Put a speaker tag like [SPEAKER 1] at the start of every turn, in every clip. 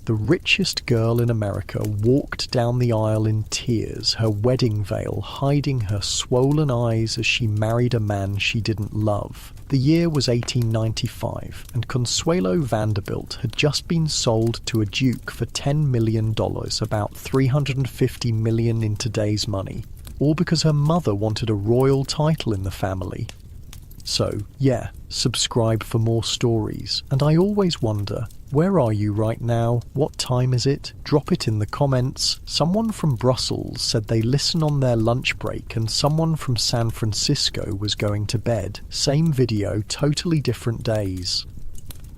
[SPEAKER 1] The richest girl in America walked down the aisle in tears, her wedding veil hiding her swollen eyes as she married a man she didn't love. The year was 1895, and Consuelo Vanderbilt had just been sold to a duke for $10 million, about $350 million in today's money, all because her mother wanted a royal title in the family. So, yeah, subscribe for more stories, and I always wonder, where are you right now? What time is it? Drop it in the comments. Someone from Brussels said they listen on their lunch break, and someone from San Francisco was going to bed. Same video, totally different days.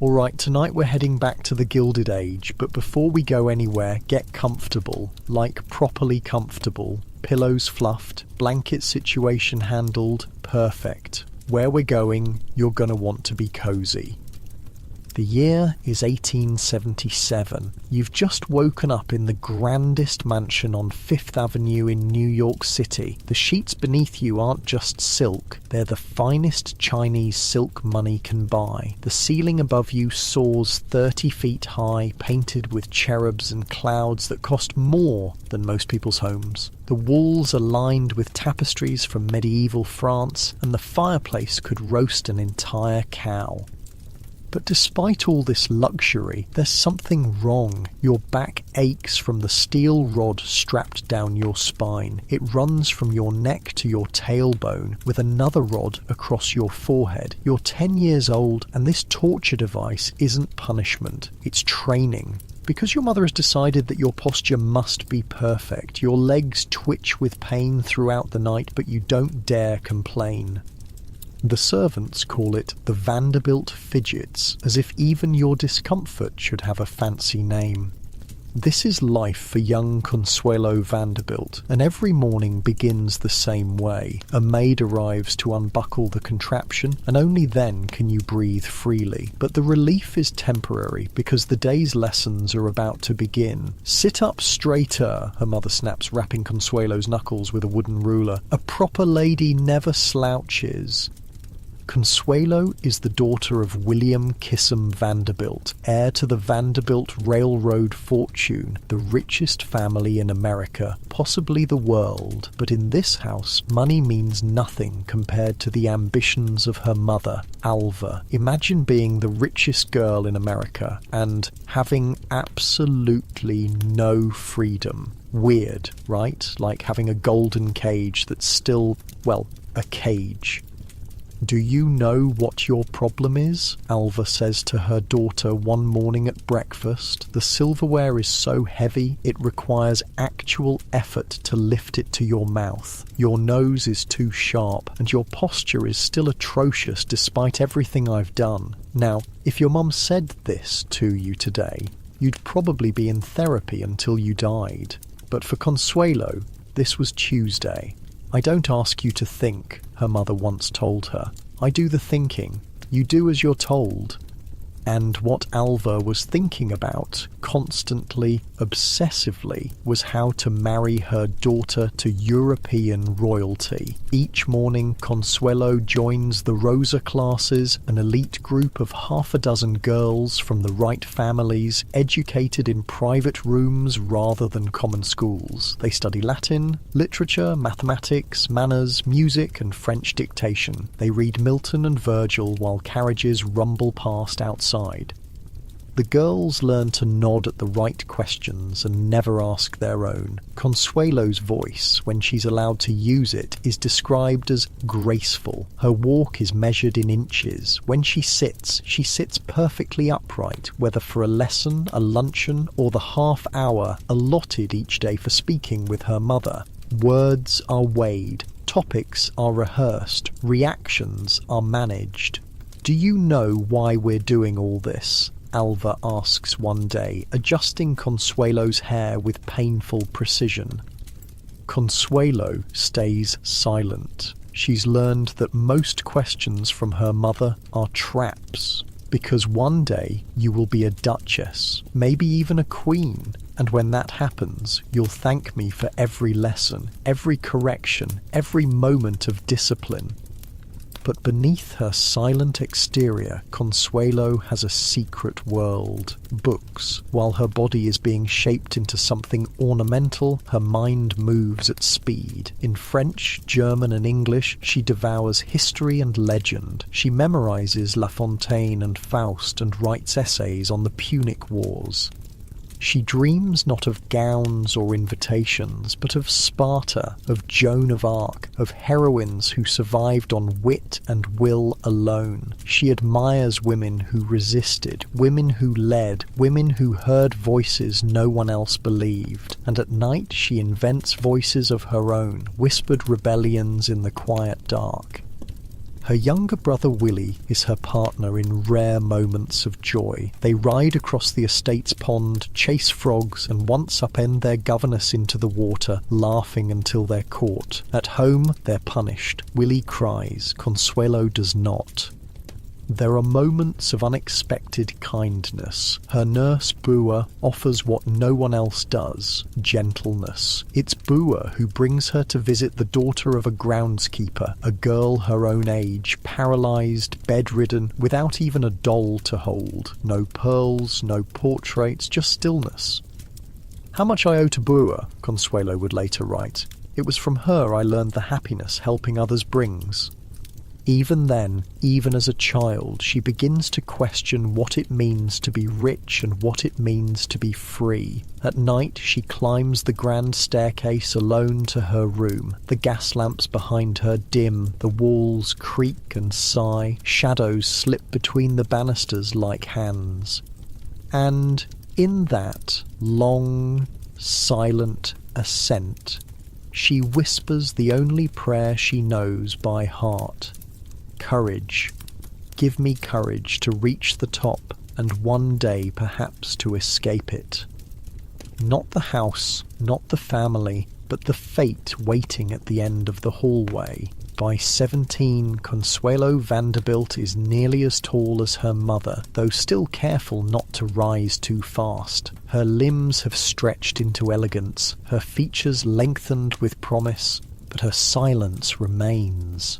[SPEAKER 1] Alright, tonight we're heading back to the Gilded Age, but before we go anywhere, get comfortable, like properly comfortable. Pillows fluffed, blanket situation handled, perfect. Where we're going, you're gonna want to be cozy. The year is 1877. You've just woken up in the grandest mansion on Fifth Avenue in New York City. The sheets beneath you aren't just silk, they're the finest Chinese silk money can buy. The ceiling above you soars 30 feet high, painted with cherubs and clouds that cost more than most people's homes. The walls are lined with tapestries from medieval France, and the fireplace could roast an entire cow. But despite all this luxury, there's something wrong. Your back aches from the steel rod strapped down your spine. It runs from your neck to your tailbone with another rod across your forehead. You're 10 years old, and this torture device isn't punishment, it's training. Because your mother has decided that your posture must be perfect, your legs twitch with pain throughout the night, but you don't dare complain. The servants call it the Vanderbilt fidgets, as if even your discomfort should have a fancy name. This is life for young Consuelo Vanderbilt, and every morning begins the same way. A maid arrives to unbuckle the contraption, and only then can you breathe freely. But the relief is temporary, because the day's lessons are about to begin. Sit up straighter, her mother snaps, rapping Consuelo's knuckles with a wooden ruler. A proper lady never slouches. Consuelo is the daughter of William Kissam Vanderbilt, heir to the Vanderbilt Railroad fortune, the richest family in America, possibly the world. But in this house, money means nothing compared to the ambitions of her mother, Alva. Imagine being the richest girl in America and having absolutely no freedom. Weird, right? Like having a golden cage that's still, well, a cage. "Do you know what your problem is?" Alva says to her daughter one morning at breakfast. "The silverware is so heavy it requires actual effort to lift it to your mouth. Your nose is too sharp, and your posture is still atrocious despite everything I've done." Now, if your mum said this to you today, you'd probably be in therapy until you died. But for Consuelo, this was Tuesday. "I don't ask you to think," her mother once told her. "I do the thinking. You do as you're told." And what Alva was thinking about, constantly, obsessively, was how to marry her daughter to European royalty. Each morning, Consuelo joins the Rosa classes, an elite group of half a dozen girls from the right families, educated in private rooms rather than common schools. They study Latin, literature, mathematics, manners, music, and French dictation. They read Milton and Virgil while carriages rumble past outside. The girls learn to nod at the right questions and never ask their own. Consuelo's voice, when she's allowed to use it, is described as graceful. Her walk is measured in inches. When she sits perfectly upright, whether for a lesson, a luncheon, or the half hour allotted each day for speaking with her mother. Words are weighed, topics are rehearsed, reactions are managed. "Do you know why we're doing all this?" Alva asks one day, adjusting Consuelo's hair with painful precision. Consuelo stays silent. She's learned that most questions from her mother are traps. Because one day you will be a duchess, maybe even a queen, and when that happens, you'll thank me for every lesson, every correction, every moment of discipline. But beneath her silent exterior, Consuelo has a secret world. Books. While her body is being shaped into something ornamental, her mind moves at speed. In French, German and English, she devours history and legend. She memorizes La Fontaine and Faust and writes essays on the Punic Wars. She dreams not of gowns or invitations, but of Sparta, of Joan of Arc, of heroines who survived on wit and will alone. She admires women who resisted, women who led, women who heard voices no one else believed. And at night she invents voices of her own, whispered rebellions in the quiet dark. Her younger brother Willie is her partner in rare moments of joy. They ride across the estate's pond, chase frogs, and once upend their governess into the water, laughing until they're caught. At home, they're punished. Willie cries. Consuelo does not. There are moments of unexpected kindness. Her nurse, Bua, offers what no one else does, gentleness. It's Bua who brings her to visit the daughter of a groundskeeper, a girl her own age, paralysed, bedridden, without even a doll to hold. No pearls, no portraits, just stillness. How much I owe to Bua, Consuelo would later write. It was from her I learned the happiness helping others brings. Even then, even as a child, she begins to question what it means to be rich and what it means to be free. At night, she climbs the grand staircase alone to her room. The gas lamps behind her dim, the walls creak and sigh, shadows slip between the banisters like hands. And in that long, silent ascent, she whispers the only prayer she knows by heart. Courage. Give me courage to reach the top and one day perhaps to escape it. Not the house, not the family, but the fate waiting at the end of the hallway. By 17, Consuelo Vanderbilt is nearly as tall as her mother, though still careful not to rise too fast. Her limbs have stretched into elegance, her features lengthened with promise, but her silence remains.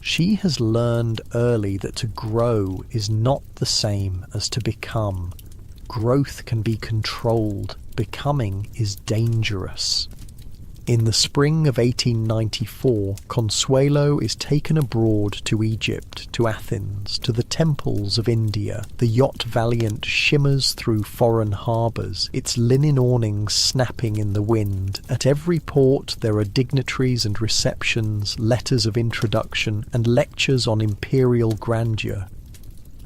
[SPEAKER 1] She has learned early that to grow is not the same as to become. Growth can be controlled. Becoming is dangerous. In the spring of 1894, Consuelo is taken abroad to Egypt, to Athens, to the temples of India. The yacht Valiant shimmers through foreign harbours, its linen awnings snapping in the wind. At every port there are dignitaries and receptions, letters of introduction, and lectures on imperial grandeur.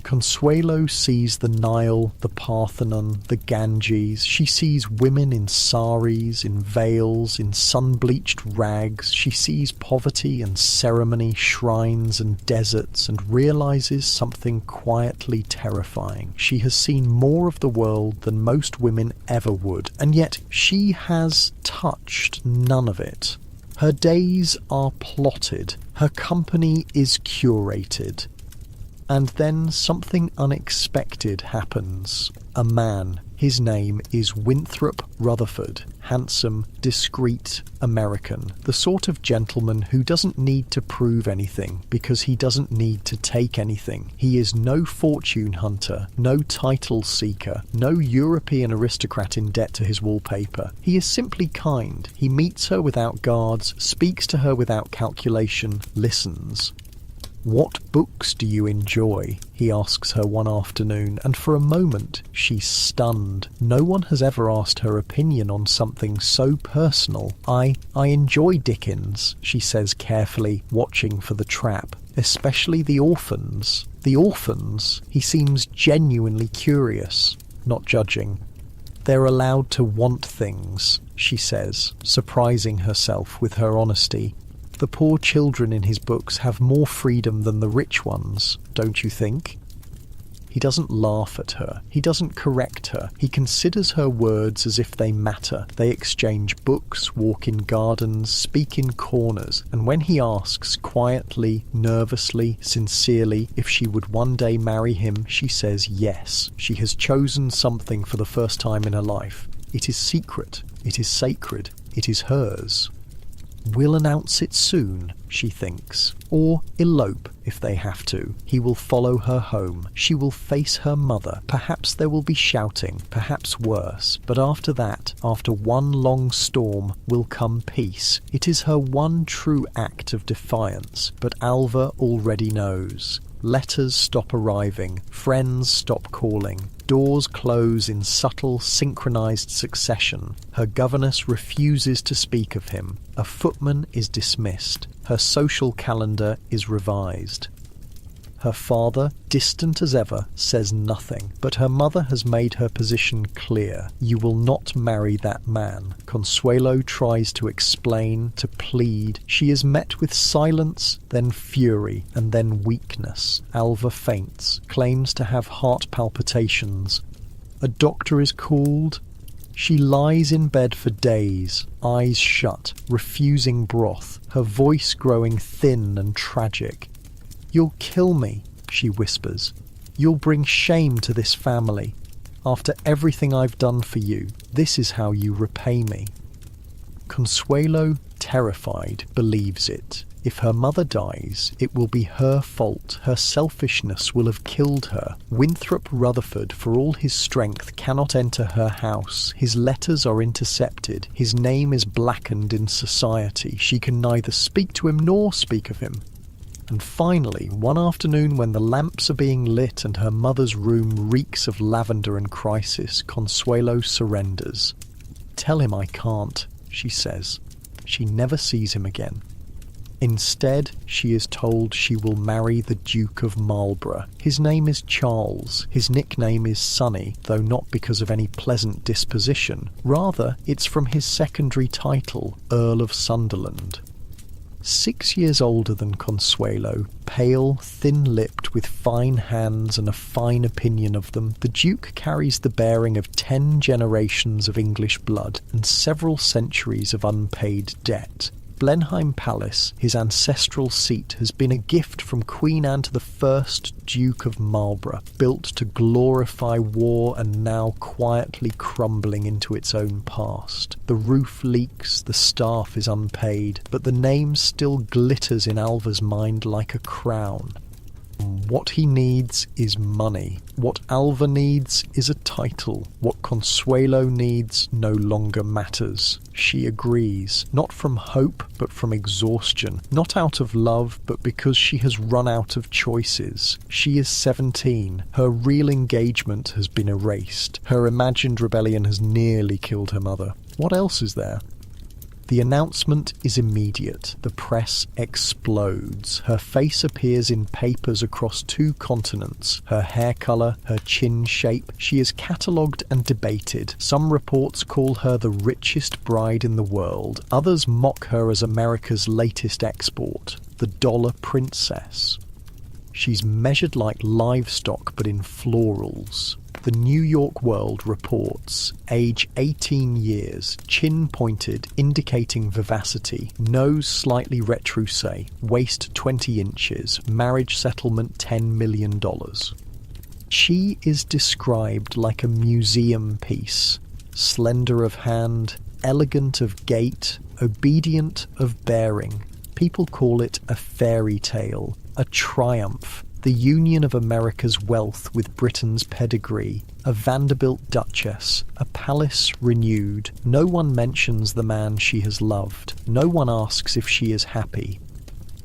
[SPEAKER 1] Consuelo sees the Nile, the Parthenon, the Ganges. She sees women in saris, in veils, in sun-bleached rags. She sees poverty and ceremony, shrines and deserts, and realises something quietly terrifying. She has seen more of the world than most women ever would, and yet she has touched none of it. Her days are plotted. Her company is curated. And then something unexpected happens. A man. His name is Winthrop Rutherford. Handsome, discreet, American. The sort of gentleman who doesn't need to prove anything because he doesn't need to take anything. He is no fortune hunter, no title seeker, no European aristocrat in debt to his wallpaper. He is simply kind. He meets her without guards, speaks to her without calculation, listens. "What books do you enjoy?" he asks her one afternoon, and for a moment she's stunned. No one has ever asked her opinion on something so personal. I enjoy Dickens," she says carefully, watching for the trap. "Especially the orphans." "The orphans?" He seems genuinely curious, not judging. "They're allowed to want things," she says, surprising herself with her honesty. "The poor children in his books have more freedom than the rich ones, don't you think?" He doesn't laugh at her. He doesn't correct her. He considers her words as if they matter. They exchange books, walk in gardens, speak in corners, and when he asks, quietly, nervously, sincerely, if she would one day marry him, she says yes. She has chosen something for the first time in her life. It is secret. It is sacred. It is hers. We'll announce it soon, she thinks. Or elope, if they have to. He will follow her home. She will face her mother. Perhaps there will be shouting, perhaps worse. But after that, after one long storm, will come peace. It is her one true act of defiance, but Alva already knows. Letters stop arriving, friends stop calling, doors close in subtle, synchronized succession. Her governess refuses to speak of him. A footman is dismissed. Her social calendar is revised. Her father, distant as ever, says nothing, but her mother has made her position clear. You will not marry that man. Consuelo tries to explain, to plead. She is met with silence, then fury, and then weakness. Alva faints, claims to have heart palpitations. A doctor is called. She lies in bed for days, eyes shut, refusing broth, her voice growing thin and tragic. "You'll kill me," she whispers. "You'll bring shame to this family. After everything I've done for you, this is how you repay me." Consuelo, terrified, believes it. If her mother dies, it will be her fault. Her selfishness will have killed her. Winthrop Rutherford, for all his strength, cannot enter her house. His letters are intercepted. His name is blackened in society. She can neither speak to him nor speak of him. And finally, one afternoon when the lamps are being lit and her mother's room reeks of lavender and crisis, Consuelo surrenders. "Tell him I can't," she says. She never sees him again. Instead, she is told she will marry the Duke of Marlborough. His name is Charles. His nickname is Sonny, though not because of any pleasant disposition. Rather, it's from his secondary title, Earl of Sunderland. 6 years older than Consuelo, pale, thin-lipped, with fine hands and a fine opinion of them, the Duke carries the bearing of 10 generations of English blood and several centuries of unpaid debt. Blenheim Palace, his ancestral seat, has been a gift from Queen Anne to the first Duke of Marlborough, built to glorify war and now quietly crumbling into its own past. The roof leaks, the staff is unpaid, but the name still glitters in Alva's mind like a crown. What he needs is money. What Alva needs is a title. What Consuelo needs no longer matters. She agrees, not from hope, but from exhaustion. Not out of love, but because she has run out of choices. She is 17. Her real engagement has been erased. Her imagined rebellion has nearly killed her mother. What else is there? The announcement is immediate. The press explodes. Her face appears in papers across 2 continents. Her hair colour, her chin shape. She is catalogued and debated. Some reports call her the richest bride in the world. Others mock her as America's latest export, the dollar princess. She's measured like livestock but in florals. The New York World reports, age 18 years, chin pointed, indicating vivacity, nose slightly retroussé, waist 20 inches, marriage settlement $10 million. She is described like a museum piece, slender of hand, elegant of gait, obedient of bearing. People call it a fairy tale, a triumph, the union of America's wealth with Britain's pedigree, a Vanderbilt duchess, a palace renewed. No one mentions the man she has loved. No one asks if she is happy.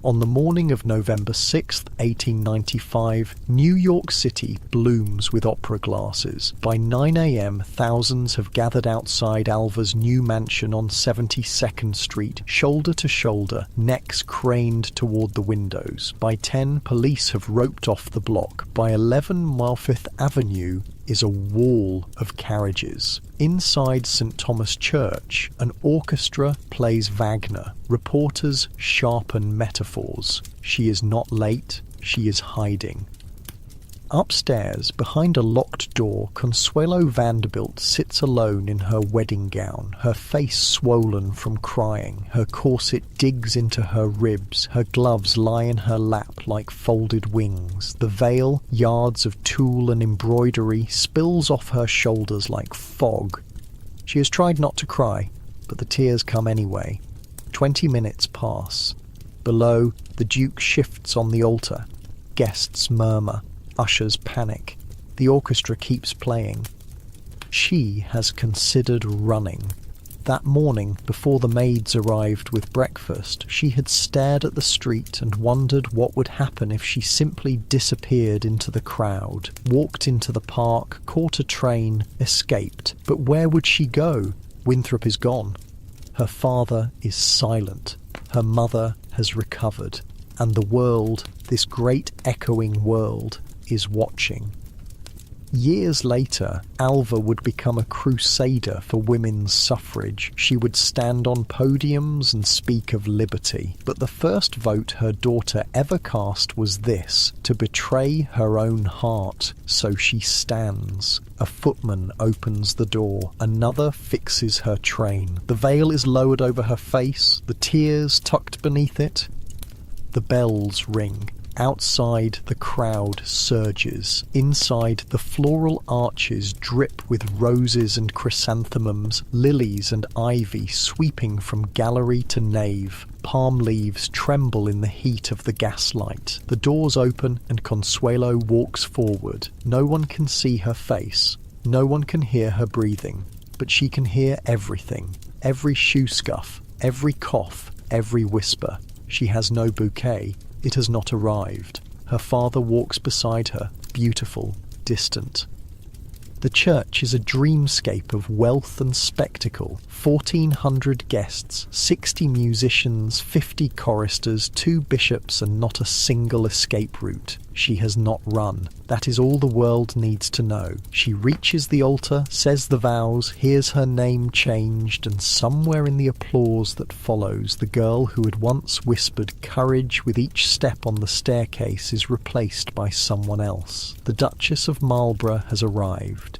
[SPEAKER 1] On the morning of November 6th, 1895, New York City blooms with opera glasses. By 9 a.m, thousands have gathered outside Alva's new mansion on 72nd Street, shoulder to shoulder, necks craned toward the windows. By 10, police have roped off the block. By 11, while Fifth Avenue is a wall of carriages. Inside St. Thomas Church, an orchestra plays Wagner. Reporters sharpen metaphors. She is not late, she is hiding. Upstairs, behind a locked door, Consuelo Vanderbilt sits alone in her wedding gown, her face swollen from crying. Her corset digs into her ribs. Her gloves lie in her lap like folded wings. The veil, yards of tulle and embroidery, spills off her shoulders like fog. She has tried not to cry, but the tears come anyway. 20 minutes pass. Below, the Duke shifts on the altar. Guests murmur. Ushers panic. The orchestra keeps playing. She has considered running. That morning, before the maids arrived with breakfast, she had stared at the street and wondered what would happen if she simply disappeared into the crowd, walked into the park, caught a train, escaped. But where would she go? Winthrop is gone. Her father is silent. Her mother has recovered. And the world, this great echoing world, is watching. Years later, Alva would become a crusader for women's suffrage. She would stand on podiums and speak of liberty. But the first vote her daughter ever cast was this: to betray her own heart. So she stands. A footman opens the door. Another fixes her train. The veil is lowered over her face, the tears tucked beneath it. The bells ring. Outside, the crowd surges. Inside, the floral arches drip with roses and chrysanthemums, lilies and ivy sweeping from gallery to nave. Palm leaves tremble in the heat of the gaslight. The doors open and Consuelo walks forward. No one can see her face. No one can hear her breathing. But she can hear everything. Every shoe scuff, every cough, every whisper. She has no bouquet. It has not arrived. Her father walks beside her, beautiful, distant. The church is a dreamscape of wealth and spectacle. 1,400 guests, 60 musicians, 50 choristers, 2 bishops, and not a single escape route. She has not run. That is all the world needs to know. She reaches the altar, says the vows, hears her name changed, and somewhere in the applause that follows, the girl who had once whispered courage with each step on the staircase is replaced by someone else. The Duchess of Marlborough has arrived.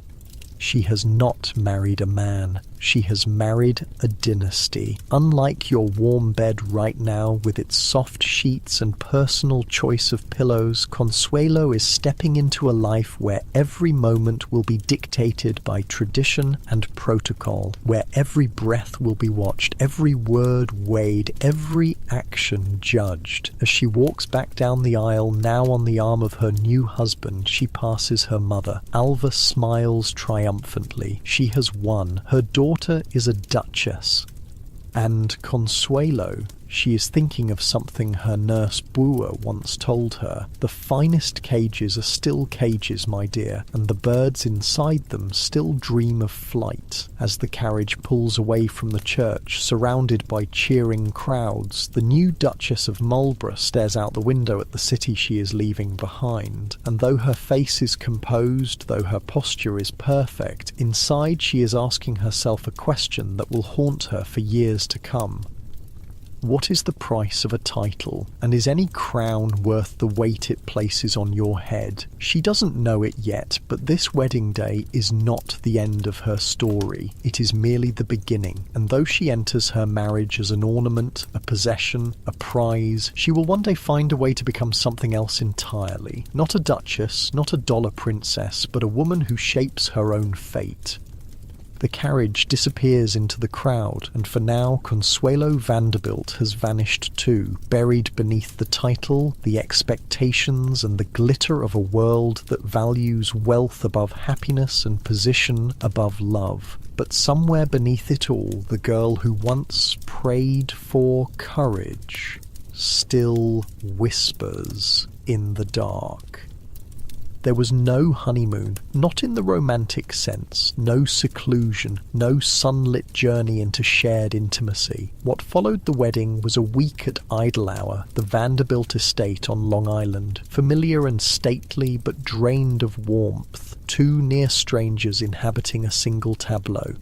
[SPEAKER 1] She has not married a man. She has married a dynasty. Unlike your warm bed right now with its soft sheets and personal choice of pillows, Consuelo is stepping into a life where every moment will be dictated by tradition and protocol, where every breath will be watched, every word weighed, every action judged. As she walks back down the aisle, now on the arm of her new husband, she passes her mother. Alva smiles triumphantly. She has won. Her daughter is a duchess. And Consuelo, she is thinking of something her nurse Brewer once told her. The finest cages are still cages, my dear, and the birds inside them still dream of flight. As the carriage pulls away from the church, surrounded by cheering crowds, the new Duchess of Marlborough stares out the window at the city she is leaving behind. And though her face is composed, though her posture is perfect, inside she is asking herself a question that will haunt her for years to come. What is the price of a title, and is any crown worth the weight it places on your head? She doesn't know it yet, but this wedding day is not the end of her story. It is merely the beginning, and though she enters her marriage as an ornament, a possession, a prize, she will one day find a way to become something else entirely. Not a duchess, not a dollar princess, but a woman who shapes her own fate. The carriage disappears into the crowd, and for now Consuelo Vanderbilt has vanished too, buried beneath the title, the expectations, and the glitter of a world that values wealth above happiness and position above love. But somewhere beneath it all, the girl who once prayed for courage still whispers in the dark. There was no honeymoon, not in the romantic sense, no seclusion, no sunlit journey into shared intimacy. What followed the wedding was a week at Idlehour, the Vanderbilt estate on Long Island, familiar and stately but drained of warmth, 2 near strangers inhabiting a single tableau.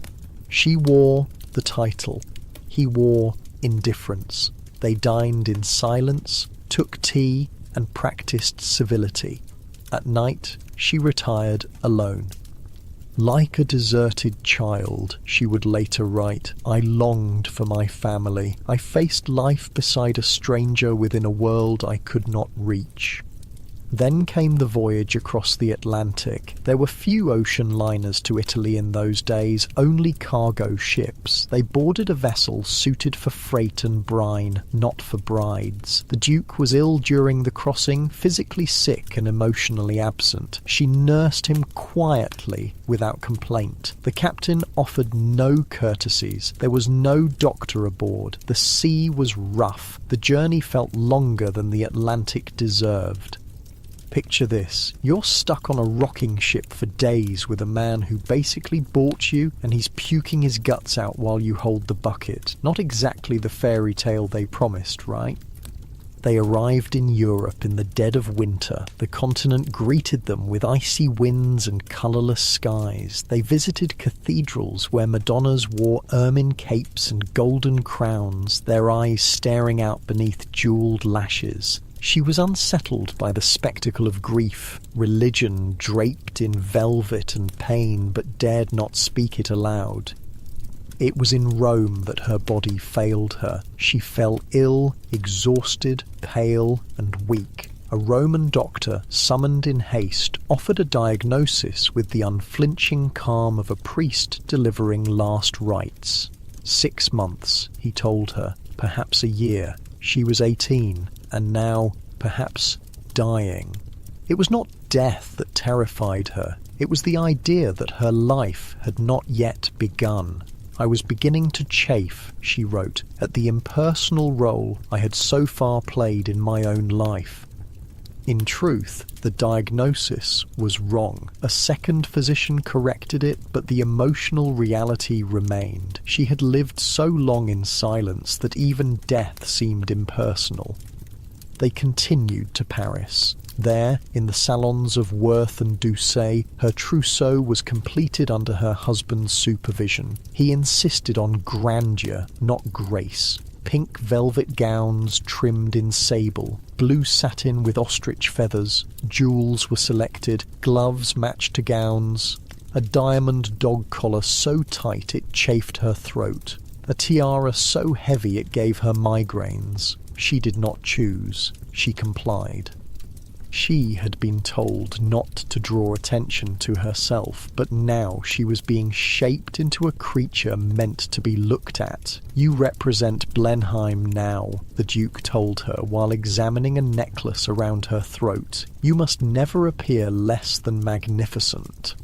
[SPEAKER 1] She wore the title. He wore indifference. They dined in silence, took tea, and practiced civility. At night, she retired alone. Like a deserted child, she would later write, I longed for my family. I faced life beside a stranger within a world I could not reach. Then came the voyage across the Atlantic. There were few ocean liners to Italy in those days, only cargo ships. They boarded a vessel suited for freight and brine, not for brides. The Duke was ill during the crossing, physically sick and emotionally absent. She nursed him quietly, without complaint. The captain offered no courtesies. There was no doctor aboard. The sea was rough. The journey felt longer than the Atlantic deserved. Picture this. You're stuck on a rocking ship for days with a man who basically bought you and he's puking his guts out while you hold the bucket. Not exactly the fairy tale they promised, right? They arrived in Europe in the dead of winter. The continent greeted them with icy winds and colourless skies. They visited cathedrals where Madonnas wore ermine capes and golden crowns, their eyes staring out beneath jewelled lashes. She was unsettled by the spectacle of grief, religion draped in velvet and pain, but dared not speak it aloud. It was in Rome that her body failed her. She fell ill, exhausted, pale, and weak. A Roman doctor, summoned in haste, offered a diagnosis with the unflinching calm of a priest delivering last rites. 6 months, he told her, perhaps a year. She was 18. And now, perhaps, dying. It was not death that terrified her. It was the idea that her life had not yet begun. I was beginning to chafe, she wrote, at the impersonal role I had so far played in my own life. In truth, the diagnosis was wrong. A second physician corrected it, but the emotional reality remained. She had lived so long in silence that even death seemed impersonal. They continued to Paris. There, in the salons of Worth and Doucet, her trousseau was completed under her husband's supervision. He insisted on grandeur, not grace. Pink velvet gowns trimmed in sable, blue satin with ostrich feathers, jewels were selected, gloves matched to gowns, a diamond dog collar so tight it chafed her throat, a tiara so heavy it gave her migraines. She did not choose. She complied. She had been told not to draw attention to herself, but now she was being shaped into a creature meant to be looked at. You represent Blenheim now, the Duke told her while examining a necklace around her throat. You must never appear less than magnificent.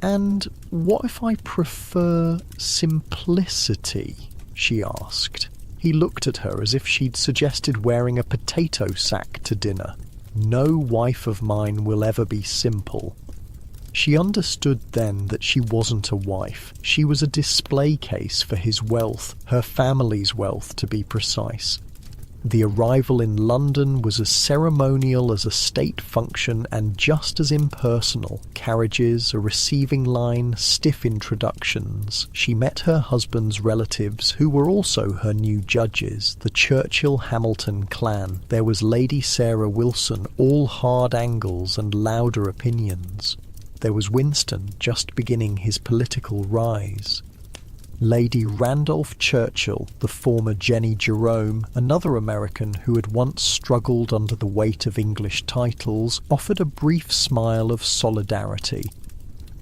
[SPEAKER 1] And what if I prefer simplicity? She asked. He looked at her as if she'd suggested wearing a potato sack to dinner. No wife of mine will ever be simple. She understood then that she wasn't a wife. She was a display case for his wealth, her family's wealth to be precise. The arrival in London was as ceremonial as a state function and just as impersonal. Carriages, a receiving line, stiff introductions. She met her husband's relatives, who were also her new judges, the Churchill-Hamilton clan. There was Lady Sarah Wilson, all hard angles and louder opinions. There was Winston, just beginning his political rise. Lady Randolph Churchill, the former Jenny Jerome, another American who had once struggled under the weight of English titles, offered a brief smile of solidarity.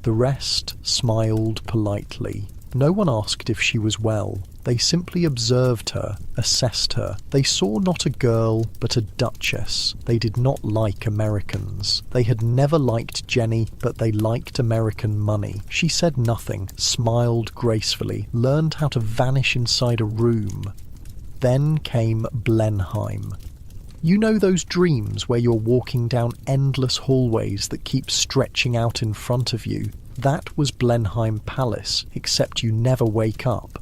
[SPEAKER 1] The rest smiled politely. No one asked if she was well. They simply observed her, assessed her. They saw not a girl, but a duchess. They did not like Americans. They had never liked Jenny, but they liked American money. She said nothing, smiled gracefully, learned how to vanish inside a room. Then came Blenheim. You know those dreams where you're walking down endless hallways that keep stretching out in front of you? That was Blenheim Palace, except you never wake up.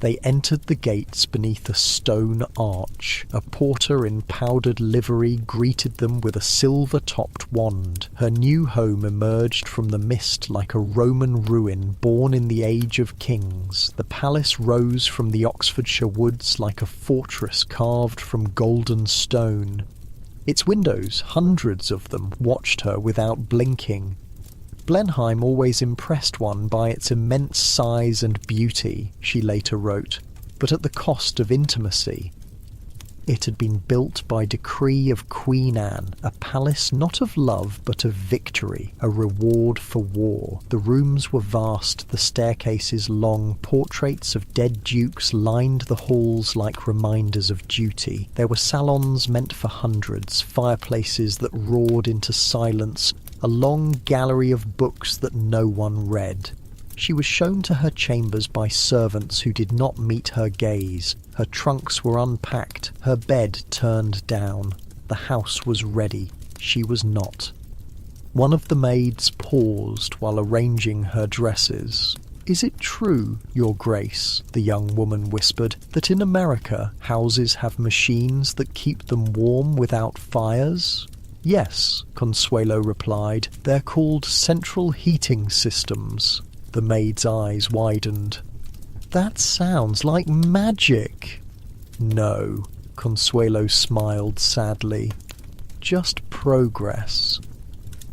[SPEAKER 1] They entered the gates beneath a stone arch. A porter in powdered livery greeted them with a silver-topped wand. Her new home emerged from the mist like a Roman ruin born in the age of kings. The palace rose from the Oxfordshire woods like a fortress carved from golden stone. Its windows, hundreds of them, watched her without blinking. Blenheim always impressed one by its immense size and beauty, she later wrote, but at the cost of intimacy. It had been built by decree of Queen Anne, a palace not of love but of victory, a reward for war. The rooms were vast, the staircases long, portraits of dead dukes lined the halls like reminders of duty. There were salons meant for hundreds, fireplaces that roared into silence, a long gallery of books that no one read. She was shown to her chambers by servants who did not meet her gaze. Her trunks were unpacked, her bed turned down. The house was ready. She was not. One of the maids paused while arranging her dresses. "Is it true, Your Grace," the young woman whispered, "that in America houses have machines that keep them warm without fires?" "Yes," Consuelo replied. "They're called central heating systems." The maid's eyes widened. "That sounds like magic." "No," Consuelo smiled sadly. "Just progress."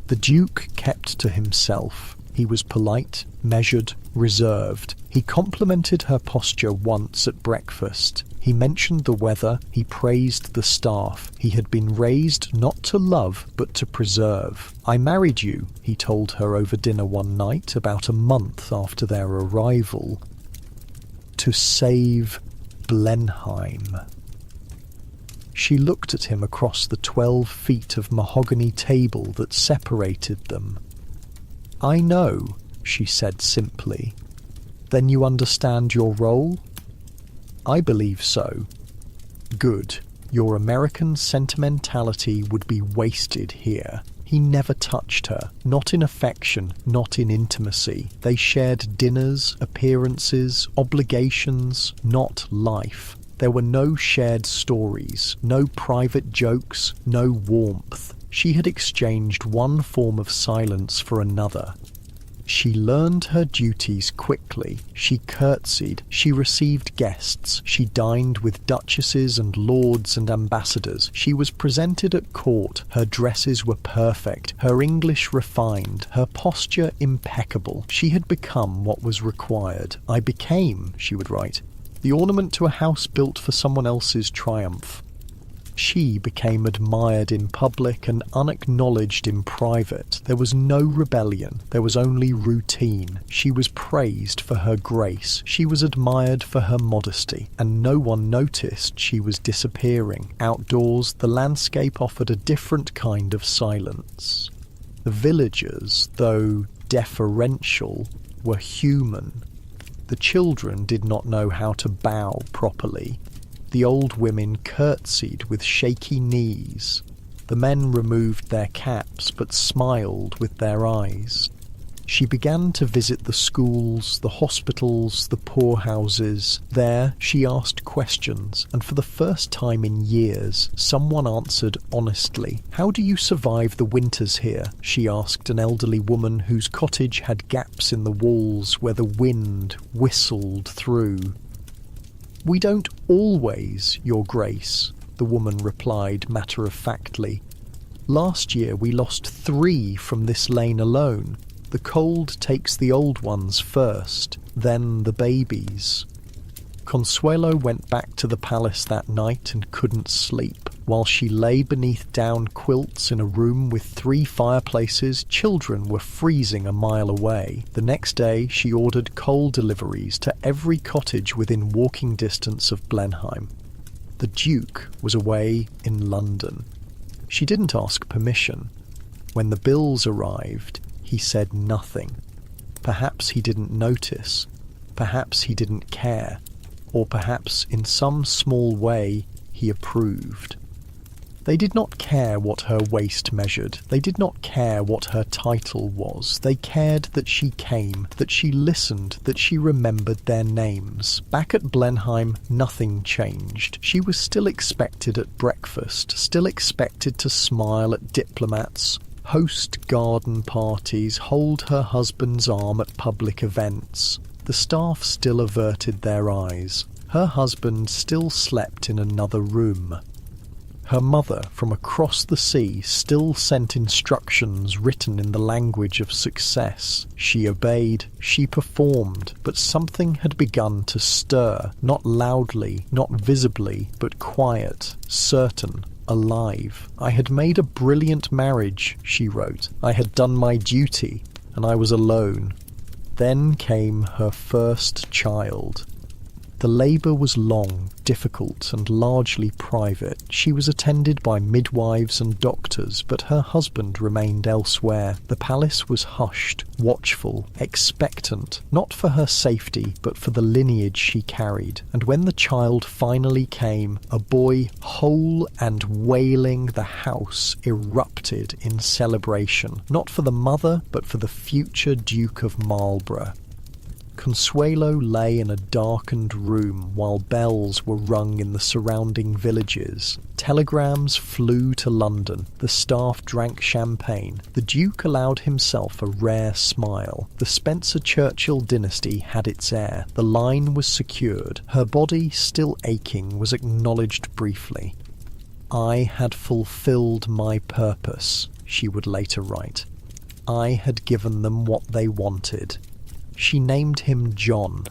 [SPEAKER 1] The Duke kept to himself. He was polite, measured, reserved. He complimented her posture once at breakfast. He mentioned the weather, he praised the staff. He had been raised not to love, but to preserve. "I married you," he told her over dinner one night, about a month after their arrival, "to save Blenheim." She looked at him across the 12 feet of mahogany table that separated them. "I know," she said simply. "Then you understand your role?" "I believe so." "Good. Your American sentimentality would be wasted here." He never touched her, not in affection, not in intimacy. They shared dinners, appearances, obligations, not life. There were no shared stories, no private jokes, no warmth. She had exchanged one form of silence for another. She learned her duties quickly. She curtsied. She received guests. She dined with duchesses and lords and ambassadors. She was presented at court. Her dresses were perfect, her English refined, her posture impeccable. She had become what was required. "I became," she would write, "the ornament to a house built for someone else's triumph." She became admired in public and unacknowledged in private. There was no rebellion, there was only routine. She was praised for her grace, she was admired for her modesty, and no one noticed she was disappearing. Outdoors, the landscape offered a different kind of silence. The villagers, though deferential, were human. The children did not know how to bow properly. The old women curtsied with shaky knees. The men removed their caps but smiled with their eyes. She began to visit the schools, the hospitals, the poorhouses. There she asked questions, and for the first time in years, someone answered honestly. "How do you survive the winters here?" she asked an elderly woman whose cottage had gaps in the walls where the wind whistled through. "We don't always, Your Grace," the woman replied matter-of-factly. "Last year we lost 3 from this lane alone. The cold takes the old ones first, then the babies." Consuelo went back to the palace that night and couldn't sleep. While she lay beneath down quilts in a room with 3 fireplaces, children were freezing a mile away. The next day she ordered coal deliveries to every cottage within walking distance of Blenheim. The Duke was away in London. She didn't ask permission. When the bills arrived, he said nothing. Perhaps he didn't notice. Perhaps he didn't care. Or perhaps in some small way he approved. They did not care what her waist measured. They did not care what her title was. They cared that she came, that she listened, that she remembered their names. Back at Blenheim, nothing changed. She was still expected at breakfast, still expected to smile at diplomats, host garden parties, hold her husband's arm at public events. The staff still averted their eyes. Her husband still slept in another room. Her mother, from across the sea, still sent instructions written in the language of success. She obeyed, she performed, but something had begun to stir, not loudly, not visibly, but quiet, certain, alive. I had made a brilliant marriage, she wrote. I had done my duty, and I was alone. Then came her first child. The labour was long, difficult, and largely private. She was attended by midwives and doctors, but her husband remained elsewhere. The palace was hushed, watchful, expectant, not for her safety, but for the lineage she carried. And when the child finally came, a boy whole and wailing, the house erupted in celebration, not for the mother, but for the future Duke of Marlborough. Consuelo lay in a darkened room while bells were rung in the surrounding villages. Telegrams flew to London. The staff drank champagne. The Duke allowed himself a rare smile. The Spencer-Churchill dynasty had its heir. The line was secured. Her body, still aching, was acknowledged briefly. I had fulfilled my purpose, she would later write. I had given them what they wanted. She named him John.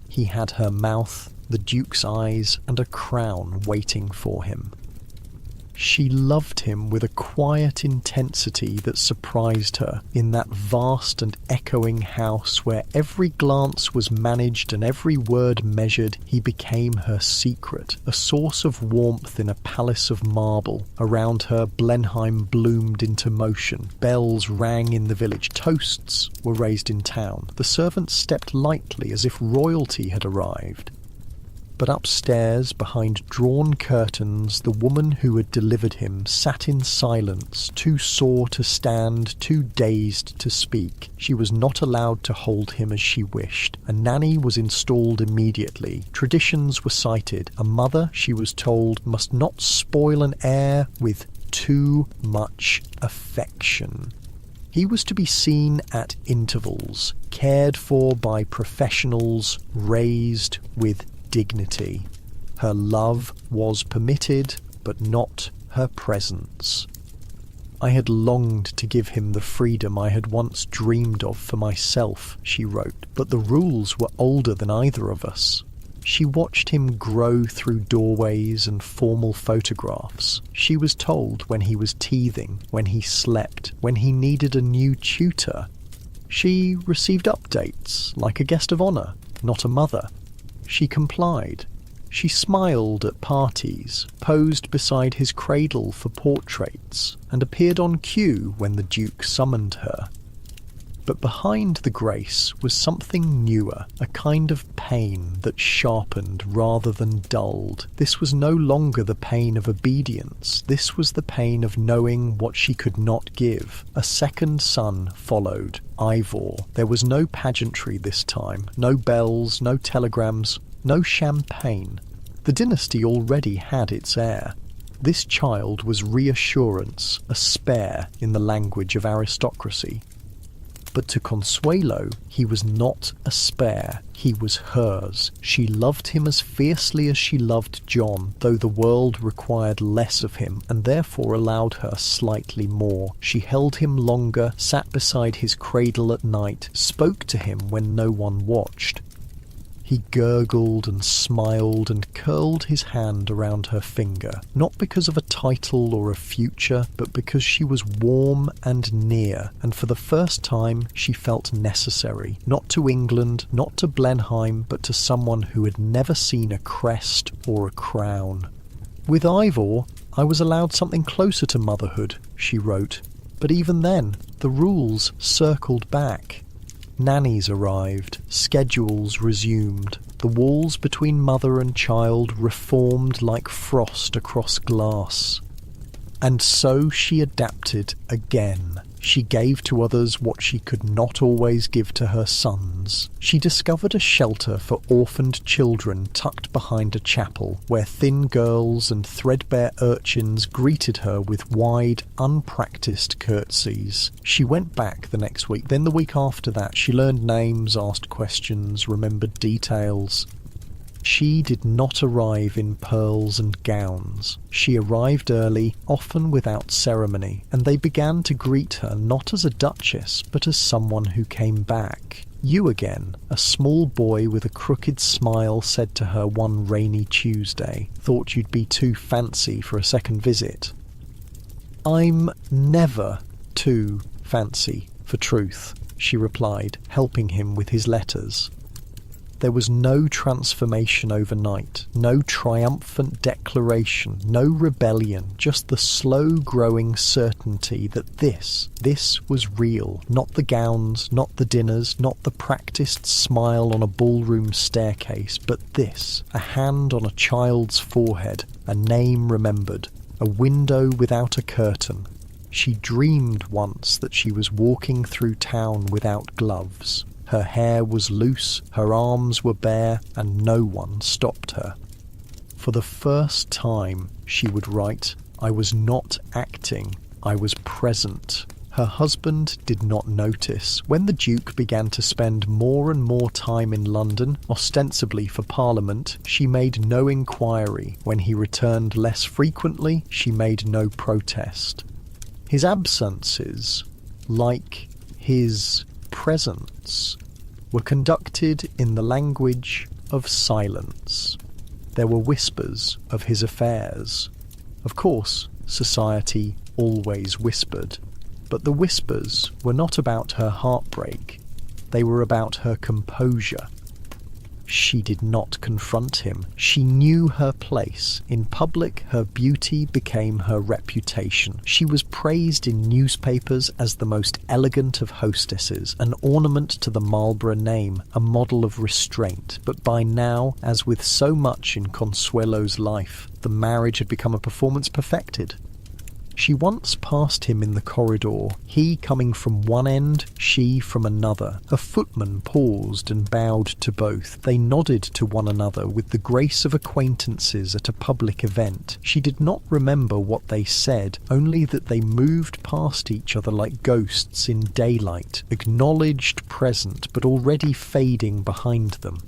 [SPEAKER 1] He had her mouth, the Duke's eyes, and a crown waiting for him. She loved him with a quiet intensity that surprised her. In that vast and echoing house where every glance was managed and every word measured, he became her secret, a source of warmth in a palace of marble. Around her, Blenheim bloomed into motion. Bells rang in the village. Toasts were raised in town. The servants stepped lightly as if royalty had arrived. But upstairs, behind drawn curtains, the woman who had delivered him sat in silence, too sore to stand, too dazed to speak. She was not allowed to hold him as she wished. A nanny was installed immediately. Traditions were cited. A mother, she was told, must not spoil an heir with too much affection. He was to be seen at intervals, cared for by professionals, raised with dignity. Her love was permitted, but not her presence. I had longed to give him the freedom I had once dreamed of for myself, she wrote, but the rules were older than either of us. She watched him grow through doorways and formal photographs. She was told when he was teething, when he slept, when he needed a new tutor. She received updates like a guest of honour, not a mother. She complied. She smiled at parties, posed beside his cradle for portraits, and appeared on cue when the Duke summoned her. But behind the grace was something newer, a kind of pain that sharpened rather than dulled. This was no longer the pain of obedience. This was the pain of knowing what she could not give. A second son followed, Ivor. There was no pageantry this time, no bells, no telegrams, no champagne. The dynasty already had its heir. This child was reassurance, a spare in the language of aristocracy. But to Consuelo, he was not a spare. He was hers. She loved him as fiercely as she loved John, though the world required less of him, and therefore allowed her slightly more. She held him longer, sat beside his cradle at night, spoke to him when no one watched. He gurgled and smiled and curled his hand around her finger, not because of a title or a future, but because she was warm and near, and for the first time she felt necessary, not to England, not to Blenheim, but to someone who had never seen a crest or a crown. With Ivor, I was allowed something closer to motherhood, she wrote, but even then, the rules circled back. Nannies arrived, schedules resumed, the walls between mother and child reformed like frost across glass. And so she adapted again. She gave to others what she could not always give to her sons. She discovered a shelter for orphaned children tucked behind a chapel, where thin girls and threadbare urchins greeted her with wide, unpracticed curtsies. She went back the next week. Then the week after that, she learned names, asked questions, remembered details. She did not arrive in pearls and gowns. She arrived early, often without ceremony, and they began to greet her not as a duchess, but as someone who came back. "You again," a small boy with a crooked smile said to her one rainy Tuesday. "Thought you'd be too fancy for a second visit." "I'm never too fancy for truth," she replied, helping him with his letters. There was no transformation overnight, no triumphant declaration, no rebellion, just the slow-growing certainty that this was real. Not the gowns, not the dinners, not the practiced smile on a ballroom staircase, but this, a hand on a child's forehead, a name remembered, a window without a curtain. She dreamed once that she was walking through town without gloves. Her hair was loose, her arms were bare, and no one stopped her. For the first time, she would write, "I was not acting, I was present." Her husband did not notice. When the Duke began to spend more and more time in London, ostensibly for Parliament, she made no inquiry. When he returned less frequently, she made no protest. His absences, like his presence, were conducted in the language of silence. There were whispers of his affairs. Of course, society always whispered, but the whispers were not about her heartbreak. They were about her composure. She did not confront him. She knew her place. In public, her beauty became her reputation. She was praised in newspapers as the most elegant of hostesses, an ornament to the Marlborough name, a model of restraint. But by now, as with so much in Consuelo's life, the marriage had become a performance perfected. She once passed him in the corridor, he coming from one end, she from another. A footman paused and bowed to both. They nodded to one another with the grace of acquaintances at a public event. She did not remember what they said, only that they moved past each other like ghosts in daylight, acknowledged present but already fading behind them.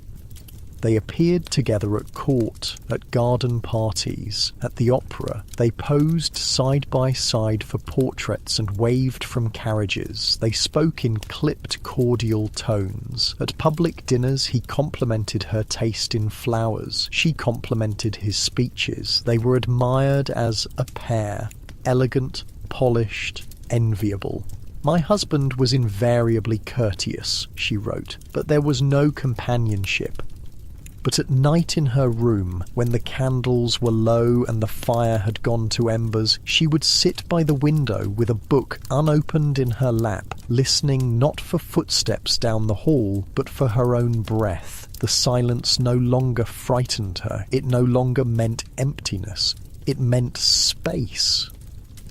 [SPEAKER 1] They appeared together at court, at garden parties, at the opera. They posed side by side for portraits and waved from carriages. They spoke in clipped, cordial tones. At public dinners, he complimented her taste in flowers. She complimented his speeches. They were admired as a pair, elegant, polished, enviable. "My husband was invariably courteous," she wrote, "but there was no companionship." But at night in her room, when the candles were low and the fire had gone to embers, she would sit by the window with a book unopened in her lap, listening not for footsteps down the hall, but for her own breath. The silence no longer frightened her. It no longer meant emptiness. It meant space.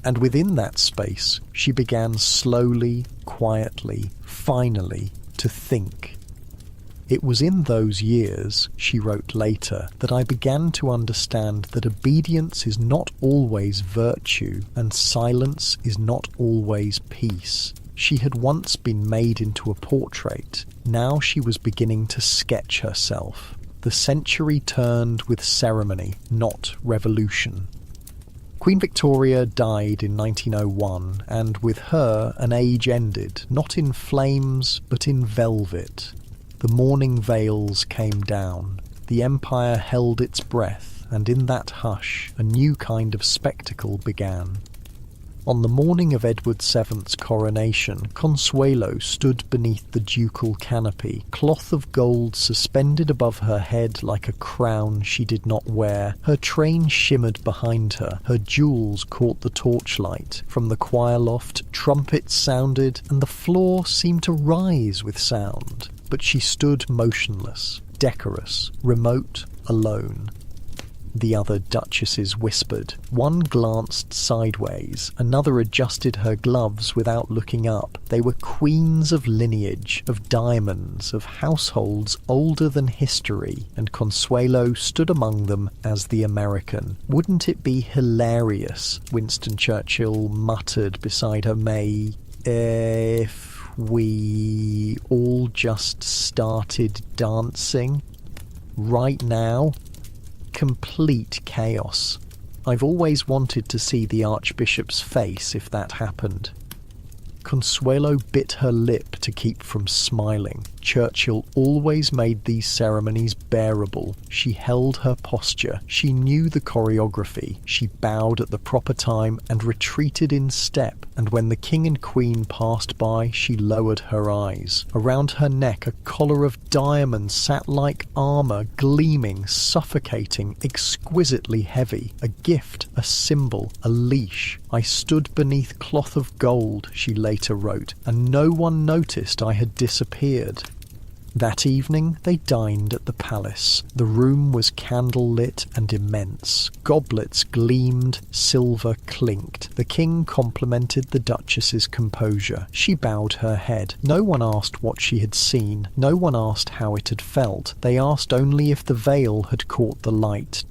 [SPEAKER 1] And within that space, she began slowly, quietly, finally, to think. "It was in those years," she wrote later, "that I began to understand that obedience is not always virtue and silence is not always peace." She had once been made into a portrait. Now she was beginning to sketch herself. The century turned with ceremony, not revolution. Queen Victoria died in 1901, and with her an age ended, not in flames but in velvet. The mourning veils came down. The empire held its breath, and in that hush a new kind of spectacle began. On the morning of Edward VII's coronation, Consuelo stood beneath the ducal canopy, cloth of gold suspended above her head like a crown she did not wear. Her train shimmered behind her, her jewels caught the torchlight. From the choir loft, trumpets sounded, and the floor seemed to rise with sound. But she stood motionless, decorous, remote, alone. The other duchesses whispered. One glanced sideways, another adjusted her gloves without looking up. They were queens of lineage, of diamonds, of households older than history, and Consuelo stood among them as the American. "Wouldn't it be hilarious," Winston Churchill muttered beside her, "if we all just started dancing?" Right now, complete chaos. I've always wanted to see the Archbishop's face if that happened. Consuelo bit her lip to keep from smiling. Churchill always made these ceremonies bearable. She held her posture. She knew the choreography. She bowed at the proper time and retreated in step, and when the King and Queen passed by, she lowered her eyes. Around her neck, a collar of diamonds sat like armour, gleaming, suffocating, exquisitely heavy. A gift, a symbol, a leash. I stood beneath cloth of gold, she later wrote, and no one noticed I had disappeared. That evening they dined at the palace. The room was candle-lit and immense. Goblets gleamed, silver clinked. The king complimented the duchess's composure. She bowed her head. No one asked what she had seen. No one asked how it had felt. They asked only if the veil had caught the light.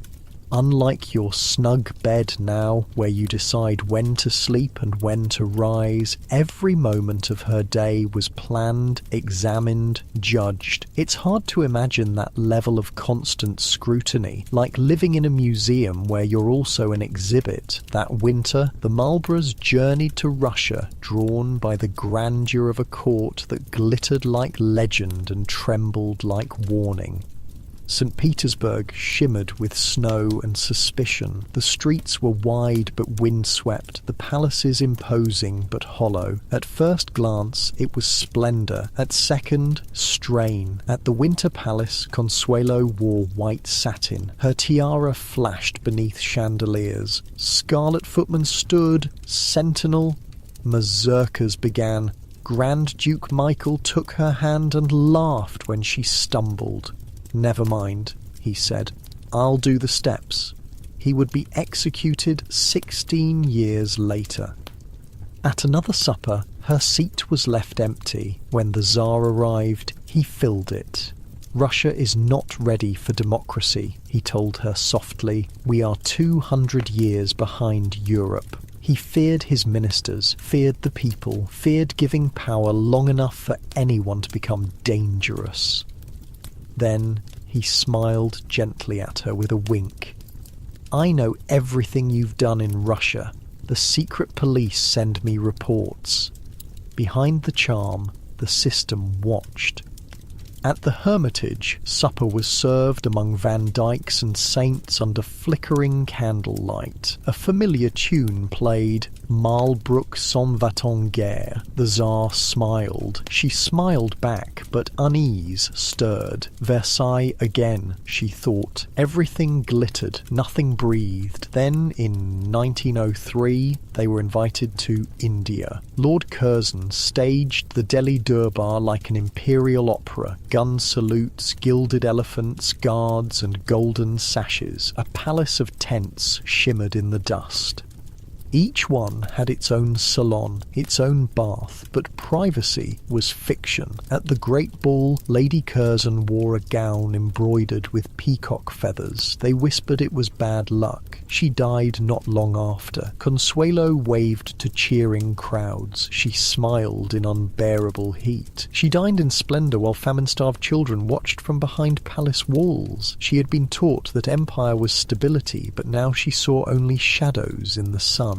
[SPEAKER 1] Unlike your snug bed now, where you decide when to sleep and when to rise, every moment of her day was planned, examined, judged. It's hard to imagine that level of constant scrutiny, like living in a museum where you're also an exhibit. That winter, the Marlboroughs journeyed to Russia, drawn by the grandeur of a court that glittered like legend and trembled like warning. St. Petersburg shimmered with snow and suspicion. The streets were wide but windswept, the palaces imposing but hollow. At first glance, it was splendour. At second, strain. At the Winter Palace, Consuelo wore white satin. Her tiara flashed beneath chandeliers. Scarlet footmen stood, sentinel. Mazurkas began. Grand Duke Michael took her hand and laughed when she stumbled. "Never mind," he said. "I'll do the steps." He would be executed 16 years later. At another supper, her seat was left empty. When the Tsar arrived, he filled it. "Russia is not ready for democracy," he told her softly. "We are 200 years behind Europe." He feared his ministers, feared the people, feared giving power long enough for anyone to become dangerous. Then he smiled gently at her with a wink. "I know everything you've done in Russia. The secret police send me reports." Behind the charm, the system watched. At the Hermitage, supper was served among Van Dycks and saints under flickering candlelight. A familiar tune played, "Marlbrook s'en va-t-en guerre." The Tsar smiled. She smiled back, but unease stirred. Versailles again, she thought. Everything glittered, nothing breathed. Then, in 1903, they were invited to India. Lord Curzon staged the Delhi Durbar like an imperial opera. Gun salutes, gilded elephants, guards, and golden sashes. A palace of tents shimmered in the dust. Each one had its own salon, its own bath, but privacy was fiction. At the great ball, Lady Curzon wore a gown embroidered with peacock feathers. They whispered it was bad luck. She died not long after. Consuelo waved to cheering crowds. She smiled in unbearable heat. She dined in splendour while famine-starved children watched from behind palace walls. She had been taught that empire was stability, but now she saw only shadows in the sun.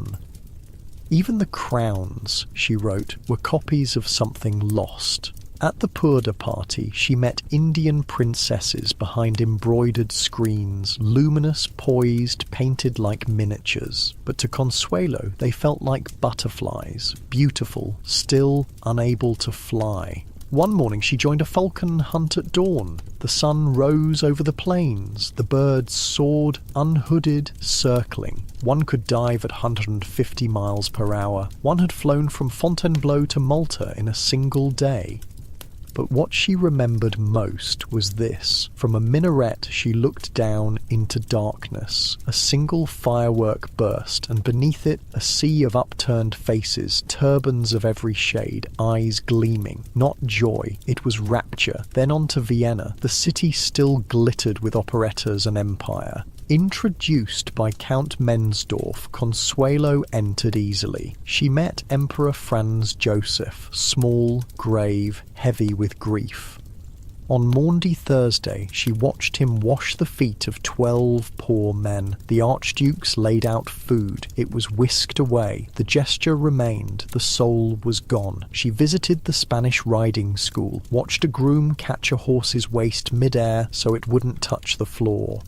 [SPEAKER 1] Even the crowns, she wrote, were copies of something lost. At the Purda party, she met Indian princesses behind embroidered screens, luminous, poised, painted like miniatures. But to Consuelo, they felt like butterflies, beautiful, still unable to fly. One morning she joined a falcon hunt at dawn. The sun rose over the plains. The birds soared, unhooded, circling. One could dive at 150 miles per hour. One had flown from Fontainebleau to Malta in a single day. But what she remembered most was this. From a minaret she looked down into darkness. A single firework burst, and beneath it a sea of upturned faces, turbans of every shade, eyes gleaming. Not joy, it was rapture. Then on to Vienna. The city still glittered with operettas and empire. Introduced by Count Mensdorff, Consuelo entered easily. She met Emperor Franz Joseph, small, grave, heavy with grief. On Maundy Thursday, she watched him wash the feet of 12 poor men. The Archdukes laid out food. It was whisked away. The gesture remained. The soul was gone. She visited the Spanish riding school, watched a groom catch a horse's waist mid-air so it wouldn't touch the floor.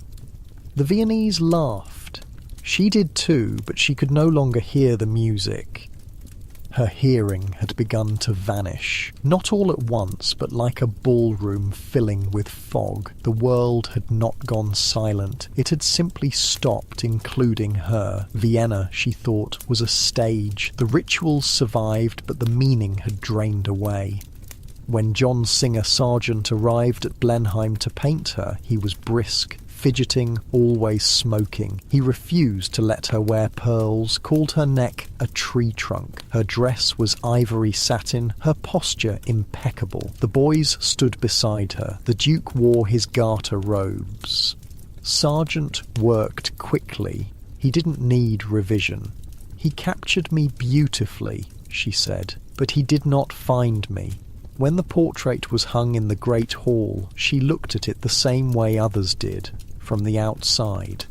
[SPEAKER 1] The Viennese laughed. She did too, but she could no longer hear the music. Her hearing had begun to vanish, not all at once, but like a ballroom filling with fog. The world had not gone silent. It had simply stopped, including her. Vienna, she thought, was a stage. The rituals survived, but the meaning had drained away. When John Singer Sargent arrived at Blenheim to paint her, he was brisk, fidgeting, always smoking. He refused to let her wear pearls, called her neck a tree trunk. Her dress was ivory satin, her posture impeccable. The boys stood beside her. The Duke wore his garter robes. Sargent worked quickly. He didn't need revision. "He captured me beautifully," she said, "but he did not find me." When the portrait was hung in the Great Hall, she looked at it the same way others did, from the outside.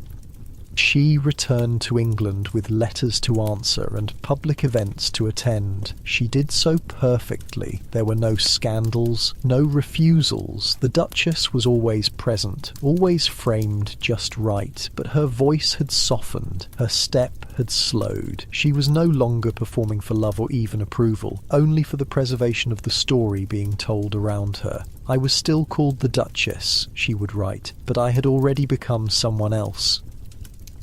[SPEAKER 1] She returned to England with letters to answer and public events to attend. She did so perfectly. There were no scandals, no refusals. The Duchess was always present, always framed just right, but her voice had softened, her step had slowed. She was no longer performing for love or even approval, only for the preservation of the story being told around her. "I was still called the Duchess," she would write, "but I had already become someone else."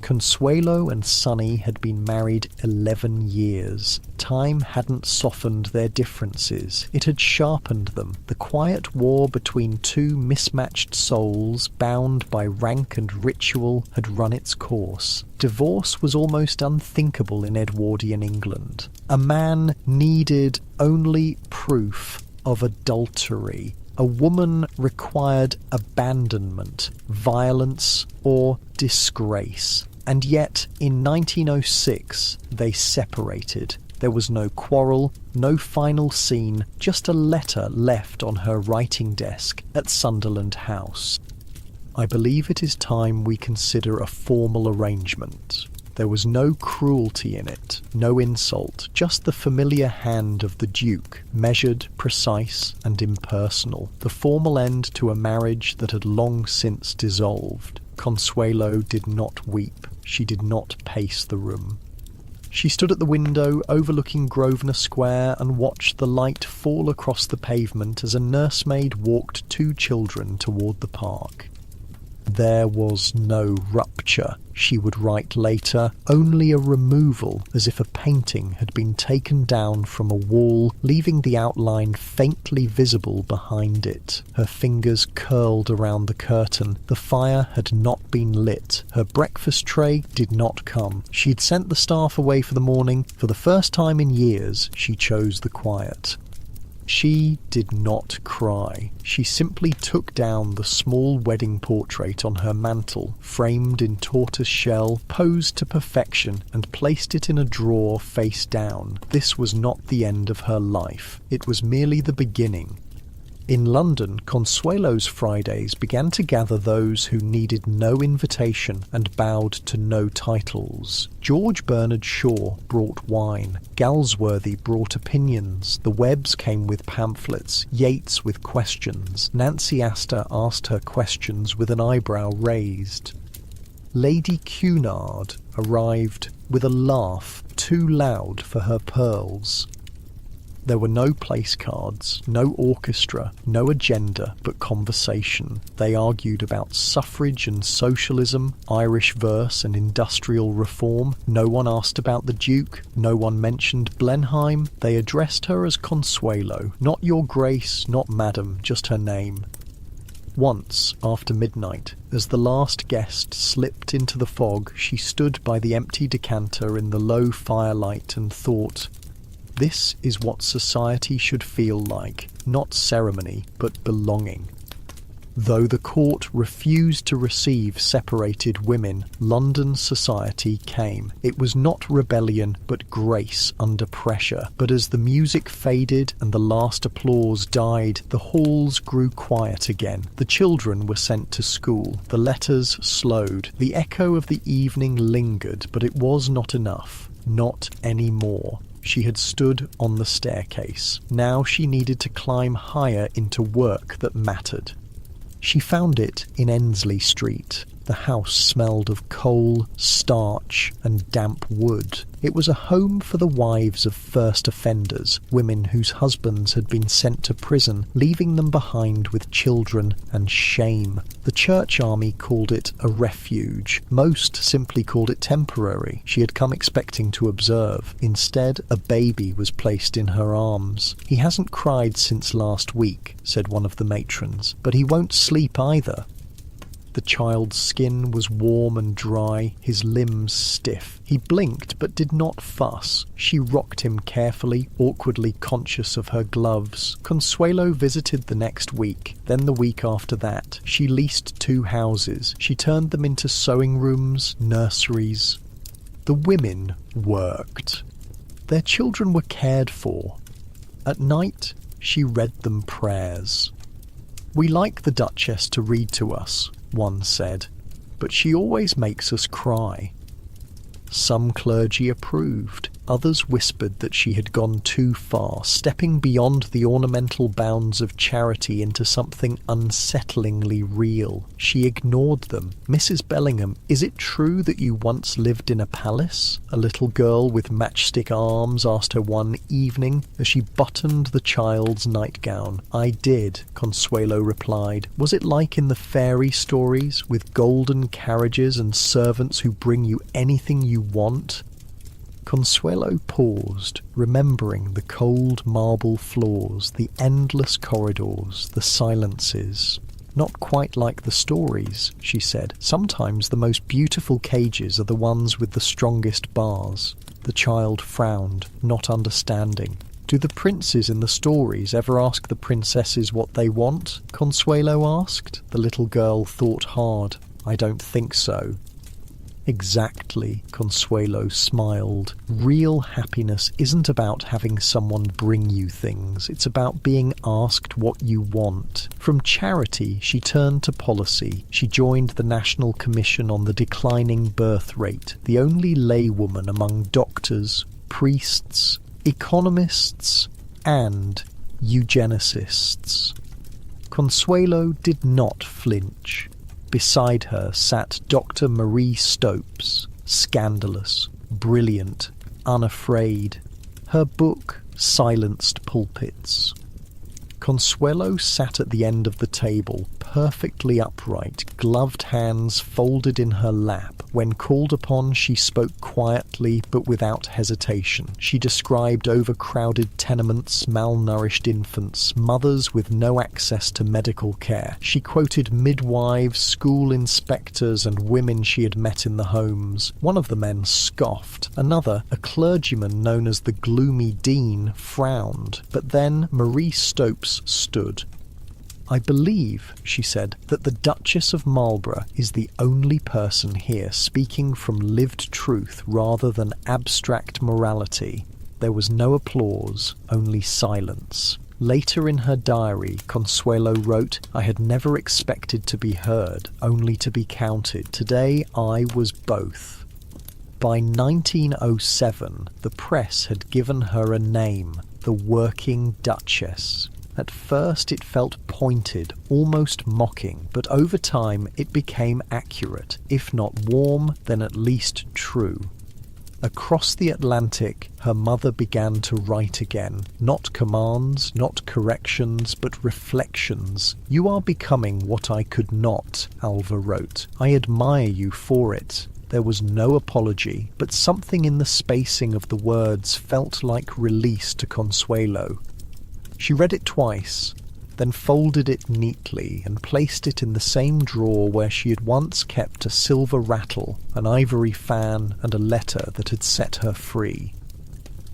[SPEAKER 1] Consuelo and Sonny had been married 11 years. Time hadn't softened their differences, it had sharpened them. The quiet war between two mismatched souls, bound by rank and ritual, had run its course. Divorce was almost unthinkable in Edwardian England. A man needed only proof of adultery. A woman required abandonment, violence, or disgrace. And yet, in 1906, they separated. There was no quarrel, no final scene, just a letter left on her writing desk at Sunderland House. "I believe it is time we consider a formal arrangement." There was no cruelty in it, no insult, just the familiar hand of the Duke, measured, precise, and impersonal. The formal end to a marriage that had long since dissolved. Consuelo did not weep. She did not pace the room. She stood at the window overlooking Grosvenor Square and watched the light fall across the pavement as a nursemaid walked two children toward the park. There was no rupture, she would write later, only a removal, as if a painting had been taken down from a wall, leaving the outline faintly visible behind it. Her fingers curled around the curtain. The fire had not been lit. Her breakfast tray did not come. She'd sent the staff away for the morning. For the first time in years, she chose the quiet. She did not cry. She simply took down the small wedding portrait on her mantel, framed in tortoise shell, posed to perfection, and placed it in a drawer face down. This was not the end of her life. It was merely the beginning. In London, Consuelo's Fridays began to gather those who needed no invitation and bowed to no titles. George Bernard Shaw brought wine. Galsworthy brought opinions. The Webbs came with pamphlets. Yeats with questions. Nancy Astor asked her questions with an eyebrow raised. Lady Cunard arrived with a laugh too loud for her pearls. There were no place cards, no orchestra, no agenda, but conversation. They argued about suffrage and socialism, Irish verse and industrial reform. No one asked about the Duke. No one mentioned Blenheim. They addressed her as Consuelo, not Your Grace, not Madam, just her name. Once, after midnight, as the last guest slipped into the fog, she stood by the empty decanter in the low firelight and thought, "This is what society should feel like, not ceremony, but belonging." Though the court refused to receive separated women, London society came. It was not rebellion, but grace under pressure. But as the music faded and the last applause died, the halls grew quiet again. The children were sent to school. The letters slowed. The echo of the evening lingered, but it was not enough. Not anymore. She had stood on the staircase. Now she needed to climb higher into work that mattered. She found it in Ensley Street. The house smelled of coal, starch, and damp wood. It was a home for the wives of first offenders, women whose husbands had been sent to prison, leaving them behind with children and shame. The church army called it a refuge. Most simply called it temporary. She had come expecting to observe. Instead, a baby was placed in her arms. "He hasn't cried since last week," said one of the matrons, "but he won't sleep either." The child's skin was warm and dry, his limbs stiff. He blinked but did not fuss. She rocked him carefully, awkwardly conscious of her gloves. Consuelo visited the next week, then the week after that. She leased 2 houses. She turned them into sewing rooms, nurseries. The women worked. Their children were cared for. At night, she read them prayers. "We like the Duchess to read to us," one said, "but she always makes us cry." Some clergy approved. Others whispered that she had gone too far, stepping beyond the ornamental bounds of charity into something unsettlingly real. She ignored them. "Mrs. Bellingham, is it true that you once lived in a palace?" a little girl with matchstick arms asked her one evening as she buttoned the child's nightgown. "I did," Consuelo replied. "Was it like in the fairy stories, with golden carriages and servants who bring you anything you want?" Consuelo paused, remembering the cold marble floors, the endless corridors, the silences. "Not quite like the stories," she said. "Sometimes the most beautiful cages are the ones with the strongest bars." The child frowned, not understanding. "Do the princes in the stories ever ask the princesses what they want?" Consuelo asked. The little girl thought hard. "I don't think so." "Exactly," Consuelo smiled. "Real happiness isn't about having someone bring you things. It's about being asked what you want." From charity, she turned to policy. She joined the National Commission on the Declining Birth Rate, the only laywoman among doctors, priests, economists, and eugenicists. Consuelo did not flinch. Beside her sat Dr. Marie Stopes, scandalous, brilliant, unafraid. Her book silenced pulpits. Consuelo sat at the end of the table, perfectly upright, gloved hands folded in her lap. When called upon, she spoke quietly but without hesitation. She described overcrowded tenements, malnourished infants, mothers with no access to medical care. She quoted midwives, school inspectors, and women she had met in the homes. One of the men scoffed. Another, a clergyman known as the Gloomy Dean, frowned. But then Marie Stopes stood. "I believe," she said, "that the Duchess of Marlborough is the only person here speaking from lived truth rather than abstract morality." There was no applause, only silence. Later in her diary, Consuelo wrote, "I had never expected to be heard, only to be counted. Today I was both." By 1907, the press had given her a name, the Working Duchess. At first it felt pointed, almost mocking, but over time it became accurate. If not warm, then at least true. Across the Atlantic, her mother began to write again. Not commands, not corrections, but reflections. "You are becoming what I could not," Alva wrote. "I admire you for it." There was no apology, but something in the spacing of the words felt like release to Consuelo. She read it twice, then folded it neatly and placed it in the same drawer where she had once kept a silver rattle, an ivory fan, and a letter that had set her free.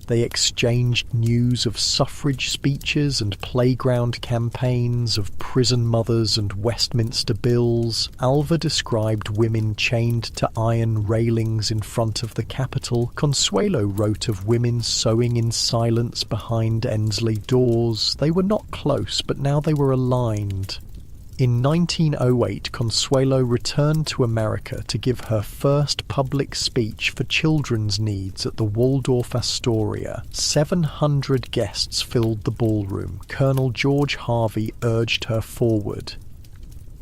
[SPEAKER 1] They exchanged news of suffrage speeches and playground campaigns, of prison mothers and Westminster bills. Alva described women chained to iron railings in front of the Capitol. Consuelo wrote of women sewing in silence behind Ensley doors. They were not close, but now they were aligned. In 1908, Consuelo returned to America to give her first public speech for children's needs at the Waldorf Astoria. 700 guests filled the ballroom. Colonel George Harvey urged her forward.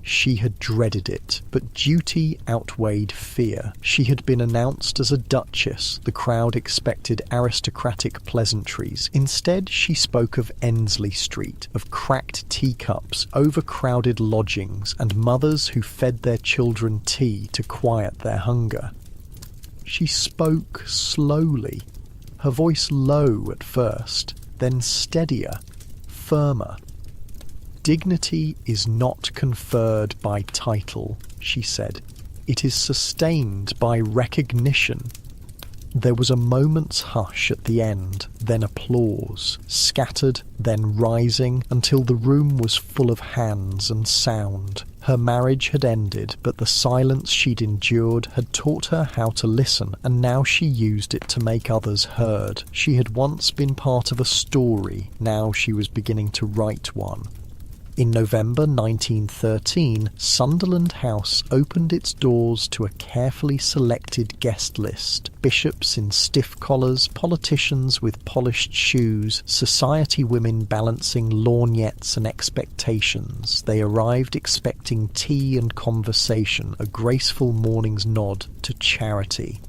[SPEAKER 1] She had dreaded it, but duty outweighed fear. She had been announced as a duchess. The crowd expected aristocratic pleasantries. Instead, she spoke of Ensley Street, of cracked teacups, overcrowded lodgings, and mothers who fed their children tea to quiet their hunger. She spoke slowly, her voice low at first, then steadier, firmer. "Dignity is not conferred by title," she said. "It is sustained by recognition." There was a moment's hush at the end, then applause, scattered, then rising, until the room was full of hands and sound. Her marriage had ended, but the silence she'd endured had taught her how to listen, and now she used it to make others heard. She had once been part of a story, now she was beginning to write one. In November 1913, Sunderland House opened its doors to a carefully selected guest list. Bishops in stiff collars, politicians with polished shoes, society women balancing lorgnettes and expectations. They arrived expecting tea and conversation, a graceful morning's nod to charity.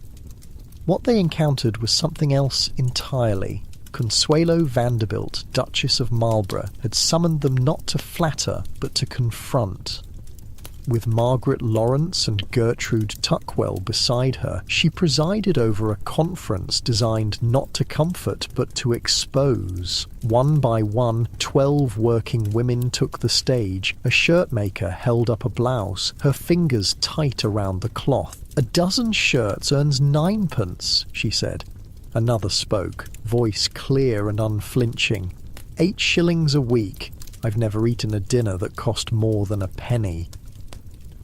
[SPEAKER 1] What they encountered was something else entirely. Consuelo Vanderbilt, Duchess of Marlborough, had summoned them not to flatter, but to confront. With Margaret Lawrence and Gertrude Tuckwell beside her, she presided over a conference designed not to comfort, but to expose. One by one, 12 working women took the stage. A shirtmaker held up a blouse, her fingers tight around the cloth. "A dozen shirts earns 9p," she said. Another spoke, voice clear and unflinching. 8 shillings a week. I've never eaten a dinner that cost more than a penny."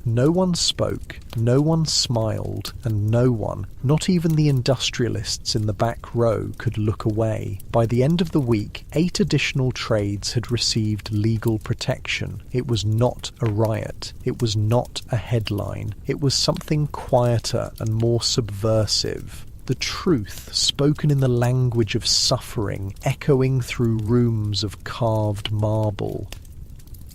[SPEAKER 1] No one spoke, no one smiled, and no one, not even the industrialists in the back row, could look away. By the end of the week, 8 additional trades had received legal protection. It was not a riot. It was not a headline. It was something quieter and more subversive. The truth, spoken in the language of suffering, echoing through rooms of carved marble.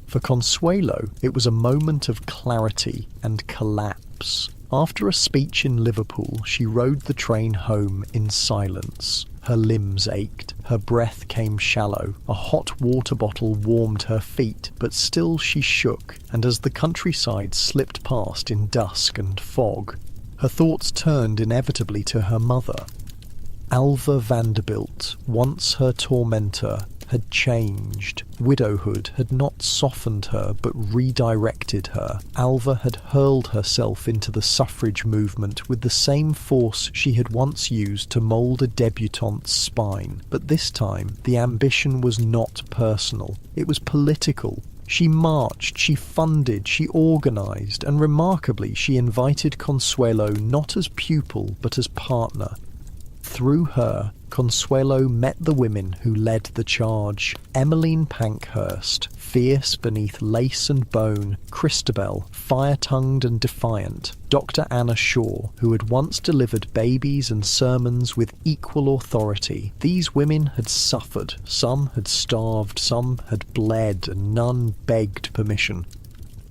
[SPEAKER 1] For Consuelo, it was a moment of clarity and collapse. After a speech in Liverpool, she rode the train home in silence. Her limbs ached, her breath came shallow, a hot water bottle warmed her feet, but still she shook, and as the countryside slipped past in dusk and fog, her thoughts turned inevitably to her mother. Alva Vanderbilt, once her tormentor, had changed. Widowhood had not softened her but redirected her. Alva had hurled herself into the suffrage movement with the same force she had once used to mould a debutante's spine. But this time, the ambition was not personal. It was political. She marched, she funded, she organised, and remarkably she invited Consuelo not as pupil but as partner. Through her, Consuelo met the women who led the charge. Emmeline Pankhurst, fierce beneath lace and bone, Christabel, fire-tongued and defiant, Dr. Anna Shaw, who had once delivered babies and sermons with equal authority. These women had suffered, some had starved, some had bled, and none begged permission.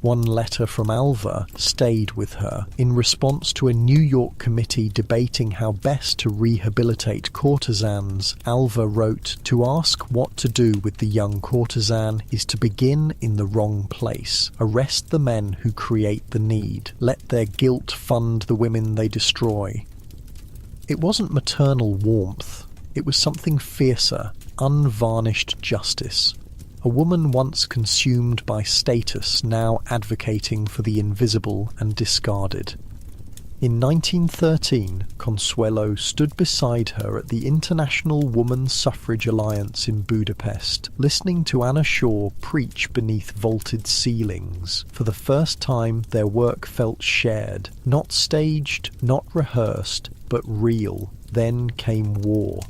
[SPEAKER 1] One letter from Alva stayed with her. In response to a New York committee debating how best to rehabilitate courtesans, Alva wrote, "To ask what to do with the young courtesan is to begin in the wrong place. Arrest the men who create the need. Let their guilt fund the women they destroy." It wasn't maternal warmth. It was something fiercer, unvarnished justice. A woman once consumed by status, now advocating for the invisible and discarded. In 1913, Consuelo stood beside her at the International Woman Suffrage Alliance in Budapest, listening to Anna Shaw preach beneath vaulted ceilings. For the first time, their work felt shared, not staged, not rehearsed, but real. Then came war.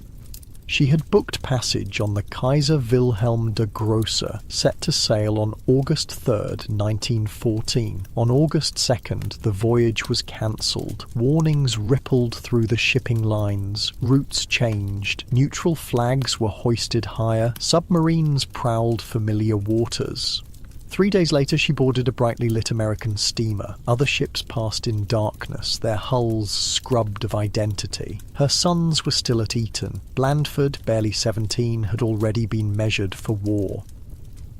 [SPEAKER 1] She had booked passage on the Kaiser Wilhelm der Grosse, set to sail on August 3rd, 1914. On August 2nd, the voyage was cancelled. Warnings rippled through the shipping lines. Routes changed. Neutral flags were hoisted higher. Submarines prowled familiar waters. 3 days later, she boarded a brightly lit American steamer. Other ships passed in darkness, their hulls scrubbed of identity. Her sons were still at Eton. Blandford, barely 17, had already been measured for war.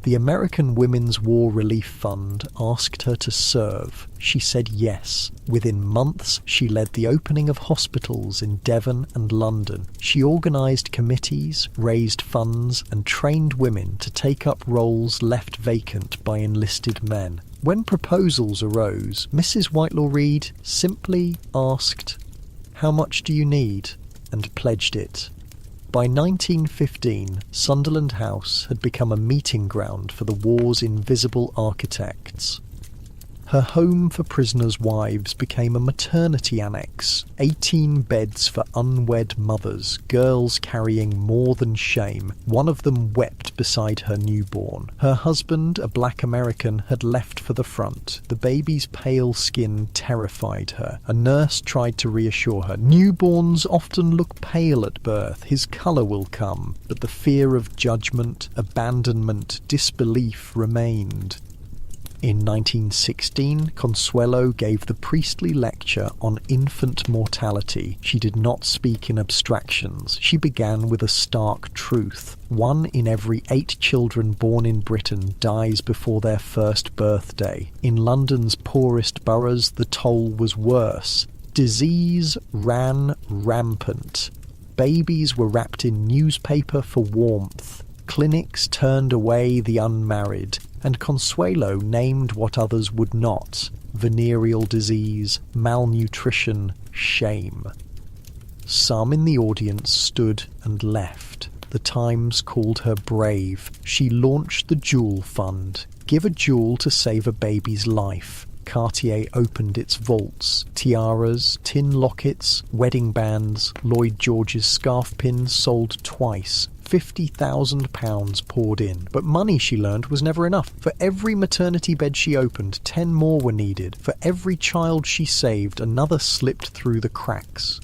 [SPEAKER 1] The American Women's War Relief Fund asked her to serve. She said yes. Within months, she led the opening of hospitals in Devon and London. She organised committees, raised funds, and trained women to take up roles left vacant by enlisted men. When proposals arose, Mrs. Whitelaw Reid simply asked, "How much do you need?" and pledged it. By 1915, Sunderland House had become a meeting ground for the war's invisible architects. Her home for prisoners' wives became a maternity annex, 18 beds for unwed mothers, girls carrying more than shame. One of them wept beside her newborn. Her husband, a black American, had left for the front. The baby's pale skin terrified her. A nurse tried to reassure her. Newborns often look pale at birth. His colour will come. But the fear of judgment, abandonment, disbelief remained. In 1916, Consuelo gave the priestly lecture on infant mortality. She did not speak in abstractions. She began with a stark truth. 1 in every 8 children born in Britain dies before their first birthday. In London's poorest boroughs, the toll was worse. Disease ran rampant. Babies were wrapped in newspaper for warmth. Clinics turned away the unmarried. And Consuelo named what others would not: venereal disease, malnutrition, shame. Some in the audience stood and left. The Times called her brave. She launched the Jewel Fund. Give a jewel to save a baby's life. Cartier opened its vaults. Tiaras, tin lockets, wedding bands, Lloyd George's scarf pins sold twice. £50,000 poured in. But money, she learned, was never enough. For every maternity bed she opened, 10 more were needed. For every child she saved, another slipped through the cracks.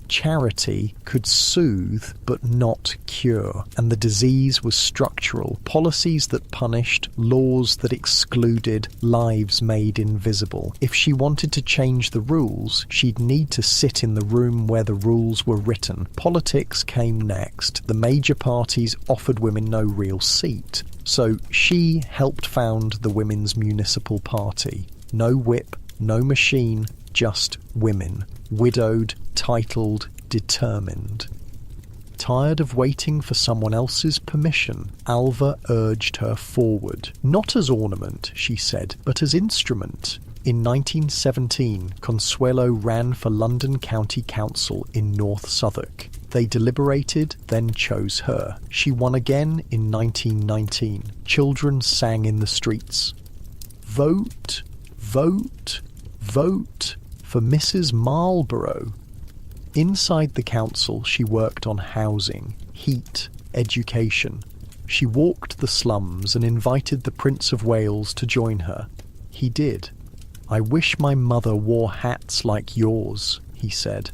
[SPEAKER 1] Charity could soothe but not cure, and the disease was structural. Policies that punished, laws that excluded, lives made invisible. If she wanted to change the rules, she'd need to sit in the room where the rules were written. Politics came next. The major parties offered women no real seat. So she helped found the Women's Municipal Party. No whip, no machine, just women. Widowed, titled, determined. Tired of waiting for someone else's permission, Alva urged her forward. Not as ornament, she said, but as instrument. In 1917, Consuelo ran for London County Council in North Southwark. They deliberated, then chose her. She won again in 1919. Children sang in the streets. Vote, vote, vote for Mrs. Marlborough. Inside the council, she worked on housing, heat, education. She walked the slums and invited the Prince of Wales to join her. He did. "I wish my mother wore hats like yours," he said.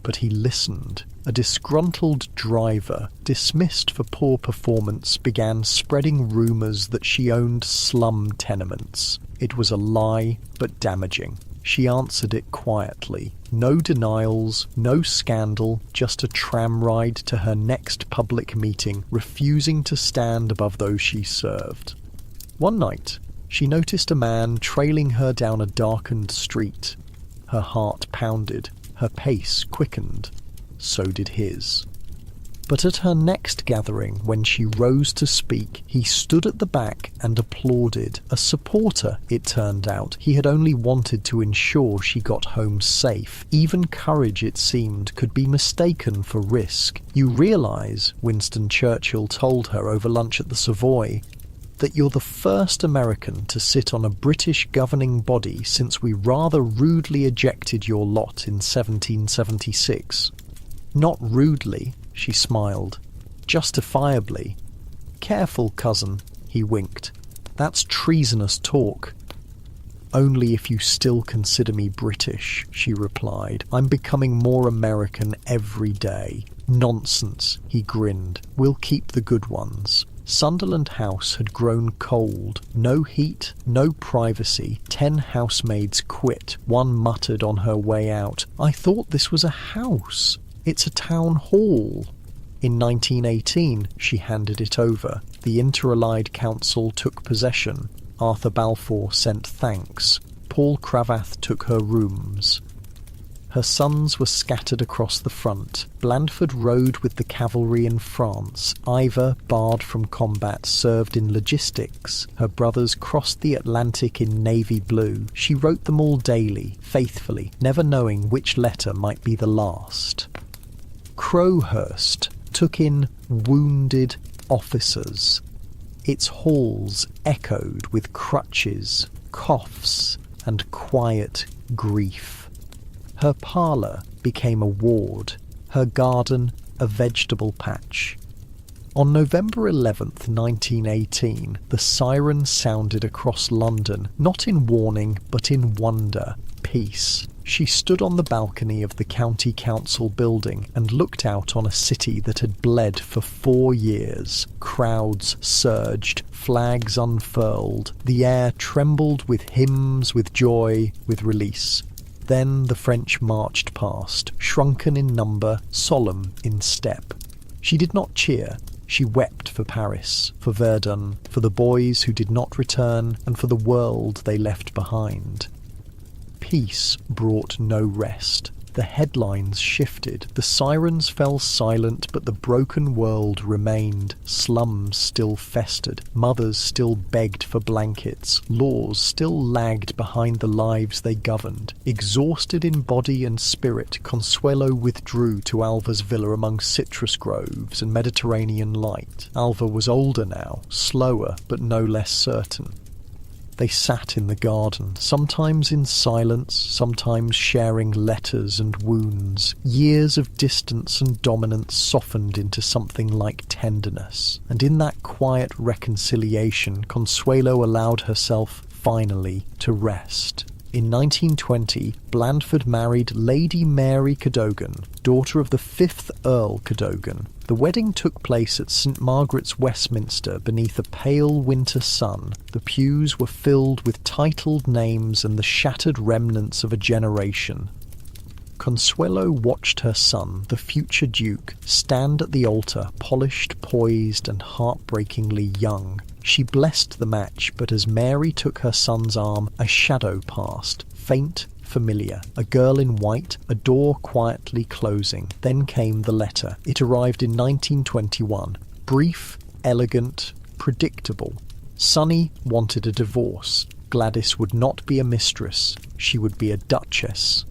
[SPEAKER 1] But he listened. A disgruntled driver, dismissed for poor performance, began spreading rumours that she owned slum tenements. It was a lie, but damaging. She answered it quietly. No denials, no scandal, just a tram ride to her next public meeting, refusing to stand above those she served. One night, she noticed a man trailing her down a darkened street. Her heart pounded, her pace quickened. So did his. But at her next gathering, when she rose to speak, he stood at the back and applauded. A supporter, it turned out. He had only wanted to ensure she got home safe. Even courage, it seemed, could be mistaken for risk. "You realise," Winston Churchill told her over lunch at the Savoy, "that you're the first American to sit on a British governing body since we rather rudely ejected your lot in 1776. "Not rudely," she smiled. "Justifiably." "Careful, cousin," he winked. "That's treasonous talk." "Only if you still consider me British," she replied. "I'm becoming more American every day." "Nonsense," he grinned. "We'll keep the good ones." Sunderland House had grown cold. No heat, no privacy. 10 housemaids quit. One muttered on her way out, "I thought this was a house. It's a town hall." In 1918, she handed it over. The Inter-Allied Council took possession. Arthur Balfour sent thanks. Paul Cravath took her rooms. Her sons were scattered across the front. Blandford rode with the cavalry in France. Ivor, barred from combat, served in logistics. Her brothers crossed the Atlantic in navy blue. She wrote them all daily, faithfully, never knowing which letter might be the last. Crowhurst took in wounded officers. Its halls echoed with crutches, coughs, and quiet grief. Her parlour became a ward, her garden a vegetable patch. On November 11th, 1918, the siren sounded across London, not in warning, but in wonder. Peace. She stood on the balcony of the County Council building and looked out on a city that had bled for 4 years. Crowds surged, flags unfurled. The air trembled with hymns, with joy, with release. Then the French marched past, shrunken in number, solemn in step. She did not cheer. She wept for Paris, for Verdun, for the boys who did not return, and for the world they left behind. Peace brought no rest. The headlines shifted. The sirens fell silent, but the broken world remained. Slums still festered. Mothers still begged for blankets. Laws still lagged behind the lives they governed. Exhausted in body and spirit, Consuelo withdrew to Alva's villa among citrus groves and Mediterranean light. Alva was older now, slower, but no less certain. They sat in the garden, sometimes in silence, sometimes sharing letters and wounds. Years of distance and dominance softened into something like tenderness, and in that quiet reconciliation, Consuelo allowed herself, finally, to rest. In 1920, Blandford married Lady Mary Cadogan, daughter of the 5th Earl Cadogan. The wedding took place at St Margaret's, Westminster, beneath a pale winter sun. The pews were filled with titled names and the shattered remnants of a generation. Consuelo watched her son, the future Duke, stand at the altar, polished, poised, and heartbreakingly young. She blessed the match, but as Mary took her son's arm, a shadow passed, faint, familiar. A girl in white, a door quietly closing. Then came the letter. It arrived in 1921. Brief, elegant, predictable. Sonny wanted a divorce. Gladys would not be a mistress. She would be a duchess.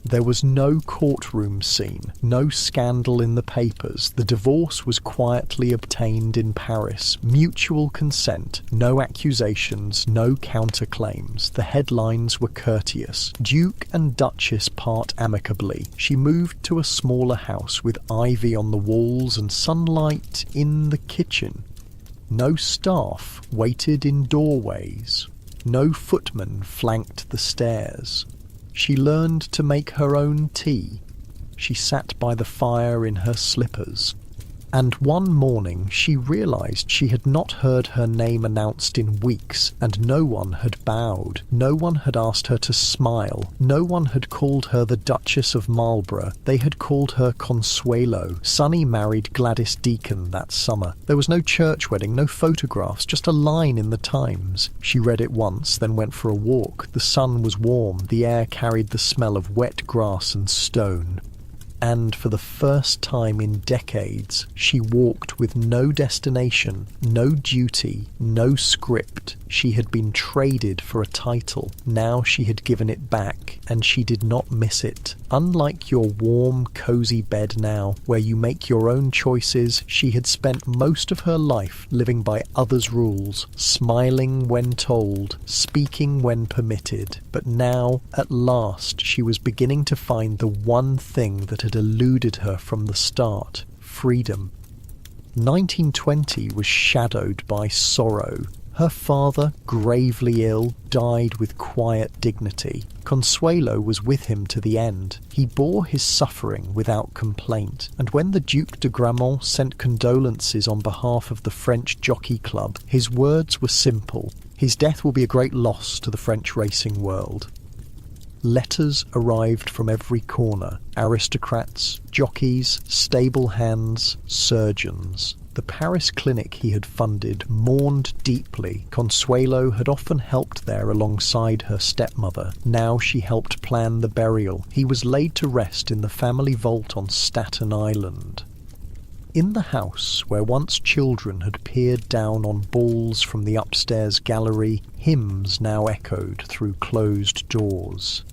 [SPEAKER 1] There was no courtroom scene, no scandal in the papers. The divorce was quietly obtained in Paris. Mutual consent, no accusations, no counterclaims. The headlines were courteous. Duke and Duchess part amicably. She moved to a smaller house with ivy on the walls and sunlight in the kitchen. No staff waited in doorways. No footman flanked the stairs. She learned to make her own tea. She sat by the fire in her slippers. And one morning she realized she had not heard her name announced in weeks, and no one had bowed. No one had asked her to smile. No one had called her the Duchess of Marlborough. They had called her Consuelo. Sonny married Gladys Deacon that summer. There was no church wedding, no photographs, just a line in the Times. She read it once, then went for a walk. The sun was warm. The air carried the smell of wet grass and stone. And for the first time in decades, she walked with no destination, no duty, no script. She had been traded for a title. Now she had given it back, and she did not miss it. Unlike your warm, cozy bed now, where you make your own choices, she had spent most of her life living by others' rules, smiling when told, speaking when permitted. But now, at last, she was beginning to find the one thing that had eluded her from the start: freedom. 1920 was shadowed by sorrow. Her father, gravely ill, died with quiet dignity. Consuelo was with him to the end. He bore his suffering without complaint, and when the Duc de Gramont sent condolences on behalf of the French Jockey Club, his words were simple: his death will be a great loss to the French racing world. Letters arrived from every corner: aristocrats, jockeys, stable hands, surgeons. The Paris clinic he had funded mourned deeply. Consuelo had often helped there alongside her stepmother. Now she helped plan the burial. He was laid to rest in the family vault on Staten Island. In the house, where once children had peered down on balls from the upstairs gallery, hymns now echoed through closed doors.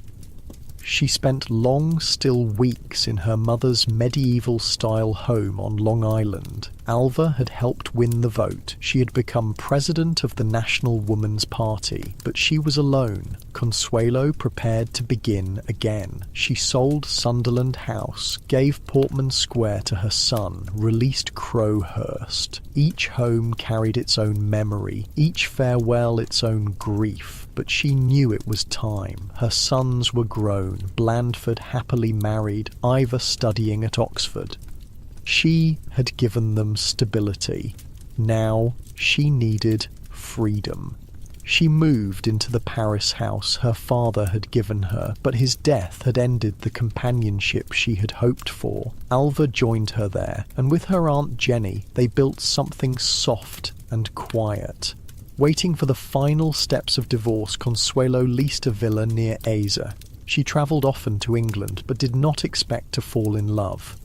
[SPEAKER 1] She spent long, still weeks in her mother's medieval-style home on Long Island. Alva had helped win the vote. She had become president of the National Woman's Party, but she was alone. Consuelo prepared to begin again. She sold Sunderland House, gave Portman Square to her son, released Crowhurst. Each home carried its own memory, each farewell its own grief, but she knew it was time. Her sons were grown, Blandford happily married, Ivor studying at Oxford. She had given them stability. Now she needed freedom. She moved into the Paris house her father had given her, but his death had ended the companionship she had hoped for. Alva joined her there, and with her Aunt Jenny, they built something soft and quiet. Waiting for the final steps of divorce, Consuelo leased a villa near Aza. She travelled often to England, but did not expect to fall in love.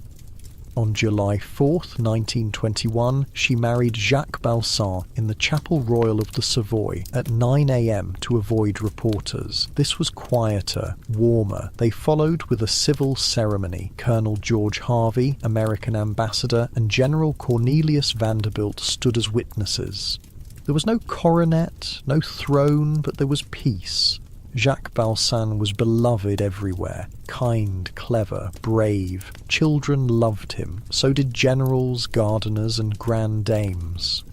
[SPEAKER 1] On July 4th, 1921, she married Jacques Balsan in the Chapel Royal of the Savoy at 9 a.m. to avoid reporters. This was quieter, warmer. They followed with a civil ceremony. Colonel George Harvey, American ambassador, and General Cornelius Vanderbilt stood as witnesses. There was no coronet, no throne, but there was peace. Jacques Balsan was beloved everywhere, kind, clever, brave. Children loved him, so did generals, gardeners, and grand dames.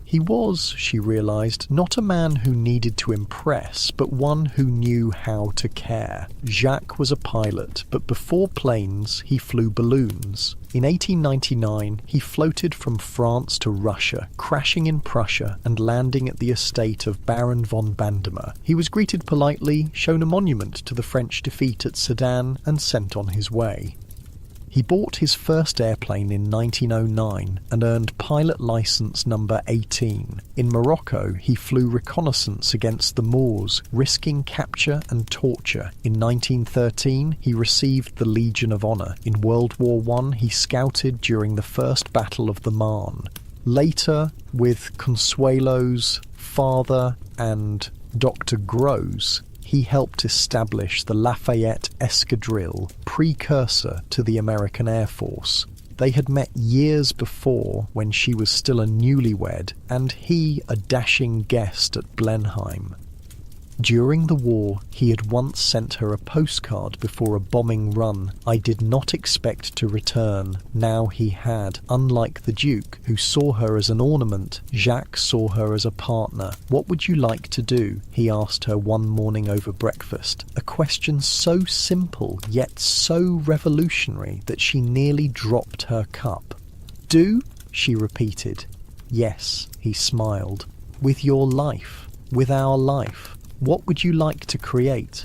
[SPEAKER 1] He was, she realised, not a man who needed to impress, but one who knew how to care. Jacques was a pilot, but before planes, he flew balloons. In 1899, he floated from France to Russia, crashing in Prussia and landing at the estate of Baron von Bandemer. He was greeted politely, shown a monument to the French defeat at Sedan, and sent on his way. He bought his first airplane in 1909 and earned pilot license number 18. In Morocco, he flew reconnaissance against the Moors, risking capture and torture. In 1913, he received the Legion of Honor. In World War I, he scouted during the First Battle of the Marne. Later, with Consuelo's father and Dr. Gros, he helped establish the Lafayette Escadrille, precursor to the American Air Force. They had met years before when she was still a newlywed, and he a dashing guest at Blenheim. During the war, he had once sent her a postcard before a bombing run. I did not expect to return. Now he had. Unlike the Duke, who saw her as an ornament, Jacques saw her as a partner. What would you like to do? He asked her one morning over breakfast. A question so simple, yet so revolutionary, that she nearly dropped her cup. Do? She repeated. Yes, he smiled. With your life. With our life. What would you like to create?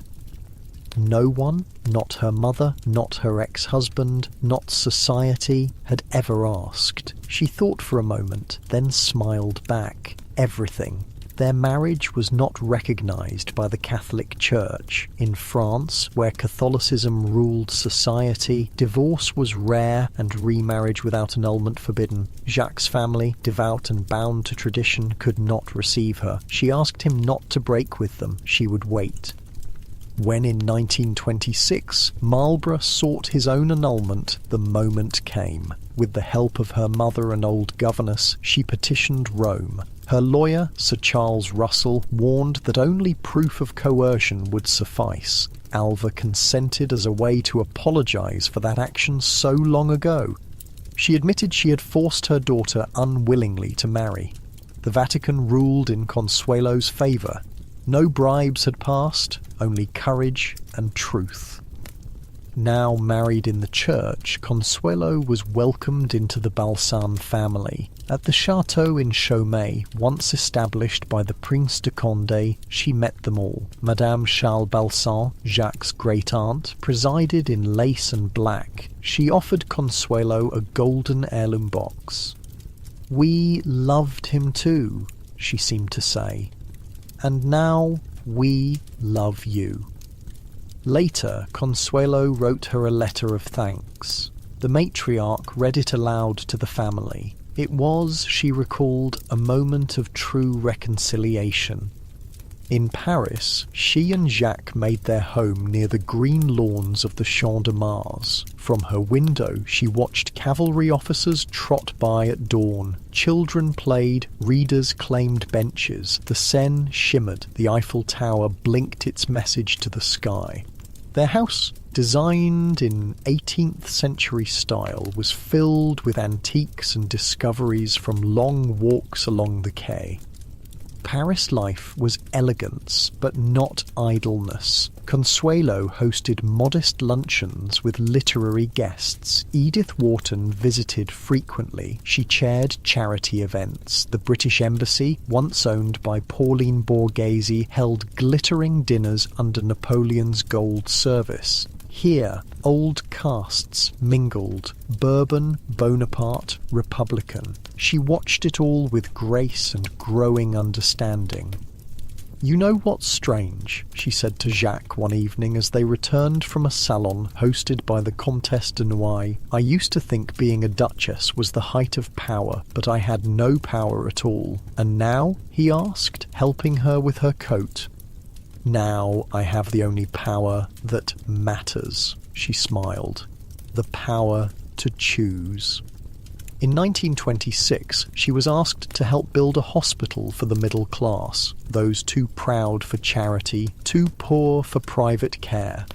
[SPEAKER 1] No one, not her mother, not her ex-husband, not society, had ever asked. She thought for a moment, then smiled back. Everything. Their marriage was not recognized by the Catholic Church. In France, where Catholicism ruled society, divorce was rare and remarriage without annulment forbidden. Jacques' family, devout and bound to tradition, could not receive her. She asked him not to break with them. She would wait. When in 1926 Marlborough sought his own annulment, the moment came. With the help of her mother and old governess, she petitioned Rome. Her lawyer, Sir Charles Russell, warned that only proof of coercion would suffice. Alva consented as a way to apologise for that action so long ago. She admitted she had forced her daughter unwillingly to marry. The Vatican ruled in Consuelo's favour. No bribes had passed, only courage and truth. Now married in the church, Consuelo was welcomed into the Balsan family. At the chateau in Chaumet, once established by the Prince de Condé, she met them all. Madame Charles Balsan, Jacques' great-aunt, presided in lace and black. She offered Consuelo a golden heirloom box. "We loved him too," she seemed to say. "And now we love you." Later, Consuelo wrote her a letter of thanks. The matriarch read it aloud to the family. It was, she recalled, a moment of true reconciliation. In Paris, she and Jacques made their home near the green lawns of the Champ de Mars. From her window, she watched cavalry officers trot by at dawn. Children played, readers claimed benches. The Seine shimmered, the Eiffel Tower blinked its message to the sky. Their house, designed in 18th century style, was filled with antiques and discoveries from long walks along the quay. Paris life was elegance, but not idleness. Consuelo hosted modest luncheons with literary guests. Edith Wharton visited frequently. She chaired charity events. The British Embassy, once owned by Pauline Borghese, held glittering dinners under Napoleon's gold service. Here, old castes mingled, Bourbon, Bonaparte, Republican. She watched it all with grace and growing understanding. "You know what's strange?" she said to Jacques one evening as they returned from a salon hosted by the Comtesse de Noailles. "I used to think being a duchess was the height of power, but I had no power at all. And now?" he asked, helping her with her coat. "Now I have the only power that matters," she smiled. "The power to choose." In 1926, she was asked to help build a hospital for the middle class, those too proud for charity, too poor for private care.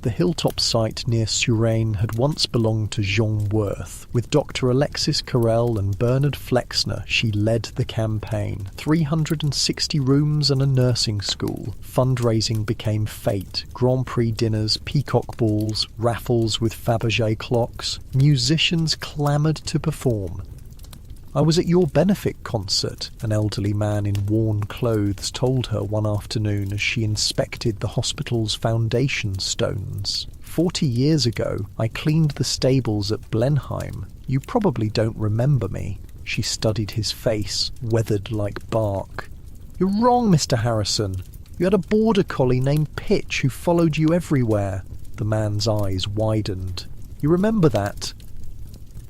[SPEAKER 1] The hilltop site near Serene had once belonged to Jean Worth. With Dr. Alexis Carrel and Bernard Flexner, she led the campaign. 360 rooms and a nursing school. Fundraising became fate. Grand Prix dinners, peacock balls, raffles with Fabergé clocks. Musicians clamoured to perform. "I was at your benefit concert," an elderly man in worn clothes told her one afternoon as she inspected the hospital's foundation stones. 40 years ago, I cleaned the stables at Blenheim. You probably don't remember me." She studied his face, weathered like bark. "You're wrong, Mr. Harrison. You had a border collie named Pitch who followed you everywhere." The man's eyes widened. "You remember that?"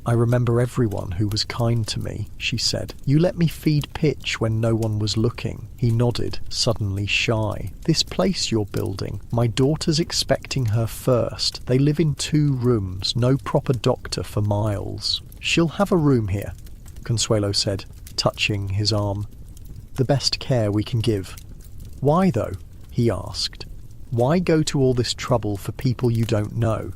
[SPEAKER 1] "I remember everyone who was kind to me," she said. "You let me feed Pitch when no one was looking." He nodded, suddenly shy. "This place you're building, my daughter's expecting her first. They live in 2 rooms, no proper doctor for miles." "She'll have a room here," Consuelo said, touching his arm. "The best care we can give." "Why, though?" he asked. "Why go to all this trouble for people you don't know?"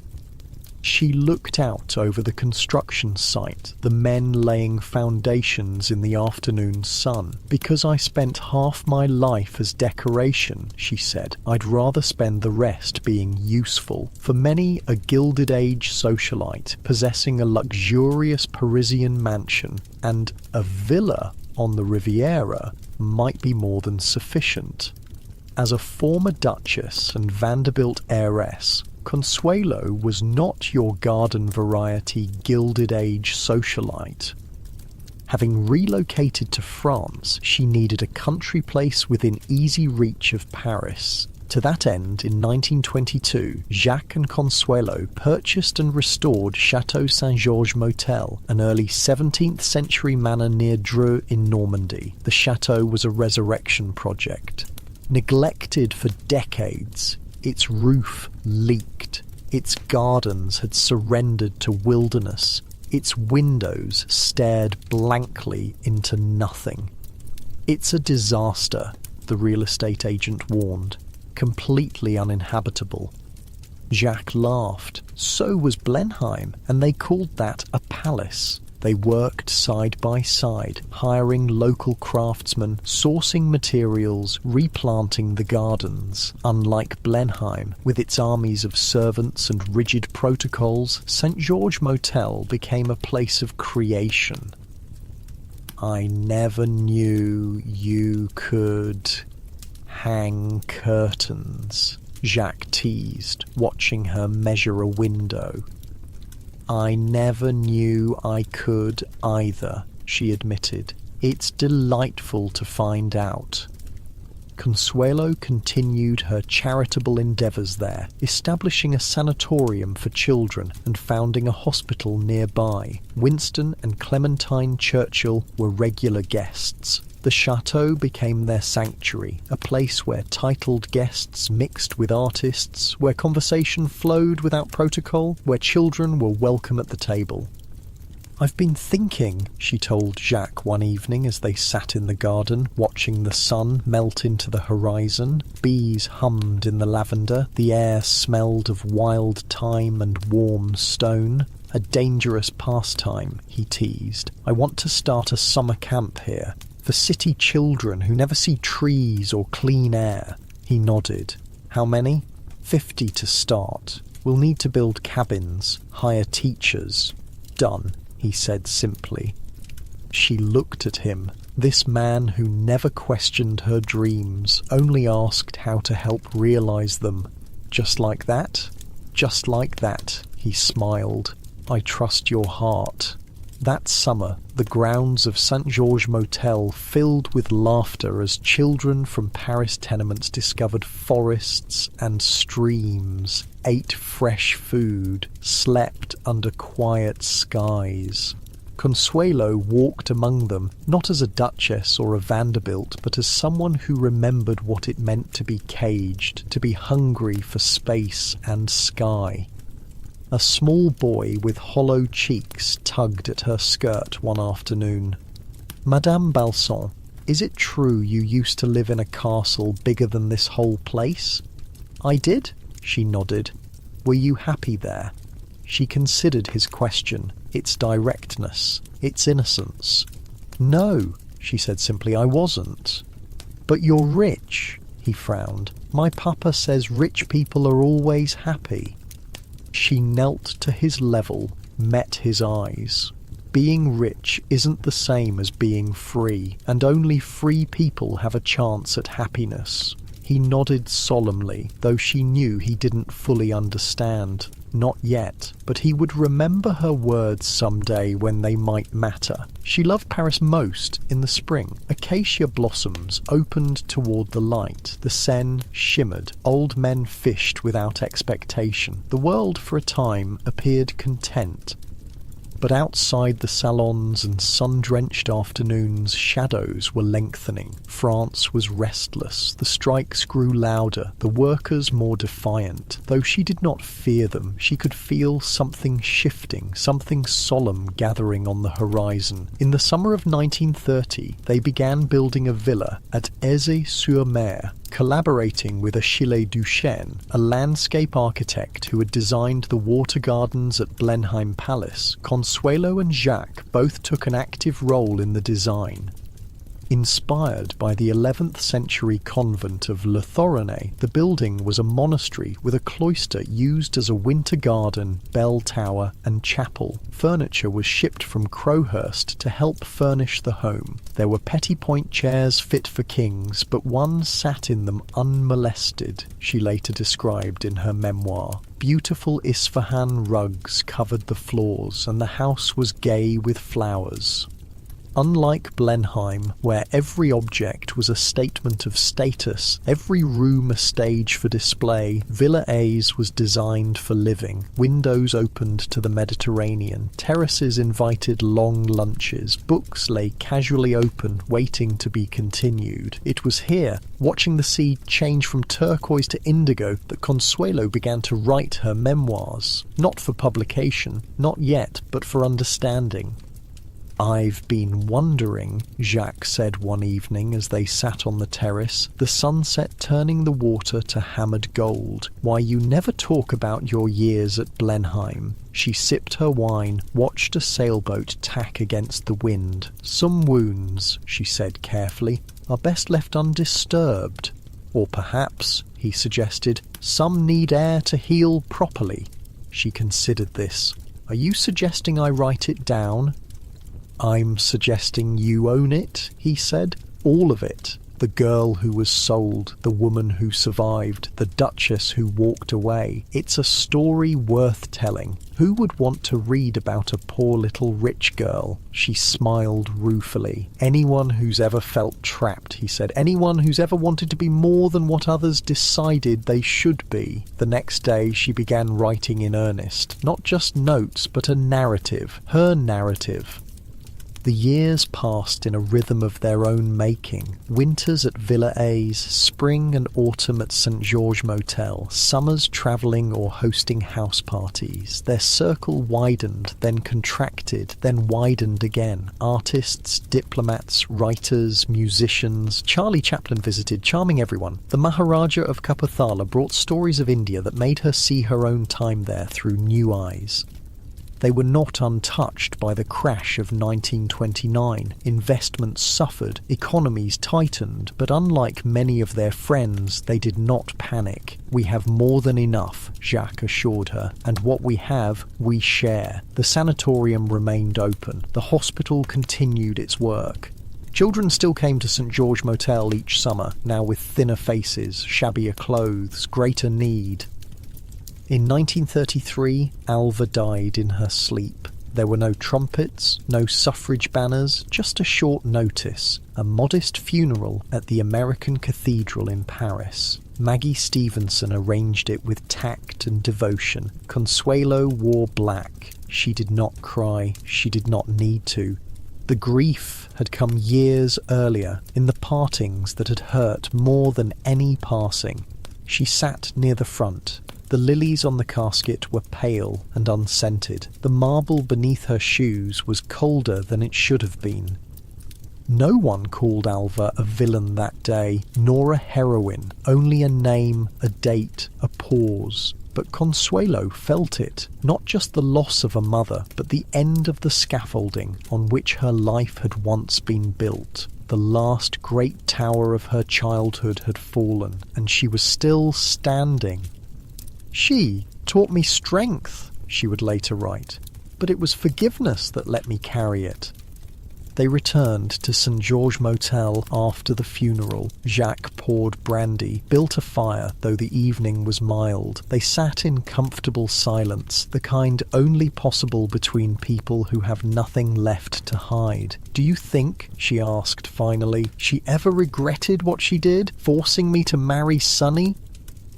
[SPEAKER 1] She looked out over the construction site, the men laying foundations in the afternoon sun. "Because I spent half my life as decoration," she said. "I'd rather spend the rest being useful." For many, a Gilded Age socialite possessing a luxurious Parisian mansion and a villa on the Riviera might be more than sufficient. As a former duchess and Vanderbilt heiress, Consuelo was not your garden variety Gilded Age socialite. Having relocated to France, she needed a country place within easy reach of Paris. To that end, in 1922, Jacques and Consuelo purchased and restored Chateau Saint-Georges Motel, an early 17th century manor near Dreux in Normandy. The chateau was a resurrection project. Neglected for decades, its roof leaked, its gardens had surrendered to wilderness, its windows stared blankly into nothing. "It's a disaster," the real estate agent warned. "Completely uninhabitable." Jacques laughed. So was Blenheim, and they called that a palace. They worked side by side, hiring local craftsmen, sourcing materials, replanting the gardens. Unlike Blenheim, with its armies of servants and rigid protocols, St. George Motel became a place of creation. "I never knew you could hang curtains," Jacques teased, watching her measure a window. "I never knew I could either," she admitted. "It's delightful to find out." Consuelo continued her charitable endeavours there, establishing a sanatorium for children and founding a hospital nearby. Winston and Clementine Churchill were regular guests. The chateau became their sanctuary, a place where titled guests mixed with artists, where conversation flowed without protocol, where children were welcome at the table. "I've been thinking," she told Jacques one evening as they sat in the garden, watching the sun melt into the horizon. Bees hummed in the lavender, the air smelled of wild thyme and warm stone. "A dangerous pastime," he teased. "I want to start a summer camp here, for city children who never see trees or clean air." He nodded. "How many?" 50 to start. We'll need to build cabins, hire teachers." "Done," he said simply. She looked at him, this man who never questioned her dreams, only asked how to help realize them. "Just like that?" "Just like that," he smiled. "I trust your heart." That summer, the grounds of St. Georges Motel filled with laughter as children from Paris tenements discovered forests and streams, ate fresh food, slept under quiet skies. Consuelo walked among them, not as a duchess or a Vanderbilt, but as someone who remembered what it meant to be caged, to be hungry for space and sky. A small boy with hollow cheeks tugged at her skirt one afternoon. "Madame Balsan, is it true you used to live in a castle bigger than this whole place?" "I did," she nodded. "Were you happy there?" She considered his question, its directness, its innocence. "No," she said simply, "I wasn't." "But you're rich," he frowned. "My papa says rich people are always happy." She knelt to his level, met his eyes. Being rich isn't the same as being free, and only free people have a chance at happiness. He nodded solemnly, though she knew he didn't fully understand. Not yet, but he would remember her words someday when they might matter. She loved Paris most in the spring. Acacia blossoms opened toward the light. The Seine shimmered. Old men fished without expectation. The world, for a time, appeared content. But outside the salons and sun-drenched afternoons, shadows were lengthening. France was restless. The strikes grew louder, the workers more defiant. Though she did not fear them, she could feel something shifting, something solemn gathering on the horizon. In the summer of 1930, they began building a villa at Aisy-sur-Mer, collaborating with Achille Duchesne, a landscape architect who had designed the water gardens at Blenheim Palace. Consuelo and Jacques both took an active role in the design. Inspired by the 11th century convent of Le Thoronay, the building was a monastery with a cloister used as a winter garden, bell tower and chapel. Furniture was shipped from Crowhurst to help furnish the home. There were petit-point chairs fit for kings, but one sat in them unmolested, she later described in her memoir. Beautiful Isfahan rugs covered the floors, and the house was gay with flowers. Unlike Blenheim, where every object was a statement of status, every room a stage for display, Villa A's was designed for living. Windows opened to the Mediterranean, terraces invited long lunches, books lay casually open, waiting to be continued. It was here, watching the sea change from turquoise to indigo, that Consuelo began to write her memoirs. Not for publication, not yet, but for understanding. "I've been wondering," Jacques said one evening as they sat on the terrace, the sunset turning the water to hammered gold, "why you never talk about your years at Blenheim." She sipped her wine, watched a sailboat tack against the wind. "Some wounds," she said carefully, "are best left undisturbed. Or perhaps," he suggested, "some need air to heal properly." She considered this. "Are you suggesting I write it down?" "I'm suggesting you own it," he said. "All of it. The girl who was sold, the woman who survived, the duchess who walked away. It's a story worth telling. Who would want to read about a poor little rich girl?" She smiled ruefully. "Anyone who's ever felt trapped," he said. "Anyone who's ever wanted to be more than what others decided they should be." The next day she began writing in earnest. Not just notes, but a narrative. Her narrative. The years passed in a rhythm of their own making. Winters at Villa A's, spring and autumn at St. George Motel, summers travelling or hosting house parties. Their circle widened, then contracted, then widened again. Artists, diplomats, writers, musicians. Charlie Chaplin visited, charming everyone. The Maharaja of Kapurthala brought stories of India that made her see her own time there through new eyes. They were not untouched by the crash of 1929. Investments suffered, economies tightened, but unlike many of their friends, they did not panic. "We have more than enough," Jacques assured her, "and what we have, we share." The sanatorium remained open. The hospital continued its work. Children still came to St. George Motel each summer, now with thinner faces, shabbier clothes, greater need. In 1933, Alva died in her sleep. There were no trumpets, no suffrage banners, just a short notice. A modest funeral at the American Cathedral in Paris. Maggie Stevenson arranged it with tact and devotion. Consuelo wore black. She did not cry. She did not need to. The grief had come years earlier, in the partings that had hurt more than any passing. She sat near the front. The lilies on the casket were pale and unscented. The marble beneath her shoes was colder than it should have been. No one called Alva a villain that day, nor a heroine, only a name, a date, a pause. But Consuelo felt it, not just the loss of a mother, but the end of the scaffolding on which her life had once been built. The last great tower of her childhood had fallen, and she was still standing. "She taught me strength," she would later write, "but it was forgiveness that let me carry it." They returned to St. George Motel after the funeral. Jacques poured brandy, built a fire, though the evening was mild. They sat in comfortable silence, the kind only possible between people who have nothing left to hide. "Do you think," she asked finally, "she ever regretted what she did, forcing me to marry Sonny?"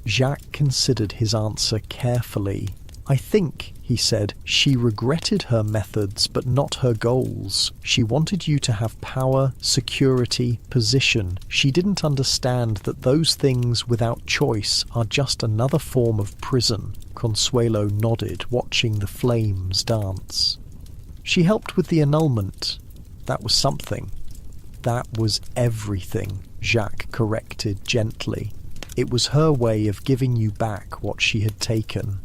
[SPEAKER 1] Jacques considered his answer carefully. "I think," he said, "she regretted her methods but not her goals. She wanted you to have power, security, position. She didn't understand that those things without choice are just another form of prison." Consuelo nodded, watching the flames dance. "She helped with the annulment. That was something." "That was everything," Jacques corrected gently. "It was her way of giving you back what she had taken."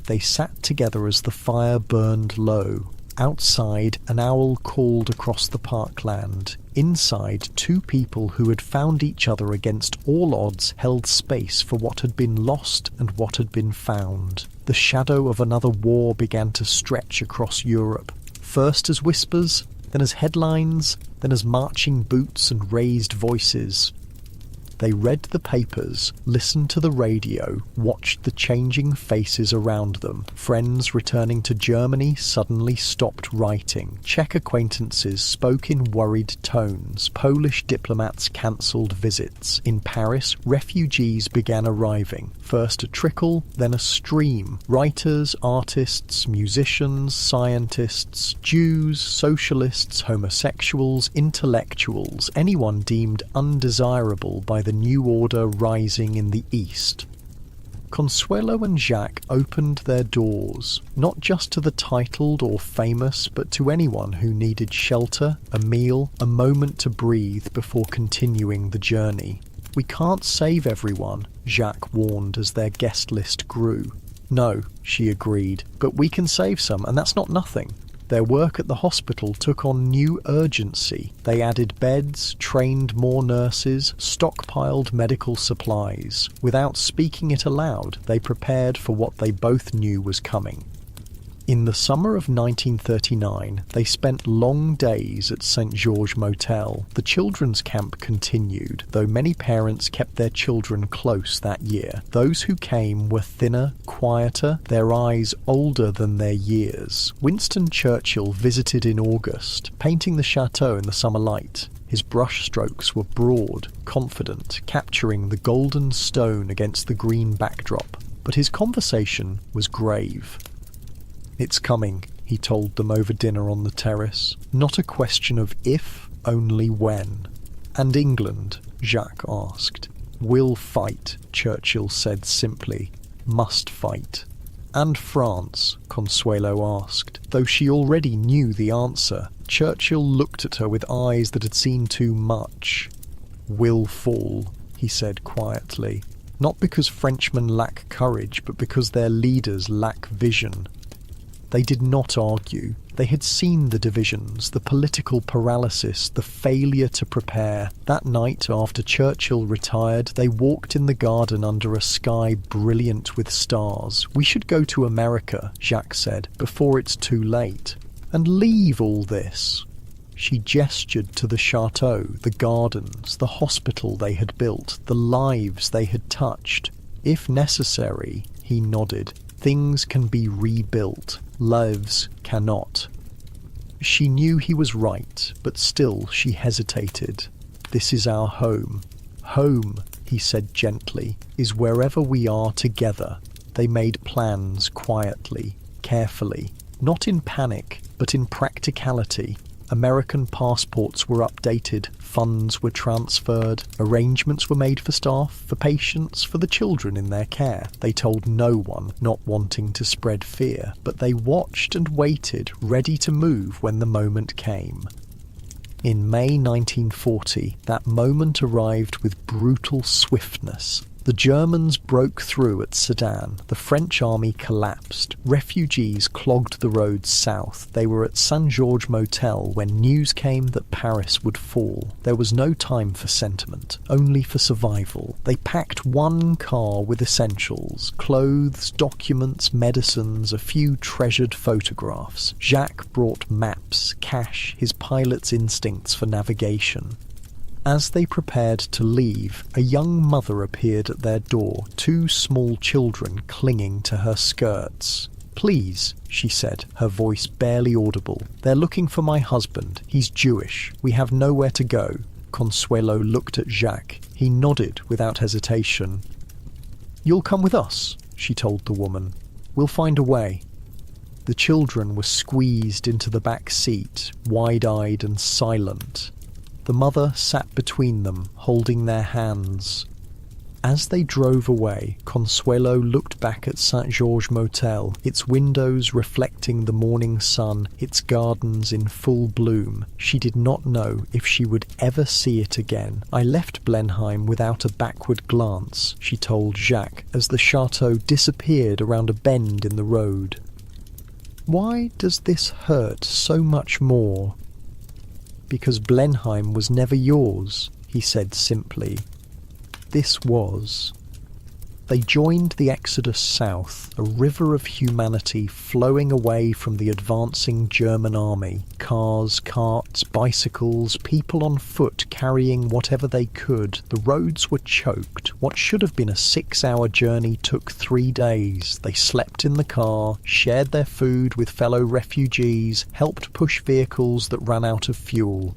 [SPEAKER 1] They sat together as the fire burned low. Outside, an owl called across the parkland. Inside, two people who had found each other against all odds held space for what had been lost and what had been found. The shadow of another war began to stretch across Europe, first as whispers, then as headlines, then as marching boots and raised voices. They read the papers, listened to the radio, watched the changing faces around them. Friends returning to Germany suddenly stopped writing. Czech acquaintances spoke in worried tones. Polish diplomats cancelled visits. In Paris, refugees began arriving. First a trickle, then a stream. Writers, artists, musicians, scientists, Jews, socialists, homosexuals, intellectuals, anyone deemed undesirable by the new order rising in the East. Consuelo and Jacques opened their doors, not just to the titled or famous, but to anyone who needed shelter, a meal, a moment to breathe before continuing the journey. "We can't save everyone," Jacques warned as their guest list grew. "No," she agreed, "but we can save some, and that's not nothing." Their work at the hospital took on new urgency. They added beds, trained more nurses, stockpiled medical supplies. Without speaking it aloud, they prepared for what they both knew was coming. In the summer of 1939, they spent long days at St. George Motel. The children's camp continued, though many parents kept their children close that year. Those who came were thinner, quieter, their eyes older than their years. Winston Churchill visited in August, painting the chateau in the summer light. His brushstrokes were broad, confident, capturing the golden stone against the green backdrop. But his conversation was grave. "It's coming," he told them over dinner on the terrace. "Not a question of if, only when." "And England?" Jacques asked. "Will fight," Churchill said simply. "Must fight." "And France?" Consuelo asked, though she already knew the answer. Churchill looked at her with eyes that had seen too much. "Will fall," he said quietly. "Not because Frenchmen lack courage, but because their leaders lack vision." They did not argue. They had seen the divisions, the political paralysis, the failure to prepare. That night, after Churchill retired, they walked in the garden under a sky brilliant with stars. "We should go to America," Jacques said, "before it's too late. And leave all this." She gestured to the chateau, the gardens, the hospital they had built, the lives they had touched. "If necessary," he nodded, "things can be rebuilt. Lives cannot." She knew he was right, but still she hesitated. "This is our home." "Home," he said gently, "is wherever we are together." They made plans quietly, carefully, not in panic, but in practicality. American passports were updated, funds were transferred, arrangements were made for staff, for patients, for the children in their care. They told no one, not wanting to spread fear, but they watched and waited, ready to move when the moment came. In May 1940, that moment arrived with brutal swiftness. The Germans broke through at Sedan. The French army collapsed. Refugees clogged the roads south. They were at St. George Motel when news came that Paris would fall. There was no time for sentiment, only for survival. They packed one car with essentials, clothes, documents, medicines, a few treasured photographs. Jacques brought maps, cash, his pilot's instincts for navigation. As they prepared to leave, a young mother appeared at their door, two small children clinging to her skirts. "Please," she said, her voice barely audible. "They're looking for my husband. He's Jewish. We have nowhere to go." Consuelo looked at Jacques. He nodded without hesitation. "You'll come with us," she told the woman. "We'll find a way." The children were squeezed into the back seat, wide-eyed and silent. The mother sat between them, holding their hands. As they drove away, Consuelo looked back at St. George Motel, its windows reflecting the morning sun, its gardens in full bloom. She did not know if she would ever see it again. "I left Blenheim without a backward glance," she told Jacques, as the chateau disappeared around a bend in the road. "Why does this hurt so much more?" "Because Blenheim was never yours," he said simply. "This was." They joined the exodus south, a river of humanity flowing away from the advancing German army. Cars, carts, bicycles, people on foot carrying whatever they could. The roads were choked. What should have been a 6-hour journey took 3 days. They slept in the car, shared their food with fellow refugees, helped push vehicles that ran out of fuel.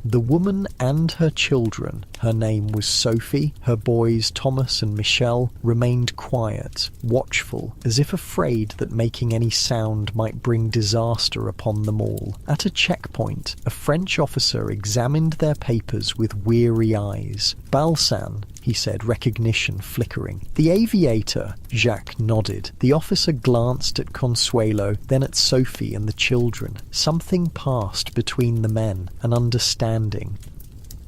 [SPEAKER 1] The woman and her children, her name was Sophie, her boys Thomas and Michelle, remained quiet, watchful, as if afraid that making any sound might bring disaster upon them all. At a checkpoint, a French officer examined their papers with weary eyes. "Balsan," he said, recognition flickering. "The aviator," Jacques nodded. The officer glanced at Consuelo, then at Sophie and the children. Something passed between the men, an understanding.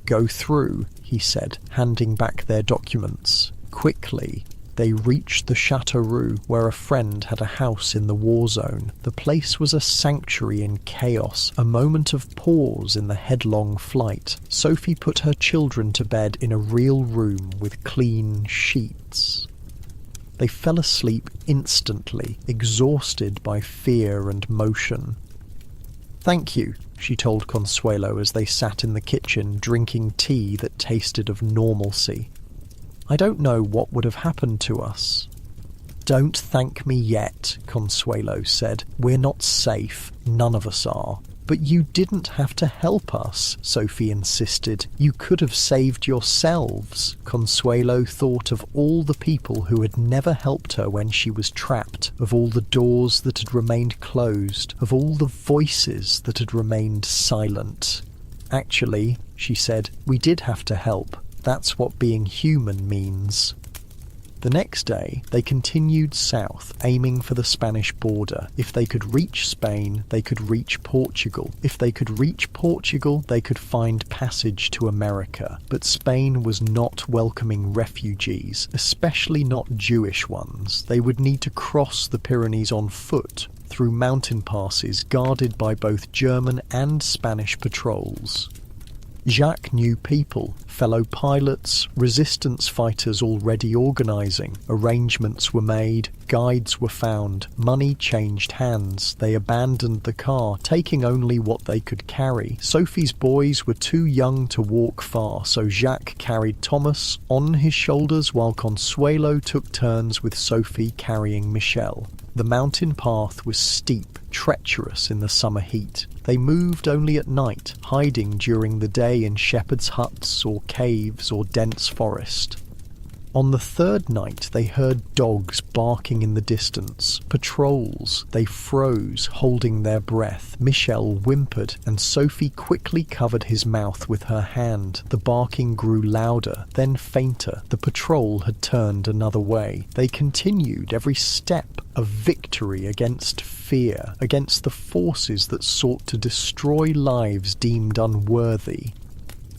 [SPEAKER 1] "Go through," he said, handing back their documents. Quickly, they reached the Châteauroux, where a friend had a house in the war zone. The place was a sanctuary in chaos, a moment of pause in the headlong flight. Sophie put her children to bed in a real room with clean sheets. They fell asleep instantly, exhausted by fear and motion. "Thank you," she told Consuelo as they sat in the kitchen drinking tea that tasted of normalcy. "I don't know what would have happened to us." "Don't thank me yet," Consuelo said. "We're not safe. None of us are." "But you didn't have to help us," Sophie insisted. "You could have saved yourselves." Consuelo thought of all the people who had never helped her when she was trapped, of all the doors that had remained closed, of all the voices that had remained silent. "Actually," she said, "we did have to help. That's what being human means." The next day, they continued south, aiming for the Spanish border. If they could reach Spain, they could reach Portugal. If they could reach Portugal, they could find passage to America. But Spain was not welcoming refugees, especially not Jewish ones. They would need to cross the Pyrenees on foot, through mountain passes guarded by both German and Spanish patrols. Jacques knew people, fellow pilots, resistance fighters already organising. Arrangements were made, guides were found, money changed hands. They abandoned the car, taking only what they could carry. Sophie's boys were too young to walk far, so Jacques carried Thomas on his shoulders while Consuelo took turns with Sophie carrying Michelle. The mountain path was steep, treacherous in the summer heat. They moved only at night, hiding during the day in shepherds' huts or caves or dense forest. On the third night, they heard dogs barking in the distance. Patrols. They froze, holding their breath. Michelle whimpered, and Sophie quickly covered his mouth with her hand. The barking grew louder, then fainter. The patrol had turned another way. They continued, every step a victory against fear, against the forces that sought to destroy lives deemed unworthy.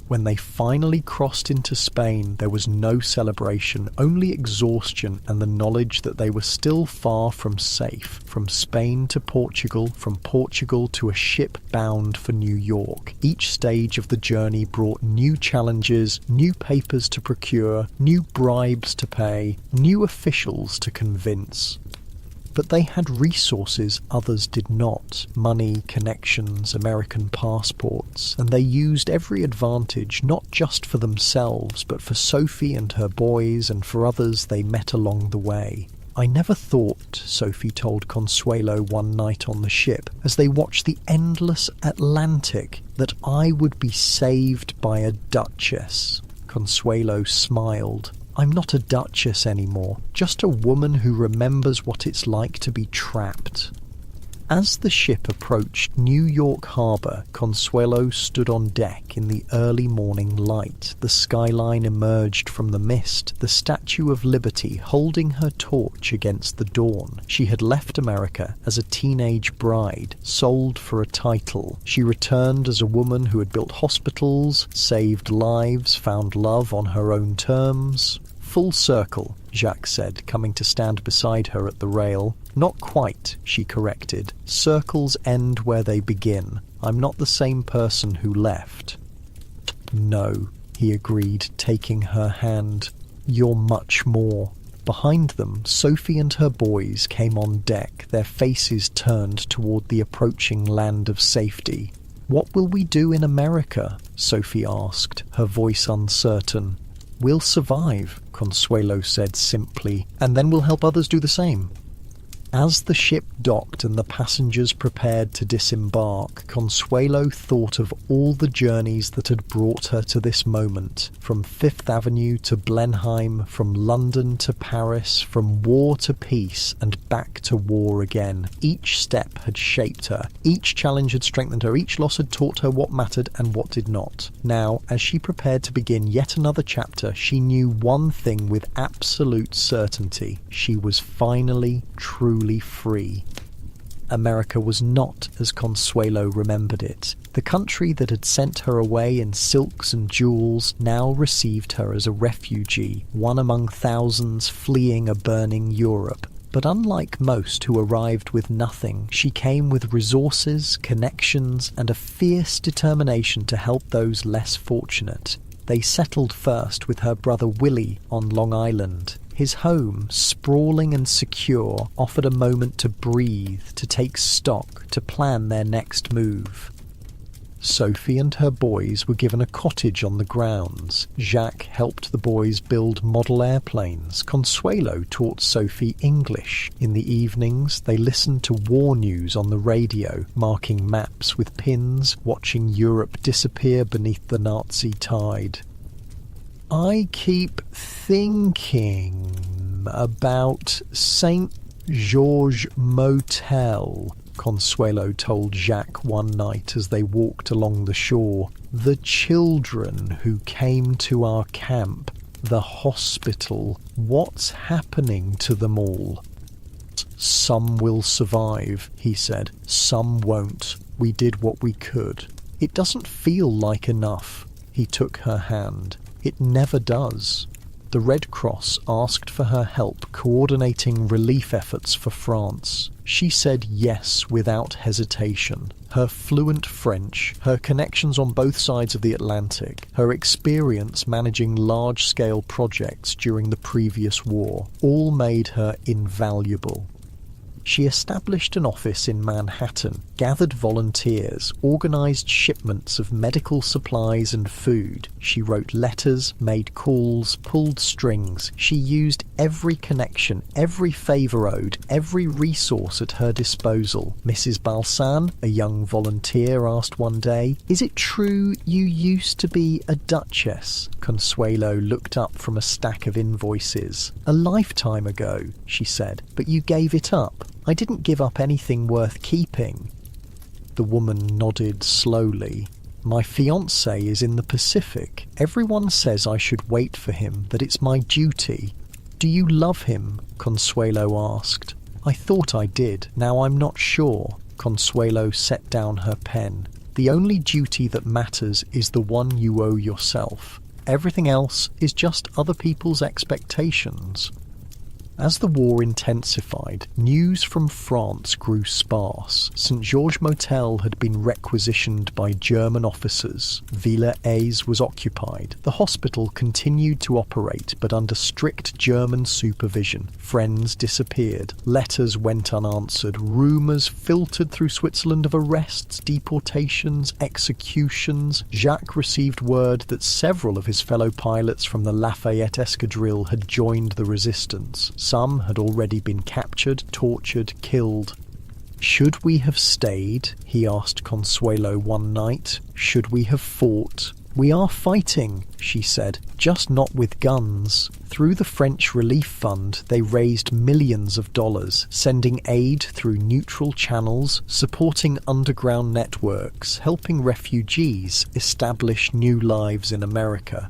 [SPEAKER 1] When they finally crossed into Spain, there was no celebration, only exhaustion and the knowledge that they were still far from safe. From Spain to Portugal, from Portugal to a ship bound for New York. Each stage of the journey brought new challenges, new papers to procure, new bribes to pay, new officials to convince. But they had resources others did not. Money, connections, American passports. And they used every advantage, not just for themselves, but for Sophie and her boys and for others they met along the way. "I never thought," Sophie told Consuelo one night on the ship, as they watched the endless Atlantic, "that I would be saved by a duchess." Consuelo smiled. "I'm not a duchess anymore, just a woman who remembers what it's like to be trapped." As the ship approached New York Harbor, Consuelo stood on deck in the early morning light. The skyline emerged from the mist, the Statue of Liberty holding her torch against the dawn. She had left America as a teenage bride, sold for a title. She returned as a woman who had built hospitals, saved lives, found love on her own terms. "Full circle," Jacques said, coming to stand beside her at the rail. "Not quite," she corrected. "Circles end where they begin. I'm not the same person who left." "No," he agreed, taking her hand. "You're much more." Behind them, Sophie and her boys came on deck, their faces turned toward the approaching land of safety. "What will we do in America?" Sophie asked, her voice uncertain. "We'll survive," Consuelo said simply, "and then we'll help others do the same." As the ship docked and the passengers prepared to disembark, Consuelo thought of all the journeys that had brought her to this moment, from Fifth Avenue to Blenheim, from London to Paris, from war to peace, and back to war again. Each step had shaped her, each challenge had strengthened her, each loss had taught her what mattered and what did not. Now, as she prepared to begin yet another chapter, she knew one thing with absolute certainty: she was finally, truly free. America was not as Consuelo remembered it. The country that had sent her away in silks and jewels now received her as a refugee, one among thousands fleeing a burning Europe. But unlike most who arrived with nothing, she came with resources, connections, and a fierce determination to help those less fortunate. They settled first with her brother Willie on Long Island. His home, sprawling and secure, offered a moment to breathe, to take stock, to plan their next move. Sophie and her boys were given a cottage on the grounds. Jacques helped the boys build model airplanes. Consuelo taught Sophie English. In the evenings, they listened to war news on the radio, marking maps with pins, watching Europe disappear beneath the Nazi tide. "I keep thinking about St. George Motel," Consuelo told Jacques one night as they walked along the shore. "The children who came to our camp, the hospital, what's happening to them all?" "Some will survive," he said. "Some won't. We did what we could." "It doesn't feel like enough." He took her hand. "It never does." The Red Cross asked for her help coordinating relief efforts for France. She said yes without hesitation. Her fluent French, her connections on both sides of the Atlantic, her experience managing large-scale projects during the previous war, all made her invaluable. She established an office in Manhattan, gathered volunteers, organised shipments of medical supplies and food. She wrote letters, made calls, pulled strings. She used every connection, every favour owed, every resource at her disposal. Mrs. Balsan, a young volunteer, asked one day, "Is it true you used to be a duchess?" Consuelo looked up from a stack of invoices. "A lifetime ago," she said, "but you gave it up." "I didn't give up anything worth keeping." The woman nodded slowly. "My fiancé is in the Pacific. Everyone says I should wait for him, that it's my duty." "Do you love him?" Consuelo asked. "I thought I did. Now I'm not sure." Consuelo set down her pen. "The only duty that matters is the one you owe yourself. Everything else is just other people's expectations." As the war intensified, news from France grew sparse. St. George Motel had been requisitioned by German officers. Villa Aise was occupied. The hospital continued to operate, but under strict German supervision. Friends disappeared. Letters went unanswered. Rumours filtered through Switzerland of arrests, deportations, executions. Jacques received word that several of his fellow pilots from the Lafayette Escadrille had joined the resistance. Some had already been captured, tortured, killed. "Should we have stayed?" he asked Consuelo one night. "Should we have fought?" "We are fighting," she said, "just not with guns." Through the French Relief Fund, they raised millions of dollars, sending aid through neutral channels, supporting underground networks, helping refugees establish new lives in America.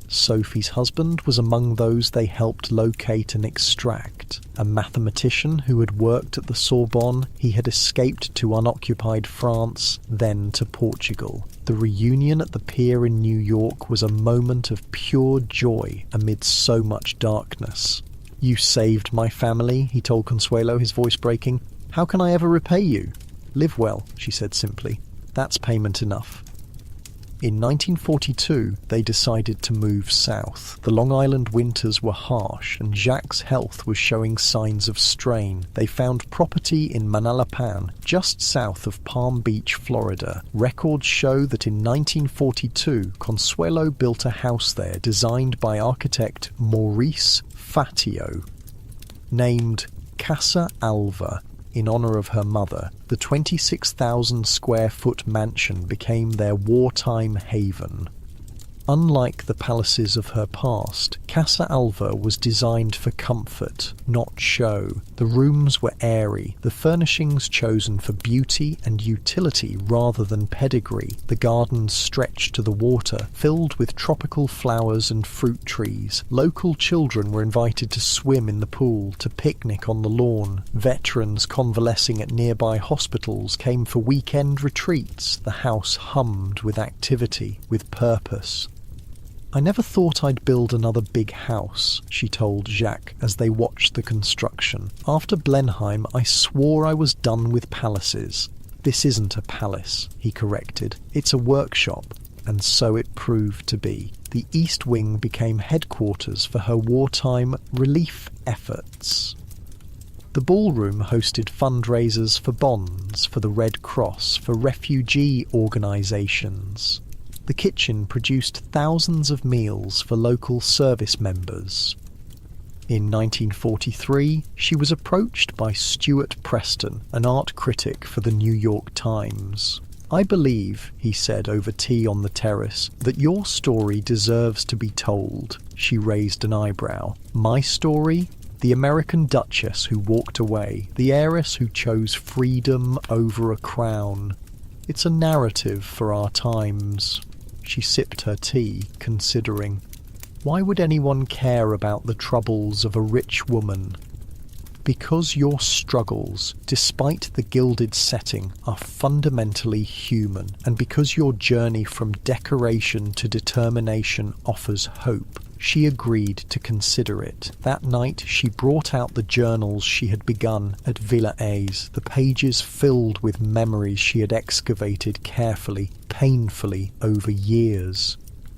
[SPEAKER 1] Sophie's husband was among those they helped locate and extract. A mathematician who had worked at the Sorbonne, he had escaped to unoccupied France, then to Portugal. The reunion at the pier in New York was a moment of pure joy amid so much darkness. "You saved my family," he told Consuelo, his voice breaking. "How can I ever repay you?" "Live well," she said simply. "That's payment enough." In 1942, they decided to move south. The Long Island winters were harsh, and Jacques' health was showing signs of strain. They found property in Manalapan, just south of Palm Beach, Florida. Records show that in 1942, Consuelo built a house there designed by architect Maurice Fatio. Named Casa Alva, in honor of her mother, the 26,000 square foot mansion became their wartime haven. Unlike the palaces of her past, Casa Alva was designed for comfort, not show. The rooms were airy, the furnishings chosen for beauty and utility rather than pedigree. The gardens stretched to the water, filled with tropical flowers and fruit trees. Local children were invited to swim in the pool, to picnic on the lawn. Veterans convalescing at nearby hospitals came for weekend retreats. The house hummed with activity, with purpose. "I never thought I'd build another big house," she told Jacques as they watched the construction. "After Blenheim, I swore I was done with palaces." "This isn't a palace," he corrected. "It's a workshop." And so it proved to be. The East Wing became headquarters for her wartime relief efforts. The ballroom hosted fundraisers for bonds, for the Red Cross, for refugee organisations. The kitchen produced thousands of meals for local service members. In 1943, she was approached by Stuart Preston, an art critic for the New York Times. "I believe," he said over tea on the terrace, "that your story deserves to be told." She raised an eyebrow. "My story? The American Duchess who walked away, the heiress who chose freedom over a crown. It's a narrative for our times." She sipped her tea, considering. Why would anyone care about the troubles of a rich woman? Because your struggles, despite the gilded setting, are fundamentally human, and because your journey from decoration to determination offers hope. She agreed to consider it. That night she brought out the journals she had begun at Villa A's, the pages filled with memories she had excavated carefully, painfully, over years.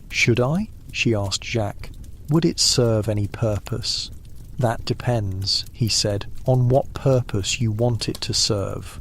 [SPEAKER 1] "Should I?" she asked Jacques. "Would it serve any purpose?" "That depends," he said, "on what purpose you want it to serve.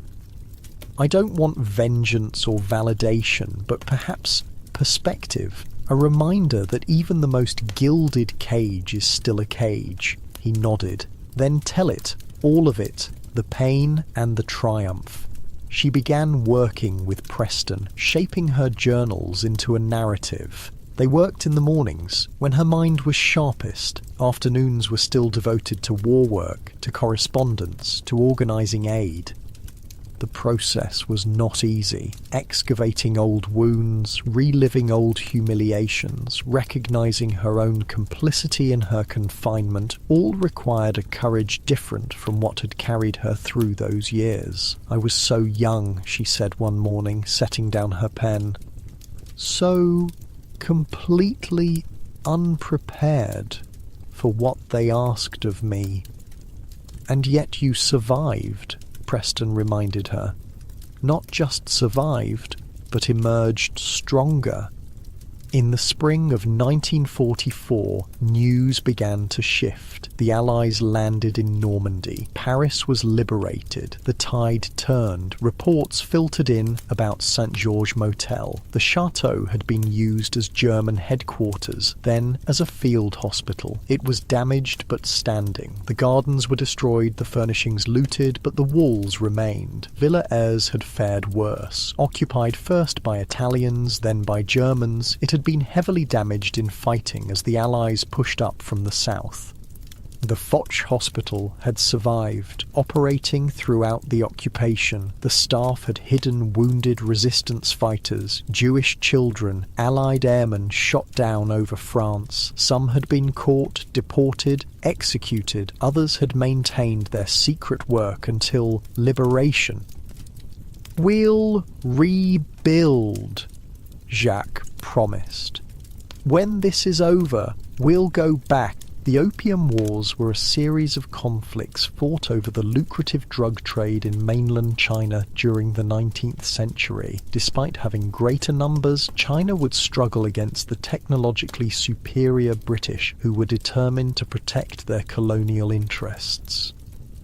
[SPEAKER 1] I don't want vengeance or validation, but perhaps perspective. A reminder that even the most gilded cage is still a cage." He nodded. "Then tell it, all of it, the pain and the triumph." She began working with Preston, shaping her journals into a narrative. They worked in the mornings, when her mind was sharpest. Afternoons were still devoted to war work, to correspondence, to organising aid. The process was not easy. Excavating old wounds, reliving old humiliations, recognising her own complicity in her confinement, all required a courage different from what had carried her through those years. "I was so young," she said one morning, setting down her pen. "So completely unprepared for what they asked of me. And yet you survived," Preston reminded her. "Not just survived, but emerged stronger." In the spring of 1944, news began to shift. The Allies landed in Normandy. Paris was liberated. The tide turned. Reports filtered in about St. Georges Motel. The chateau had been used as German headquarters, then as a field hospital. It was damaged but standing. The gardens were destroyed, the furnishings looted, but the walls remained. Villa Heiress had fared worse. Occupied first by Italians, then by Germans, it had been heavily damaged in fighting as the Allies pushed up from the south. The Foch Hospital had survived, operating throughout the occupation. The staff had hidden wounded resistance fighters, Jewish children, Allied airmen shot down over France. Some had been caught, deported, executed. Others had maintained their secret work until liberation. "We'll rebuild," Jacques promised. "When this is over, we'll go back The Opium Wars were a series of conflicts fought over the lucrative drug trade in mainland China during the 19th century. Despite having greater numbers, China would struggle against the technologically superior British, who were determined to protect their colonial interests.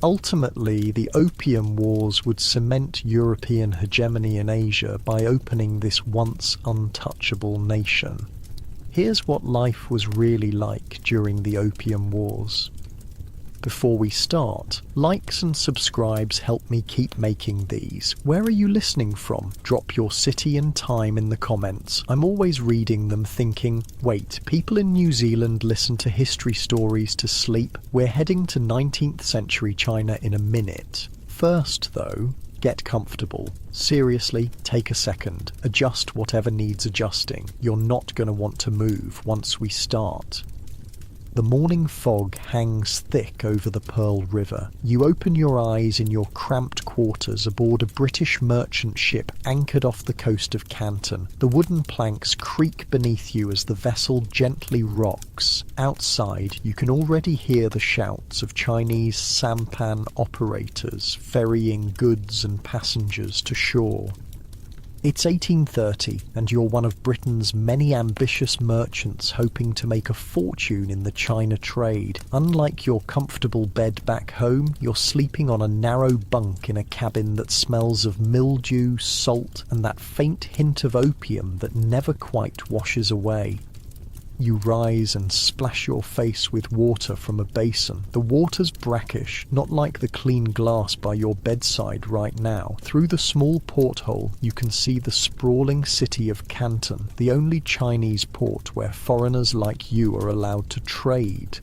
[SPEAKER 1] Ultimately, the Opium Wars would cement European hegemony in Asia by opening this once untouchable nation. Here's what life was really like during the Opium Wars. Before we start, likes and subscribes help me keep making these. Where are you listening from? Drop your city and time in the comments. I'm always reading them thinking, wait, people in New Zealand listen to history stories to sleep? We're heading to 19th century China in a minute. First though, get comfortable. Seriously, take a second. Adjust whatever needs adjusting. You're not going to want to move once we start. The morning fog hangs thick over the Pearl River. You open your eyes in your cramped quarters aboard a British merchant ship anchored off the coast of Canton. The wooden planks creak beneath you as the vessel gently rocks. Outside, you can already hear the shouts of Chinese sampan operators ferrying goods and passengers to shore. It's 1830, and you're one of Britain's many ambitious merchants hoping to make a fortune in the China trade. Unlike your comfortable bed back home, you're sleeping on a narrow bunk in a cabin that smells of mildew, salt, and that faint hint of opium that never quite washes away. You rise and splash your face with water from a basin. The water's brackish, not like the clean glass by your bedside right now. Through the small porthole, you can see the sprawling city of Canton, the only Chinese port where foreigners like you are allowed to trade.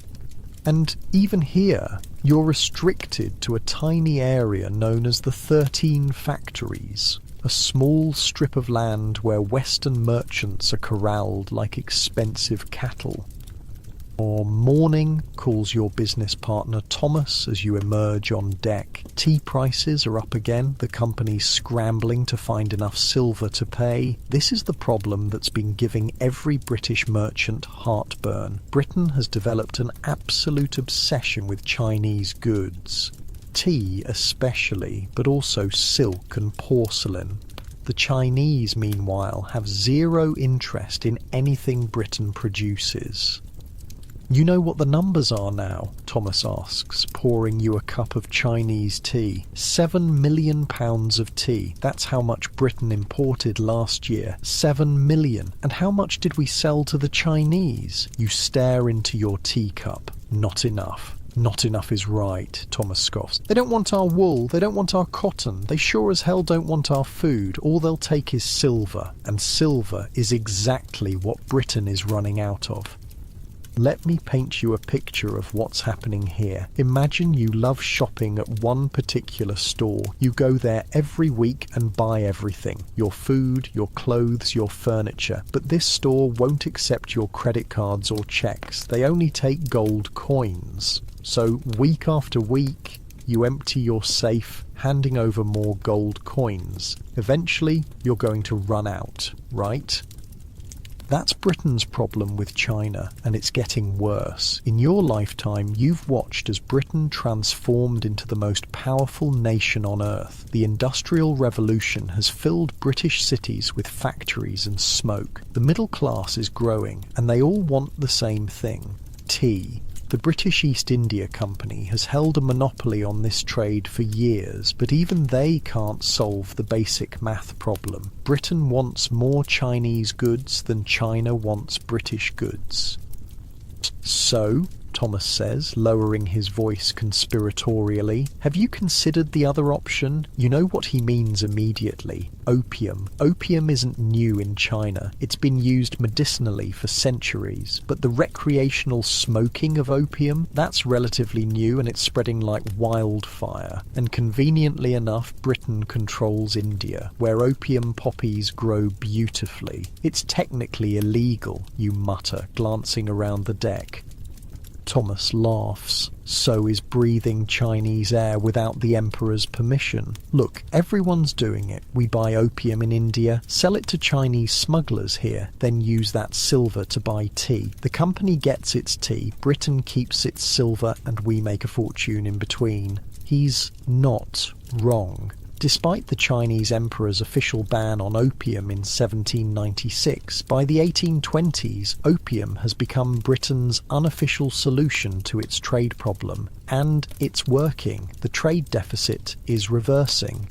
[SPEAKER 1] And even here, you're restricted to a tiny area known as the 13 Factories. A small strip of land where Western merchants are corralled like expensive cattle. Morning calls your business partner Thomas as you emerge on deck. Tea prices are up again, the company's scrambling to find enough silver to pay. This is the problem that's been giving every British merchant heartburn. Britain has developed an absolute obsession with Chinese goods. Tea especially, but also silk and porcelain. The Chinese, meanwhile, have zero interest in anything Britain produces. You know what the numbers are now? Thomas asks, pouring you a cup of Chinese tea. 7 million pounds of tea. That's how much Britain imported last year. 7 million. And how much did we sell to the Chinese? You stare into your teacup. Not enough. Not enough is right, Thomas scoffs. They don't want our wool, they don't want our cotton, they sure as hell don't want our food. All they'll take is silver, and silver is exactly what Britain is running out of. Let me paint you a picture of what's happening here. Imagine you love shopping at one particular store. You go there every week and buy everything. Your food, your clothes, your furniture. But this store won't accept your credit cards or checks. They only take gold coins. So week after week, you empty your safe, handing over more gold coins. Eventually, you're going to run out, right? That's Britain's problem with China, and it's getting worse. In your lifetime, you've watched as Britain transformed into the most powerful nation on earth. The Industrial Revolution has filled British cities with factories and smoke. The middle class is growing, and they all want the same thing: tea. The British East India Company has held a monopoly on this trade for years, but even they can't solve the basic math problem. Britain wants more Chinese goods than China wants British goods. So, Thomas says, lowering his voice conspiratorially, have you considered the other option? You know what he means immediately. Opium. Opium isn't new in China. It's been used medicinally for centuries. But the recreational smoking of opium, that's relatively new and it's spreading like wildfire. And conveniently enough, Britain controls India, where opium poppies grow beautifully. It's technically illegal, you mutter, glancing around the deck. Thomas laughs. So is breathing Chinese air without the emperor's permission. Look, everyone's doing it. We buy opium in India, sell it to Chinese smugglers here, then use that silver to buy tea. The company gets its tea, Britain keeps its silver, and we make a fortune in between. He's not wrong. Despite the Chinese emperor's official ban on opium in 1796, by the 1820s, opium has become Britain's unofficial solution to its trade problem. And it's working. The trade deficit is reversing.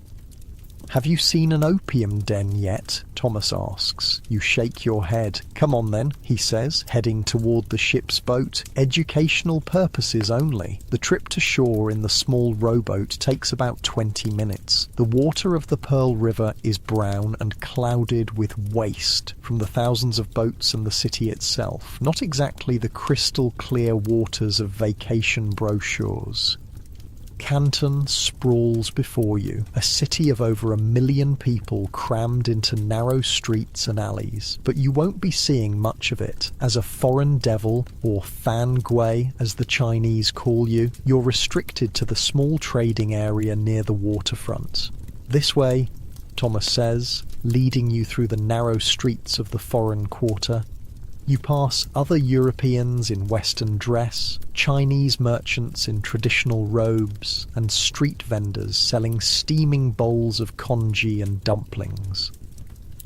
[SPEAKER 1] "Have you seen an opium den yet?" Thomas asks. You shake your head. "Come on then," he says, heading toward the ship's boat. "Educational purposes only." The trip to shore in the small rowboat takes about 20 minutes. The water of the Pearl River is brown and clouded with waste from the thousands of boats and the city itself. Not exactly the crystal clear waters of vacation brochures. Canton sprawls before you, a city of over 1 million people crammed into narrow streets and alleys, but you won't be seeing much of it. As a foreign devil, or fan gui as the Chinese call you, you're restricted to the small trading area near the waterfront. "This way," Thomas says, leading you through the narrow streets of the foreign quarter. You pass other Europeans in Western dress, Chinese merchants in traditional robes, and street vendors selling steaming bowls of congee and dumplings.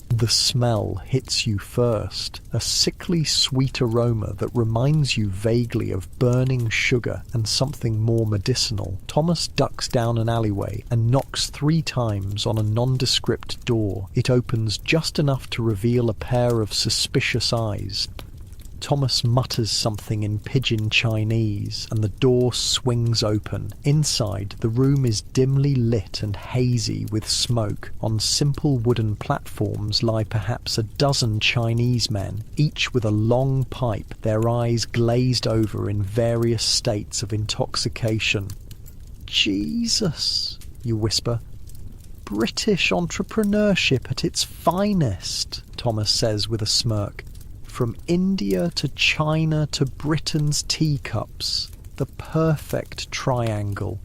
[SPEAKER 1] The smell hits you first, a sickly sweet aroma that reminds you vaguely of burning sugar and something more medicinal. Thomas ducks down an alleyway and knocks 3 times on a nondescript door. It opens just enough to reveal a pair of suspicious eyes. Thomas mutters something in pidgin Chinese, and the door swings open. Inside, the room is dimly lit and hazy with smoke. On simple wooden platforms lie perhaps a dozen Chinese men, each with a long pipe, their eyes glazed over in various states of intoxication. "Jesus," you whisper. "British entrepreneurship at its finest," Thomas says with a smirk. "From India to China to Britain's teacups, the perfect triangle."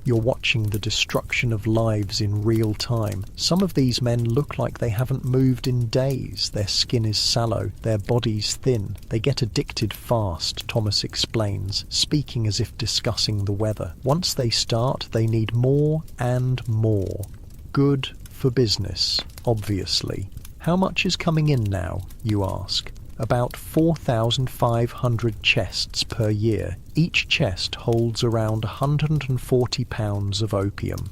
[SPEAKER 1] You're watching the destruction of lives in real time. Some of these men look like they haven't moved in days. Their skin is sallow, their bodies thin. They get addicted fast, Thomas explains, speaking as if discussing the weather. Once they start, they need more and more. Good for business, obviously. "How much is coming in now?" you ask. "About 4,500 chests per year. Each chest holds around 140 pounds of opium."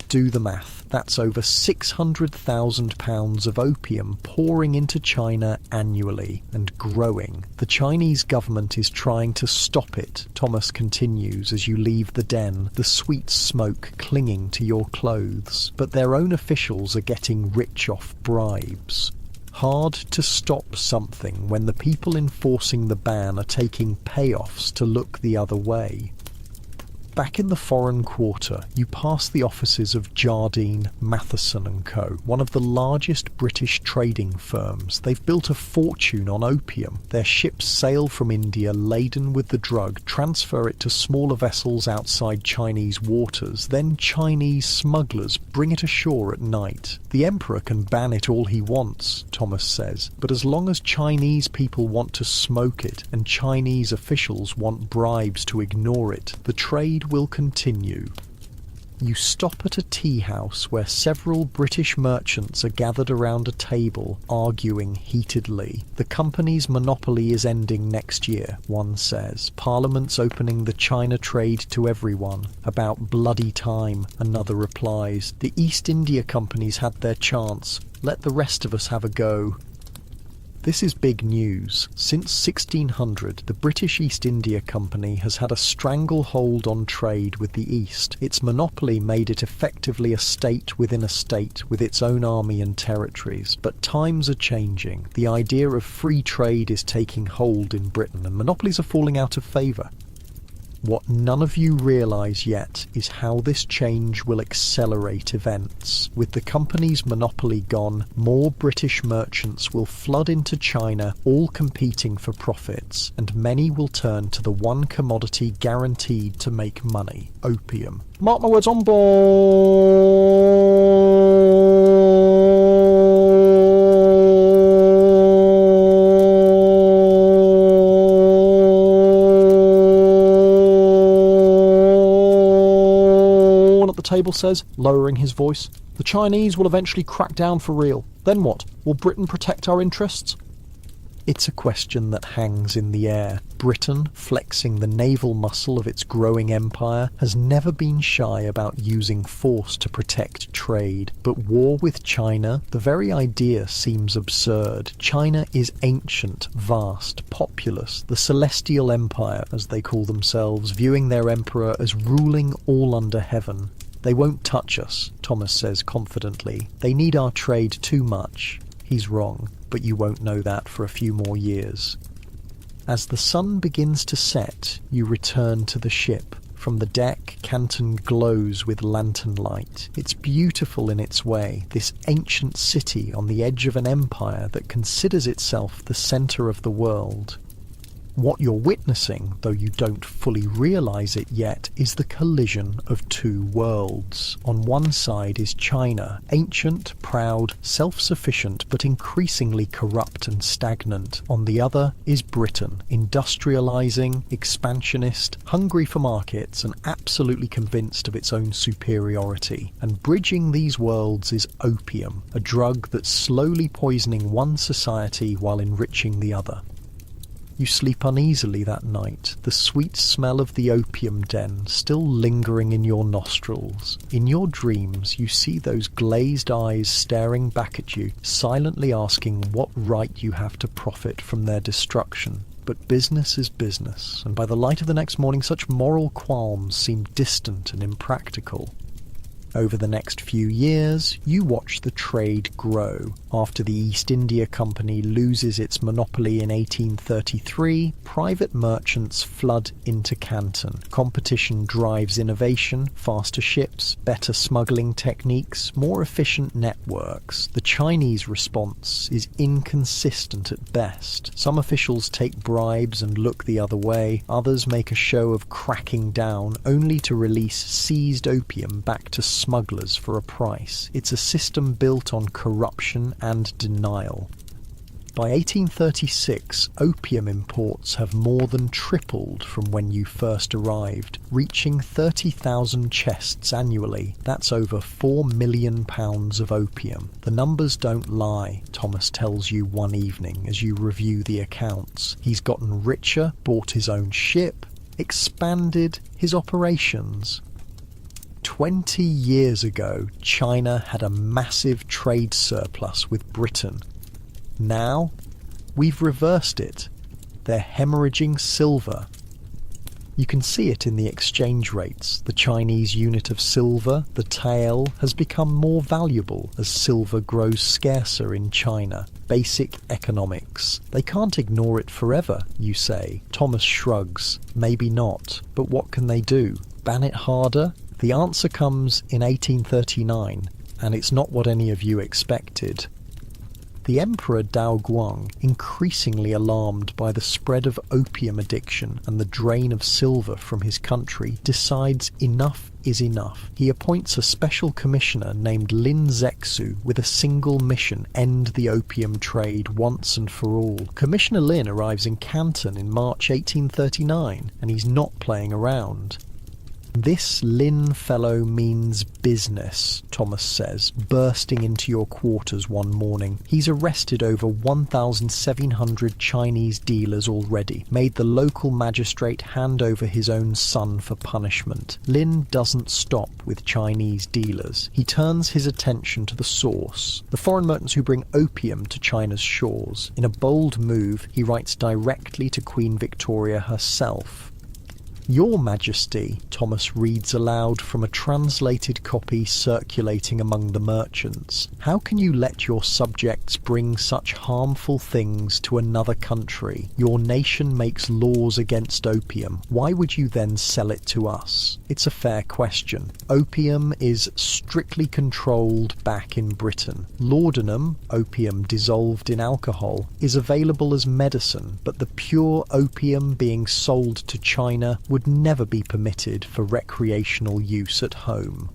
[SPEAKER 1] Do the math. That's over 600,000 pounds of opium pouring into China annually, and growing. The Chinese government is trying to stop it, Thomas continues as you leave the den, the sweet smoke clinging to your clothes. But their own officials are getting rich off bribes. Hard to stop something when the people enforcing the ban are taking payoffs to look the other way. Back in the foreign quarter, you pass the offices of Jardine, Matheson & Co., one of the largest British trading firms. They've built a fortune on opium. Their ships sail from India laden with the drug, transfer it to smaller vessels outside Chinese waters, then Chinese smugglers bring it ashore at night. The emperor can ban it all he wants, Thomas says, but as long as Chinese people want to smoke it and Chinese officials want bribes to ignore it, the trade will continue. You stop at a tea house where several British merchants are gathered around a table, arguing heatedly. The company's monopoly is ending next year, one says. Parliament's opening the China trade to everyone. About bloody time, another replies. The East India companies had their chance. Let the rest of us have a go. This is big news. Since 1600, the British East India Company has had a stranglehold on trade with the East. Its monopoly made it effectively a state within a state with its own army and territories. But times are changing. The idea of free trade is taking hold in Britain, and monopolies are falling out of favour. What none of you realise yet is how this change will accelerate events. With the company's monopoly gone, more British merchants will flood into China, all competing for profits, and many will turn to the one commodity guaranteed to make money: opium. Mark my words, on board. At the table says, lowering his voice. The Chinese will eventually crack down for real. Then what? Will Britain protect our interests? It's a question that hangs in the air. Britain, flexing the naval muscle of its growing empire, has never been shy about using force to protect trade. But war with China, the very idea seems absurd. China is ancient, vast, populous, the celestial empire, as they call themselves, viewing their emperor as ruling all under heaven. They won't touch us, Thomas says confidently. They need our trade too much. He's wrong, but you won't know that for a few more years. As the sun begins to set, you return to the ship. From the deck, Canton glows with lantern light. It's beautiful in its way, this ancient city on the edge of an empire that considers itself the centre of the world. What you're witnessing, though you don't fully realise it yet, is the collision of two worlds. On one side is China, ancient, proud, self-sufficient, but increasingly corrupt and stagnant. On the other is Britain, industrialising, expansionist, hungry for markets, and absolutely convinced of its own superiority. And bridging these worlds is opium, a drug that's slowly poisoning one society while enriching the other. You sleep uneasily that night, the sweet smell of the opium den still lingering in your nostrils. In your dreams, you see those glazed eyes staring back at you, silently asking what right you have to profit from their destruction. But business is business, and by the light of the next morning, such moral qualms seem distant and impractical. Over the next few years, you watch the trade grow. After the East India Company loses its monopoly in 1833, private merchants flood into Canton. Competition drives innovation, faster ships, better smuggling techniques, more efficient networks. The Chinese response is inconsistent at best. Some officials take bribes and look the other way. Others make a show of cracking down, only to release seized opium back to smugglers for a price. It's a system built on corruption and denial. By 1836, opium imports have more than tripled from when you first arrived, reaching 30,000 chests annually. That's over £4 million of opium. The numbers don't lie, Thomas tells you one evening as you review the accounts. He's gotten richer, bought his own ship, expanded his operations. 20 years ago, China had a massive trade surplus with Britain. Now, we've reversed it. They're hemorrhaging silver. You can see it in the exchange rates. The Chinese unit of silver, the tael, has become more valuable as silver grows scarcer in China. Basic economics. They can't ignore it forever, you say. Thomas shrugs. Maybe not. But what can they do? Ban it harder? The answer comes in 1839, and it's not what any of you expected. The Emperor Daoguang, increasingly alarmed by the spread of opium addiction and the drain of silver from his country, decides enough is enough. He appoints a special commissioner named Lin Zexu with a single mission: end the opium trade once and for all. Commissioner Lin arrives in Canton in March 1839, and he's not playing around. This Lin fellow means business, Thomas says, bursting into your quarters one morning. He's arrested over 1,700 Chinese dealers already, made the local magistrate hand over his own son for punishment. Lin doesn't stop with Chinese dealers. He turns his attention to the source, the foreign merchants who bring opium to China's shores. In a bold move, he writes directly to Queen Victoria herself. "Your Majesty," Thomas reads aloud from a translated copy circulating among the merchants, "how can you let your subjects bring such harmful things to another country? Your nation makes laws against opium. Why would you then sell it to us?" It's a fair question. Opium is strictly controlled back in Britain. Laudanum, opium dissolved in alcohol, is available as medicine, but the pure opium being sold to China would never be permitted for recreational use at home.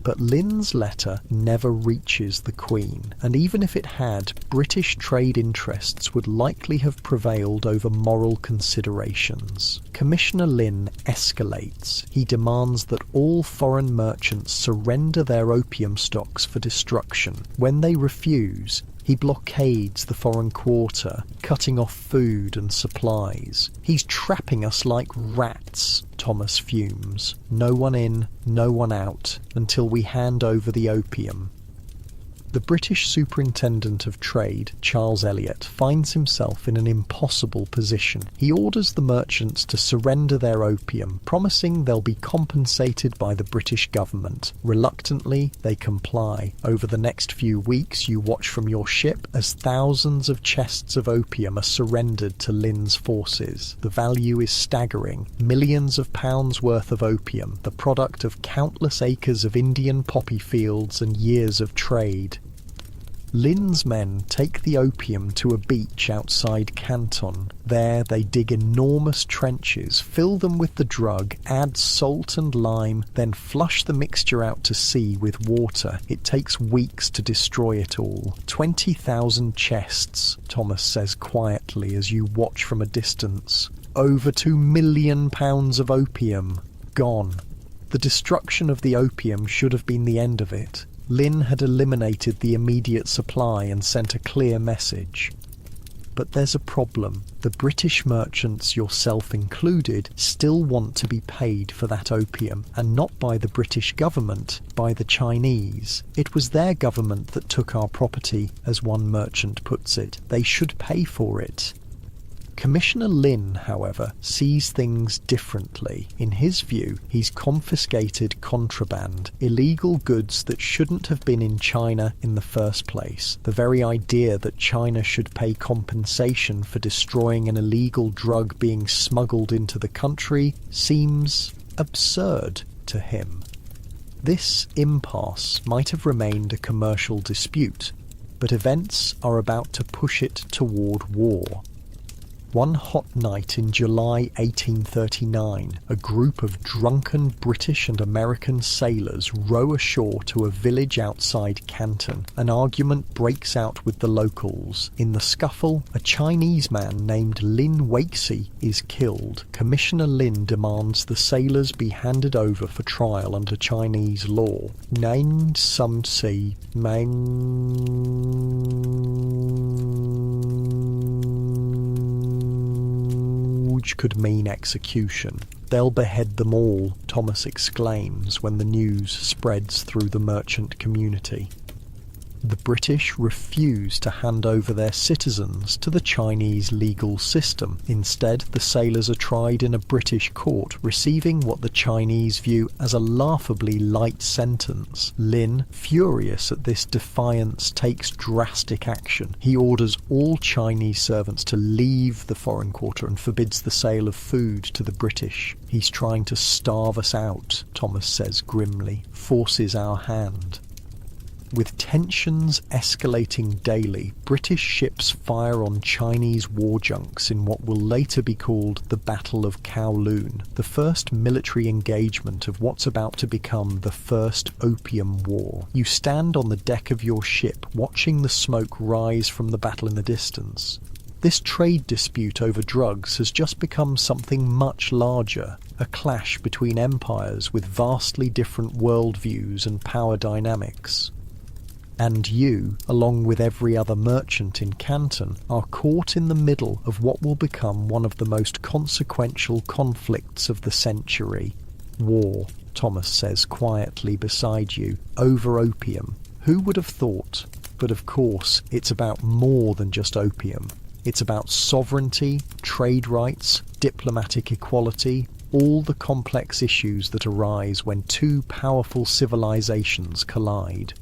[SPEAKER 1] But Lynn's letter never reaches the Queen, and even if it had, British trade interests would likely have prevailed over moral considerations. Commissioner Lynn escalates. He demands that all foreign merchants surrender their opium stocks for destruction. When they refuse, he blockades the foreign quarter, cutting off food and supplies. "He's trapping us like rats," Thomas fumes. "No one in, no one out, until we hand over the opium." The British Superintendent of Trade, Charles Elliot, finds himself in an impossible position. He orders the merchants to surrender their opium, promising they'll be compensated by the British government. Reluctantly, they comply. Over the next few weeks, you watch from your ship as thousands of chests of opium are surrendered to Lynn's forces. The value is staggering. Millions of pounds worth of opium, the product of countless acres of Indian poppy fields and years of trade. Lynn's men take the opium to a beach outside Canton. There they dig enormous trenches, fill them with the drug, add salt and lime, then flush the mixture out to sea with water. It takes weeks to destroy it all. 20,000 chests, Thomas says quietly as you watch from a distance. Over £2 million of opium. Gone. The destruction of the opium should have been the end of it. Lynn had eliminated the immediate supply and sent a clear message. But there's a problem. The British merchants, yourself included, still want to be paid for that opium, and not by the British government, by the Chinese. It was their government that took our property, as one merchant puts it. They should pay for it. Commissioner Lynn, however, sees things differently. In his view, he's confiscated contraband, illegal goods that shouldn't have been in China in the first place. The very idea that China should pay compensation for destroying an illegal drug being smuggled into the country seems absurd to him. This impasse might have remained a commercial dispute, but events are about to push it toward war. One hot night in July 1839, a group of drunken British and American sailors row ashore to a village outside Canton. An argument breaks out with the locals. In the scuffle, a Chinese man named Lin Waxy is killed. Commissioner Lin demands the sailors be handed over for trial under Chinese law. Named some say could mean execution. "They'll behead them all," Thomas exclaims when the news spreads through the merchant community. The British refuse to hand over their citizens to the Chinese legal system. Instead, the sailors are tried in a British court, receiving what the Chinese view as a laughably light sentence. Lin, furious at this defiance, takes drastic action. He orders all Chinese servants to leave the foreign quarter and forbids the sale of food to the British. "He's trying to starve us out," Thomas says grimly, "forces our hand." With tensions escalating daily, British ships fire on Chinese war junks in what will later be called the Battle of Kowloon, the first military engagement of what's about to become the First Opium War. You stand on the deck of your ship, watching the smoke rise from the battle in the distance. This trade dispute over drugs has just become something much larger, a clash between empires with vastly different worldviews and power dynamics. And you, along with every other merchant in Canton, are caught in the middle of what will become one of the most consequential conflicts of the century. War, Thomas says quietly beside you, over opium. Who would have thought? But of course, it's about more than just opium. It's about sovereignty, trade rights, diplomatic equality, all the complex issues that arise when two powerful civilizations collide.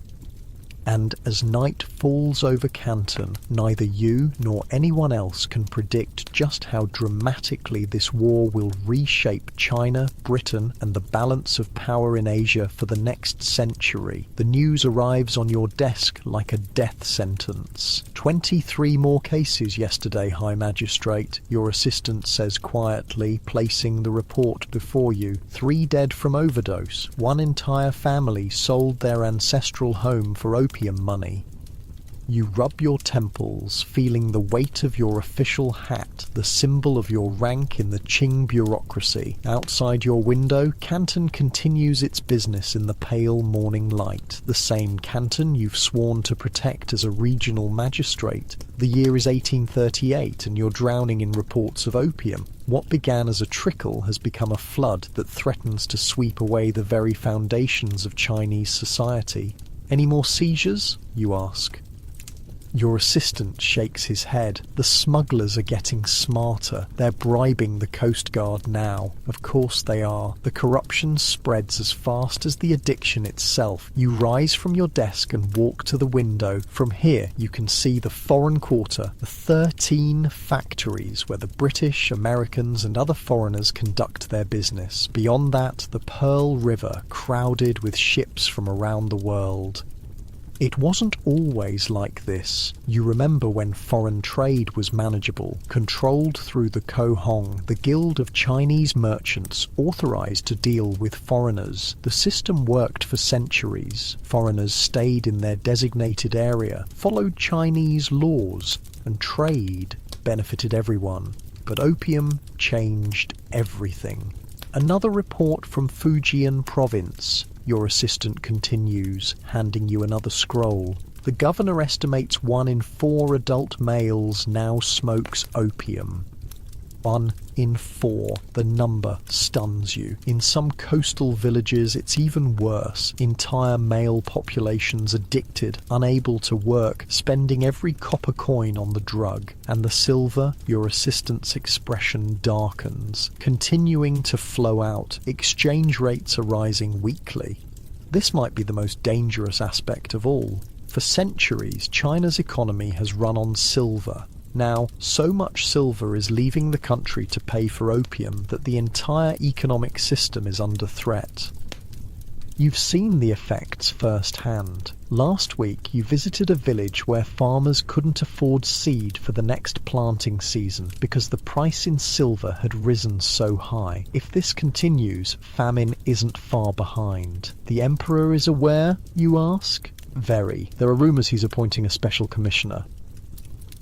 [SPEAKER 1] And as night falls over Canton, neither you nor anyone else can predict just how dramatically this war will reshape China, Britain, and the balance of power in Asia for the next century. The news arrives on your desk like a death sentence. 23 more cases yesterday, High Magistrate, your assistant says quietly, placing the report before you. 3 dead from overdose. 1 entire family sold their ancestral home for opium money. You rub your temples, feeling the weight of your official hat, the symbol of your rank in the Qing bureaucracy. Outside your window, Canton continues its business in the pale morning light, the same Canton you've sworn to protect as a regional magistrate. The year is 1838 and you're drowning in reports of opium. What began as a trickle has become a flood that threatens to sweep away the very foundations of Chinese society. Any more seizures? You ask. Your assistant shakes his head. The smugglers are getting smarter. They're bribing the Coast Guard now. Of course they are. The corruption spreads as fast as the addiction itself. You rise from your desk and walk to the window. From here you can see the foreign quarter, the 13 factories where the British, Americans and other foreigners conduct their business. Beyond that, the Pearl River, crowded with ships from around the world. It wasn't always like this. You remember when foreign trade was manageable, controlled through the Kohong, the guild of Chinese merchants authorized to deal with foreigners. The system worked for centuries. Foreigners stayed in their designated area, followed Chinese laws, and trade benefited everyone. But opium changed everything. Another report from Fujian province. Your assistant continues, handing you another scroll. The governor estimates 1 in 4 adult males now smokes opium. 1 in 4. The number stuns you. In some coastal villages it's even worse. Entire male populations addicted, unable to work, spending every copper coin on the drug. And the silver, your assistant's expression darkens, continuing to flow out. Exchange rates are rising weekly. This might be the most dangerous aspect of all. For centuries, China's economy has run on silver. Now, so much silver is leaving the country to pay for opium that the entire economic system is under threat. You've seen the effects firsthand. Last week you visited a village where farmers couldn't afford seed for the next planting season because the price in silver had risen so high. If this continues, famine isn't far behind. The emperor is aware, you ask? Very. There are rumours he's appointing a special commissioner.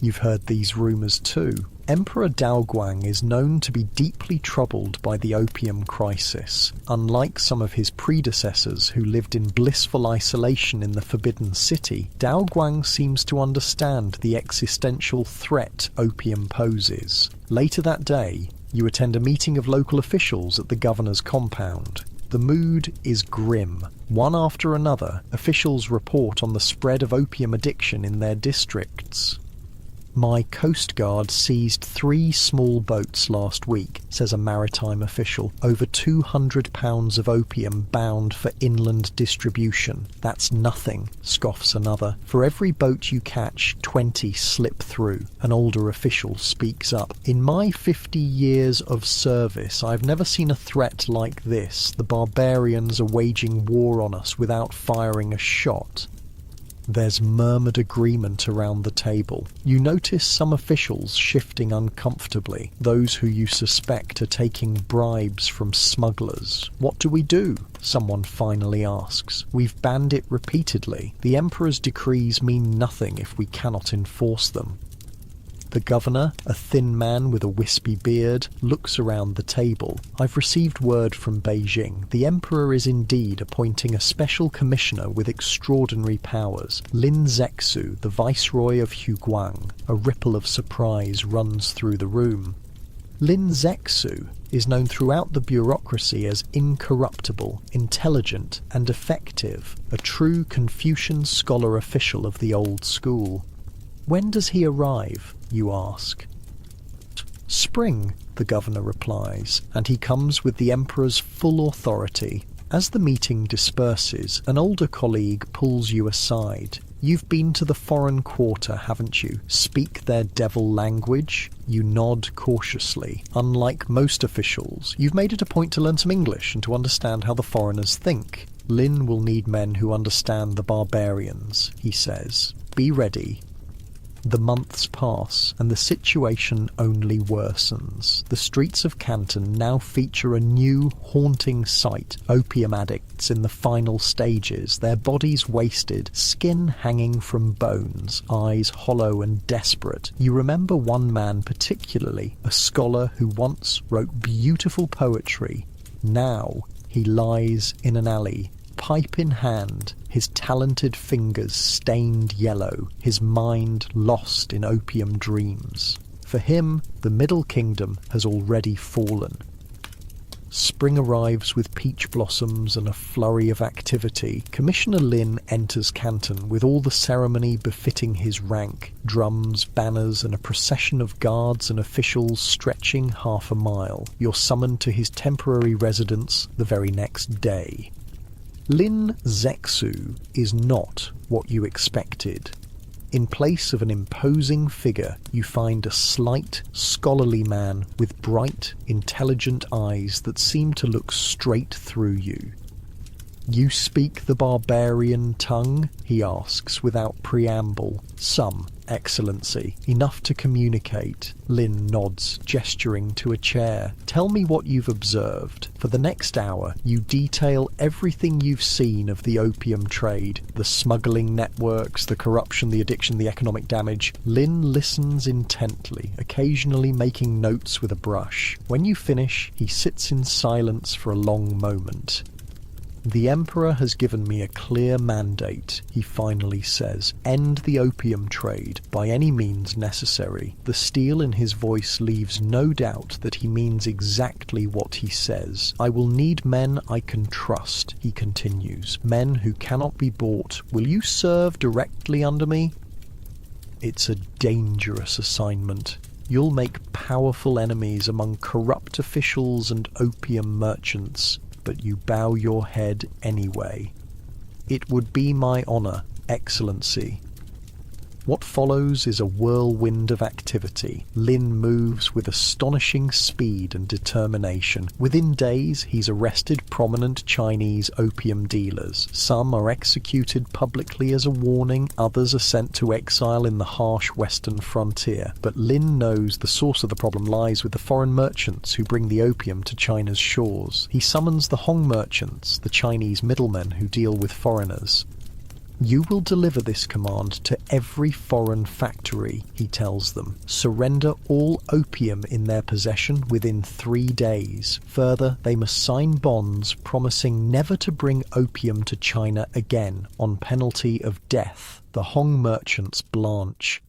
[SPEAKER 1] You've heard these rumours too. Emperor Daoguang is known to be deeply troubled by the opium crisis. Unlike some of his predecessors who lived in blissful isolation in the Forbidden City, Daoguang seems to understand the existential threat opium poses. Later that day, you attend a meeting of local officials at the governor's compound. The mood is grim. One after another, officials report on the spread of opium addiction in their districts. My Coast Guard seized 3 small boats last week, says a maritime official. Over 200 pounds of opium bound for inland distribution. That's nothing, scoffs another. For every boat you catch, 20 slip through. An older official speaks up. In my 50 years of service, I've never seen a threat like this. The barbarians are waging war on us without firing a shot. There's murmured agreement around the table. You notice some officials shifting uncomfortably. Those who you suspect are taking bribes from smugglers. What do we do? Someone finally asks. We've banned it repeatedly. The Emperor's decrees mean nothing if we cannot enforce them. The governor, a thin man with a wispy beard, looks around the table. I've received word from Beijing. The emperor is indeed appointing a special commissioner with extraordinary powers, Lin Zexu, the viceroy of Huguang. A ripple of surprise runs through the room. Lin Zexu is known throughout the bureaucracy as incorruptible, intelligent, and effective, a true Confucian scholar official of the old school. When does he arrive, you ask? "Spring," the governor replies, and he comes with the emperor's full authority. As the meeting disperses, an older colleague pulls you aside. "You've been to the foreign quarter, haven't you? Speak their devil language?" You nod cautiously. "Unlike most officials, you've made it a point to learn some English and to understand how the foreigners think." "Lin will need men who understand the barbarians," he says. "Be ready." The months pass, and the situation only worsens. The streets of Canton now feature a new, haunting sight. Opium addicts in the final stages, their bodies wasted, skin hanging from bones, eyes hollow and desperate. You remember one man particularly, a scholar who once wrote beautiful poetry. Now he lies in an alley, pipe in hand, his talented fingers stained yellow, his mind lost in opium dreams. For him, the Middle Kingdom has already fallen. Spring arrives with peach blossoms and a flurry of activity. Commissioner Lin enters Canton with all the ceremony befitting his rank, drums, banners, and a procession of guards and officials stretching half a mile. You're summoned to his temporary residence the very next day. Lin Zexu is not what you expected. In place of an imposing figure, you find a slight, scholarly man with bright, intelligent eyes that seem to look straight through you. "You speak the barbarian tongue?" he asks without preamble. "Some, Excellency. Enough to communicate." Lin nods, gesturing to a chair. "Tell me what you've observed." For the next hour, you detail everything you've seen of the opium trade, the smuggling networks, the corruption, the addiction, the economic damage. Lin listens intently, occasionally making notes with a brush. When you finish, he sits in silence for a long moment. "The Emperor has given me a clear mandate," he finally says. "End the opium trade by any means necessary." The steel in his voice leaves no doubt that he means exactly what he says. "I will need men I can trust," he continues. "Men who cannot be bought. Will you serve directly under me?" It's a dangerous assignment. You'll make powerful enemies among corrupt officials and opium merchants, but you bow your head anyway. "It would be my honor, Excellency." What follows is a whirlwind of activity. Lin moves with astonishing speed and determination. Within days, he's arrested prominent Chinese opium dealers. Some are executed publicly as a warning, others are sent to exile in the harsh western frontier. But Lin knows the source of the problem lies with the foreign merchants who bring the opium to China's shores. He summons the Hong merchants, the Chinese middlemen who deal with foreigners. "You will deliver this command to every foreign factory," he tells them. "Surrender all opium in their possession within 3 days. Further, they must sign bonds promising never to bring opium to China again on penalty of death." The Hong merchants blanch.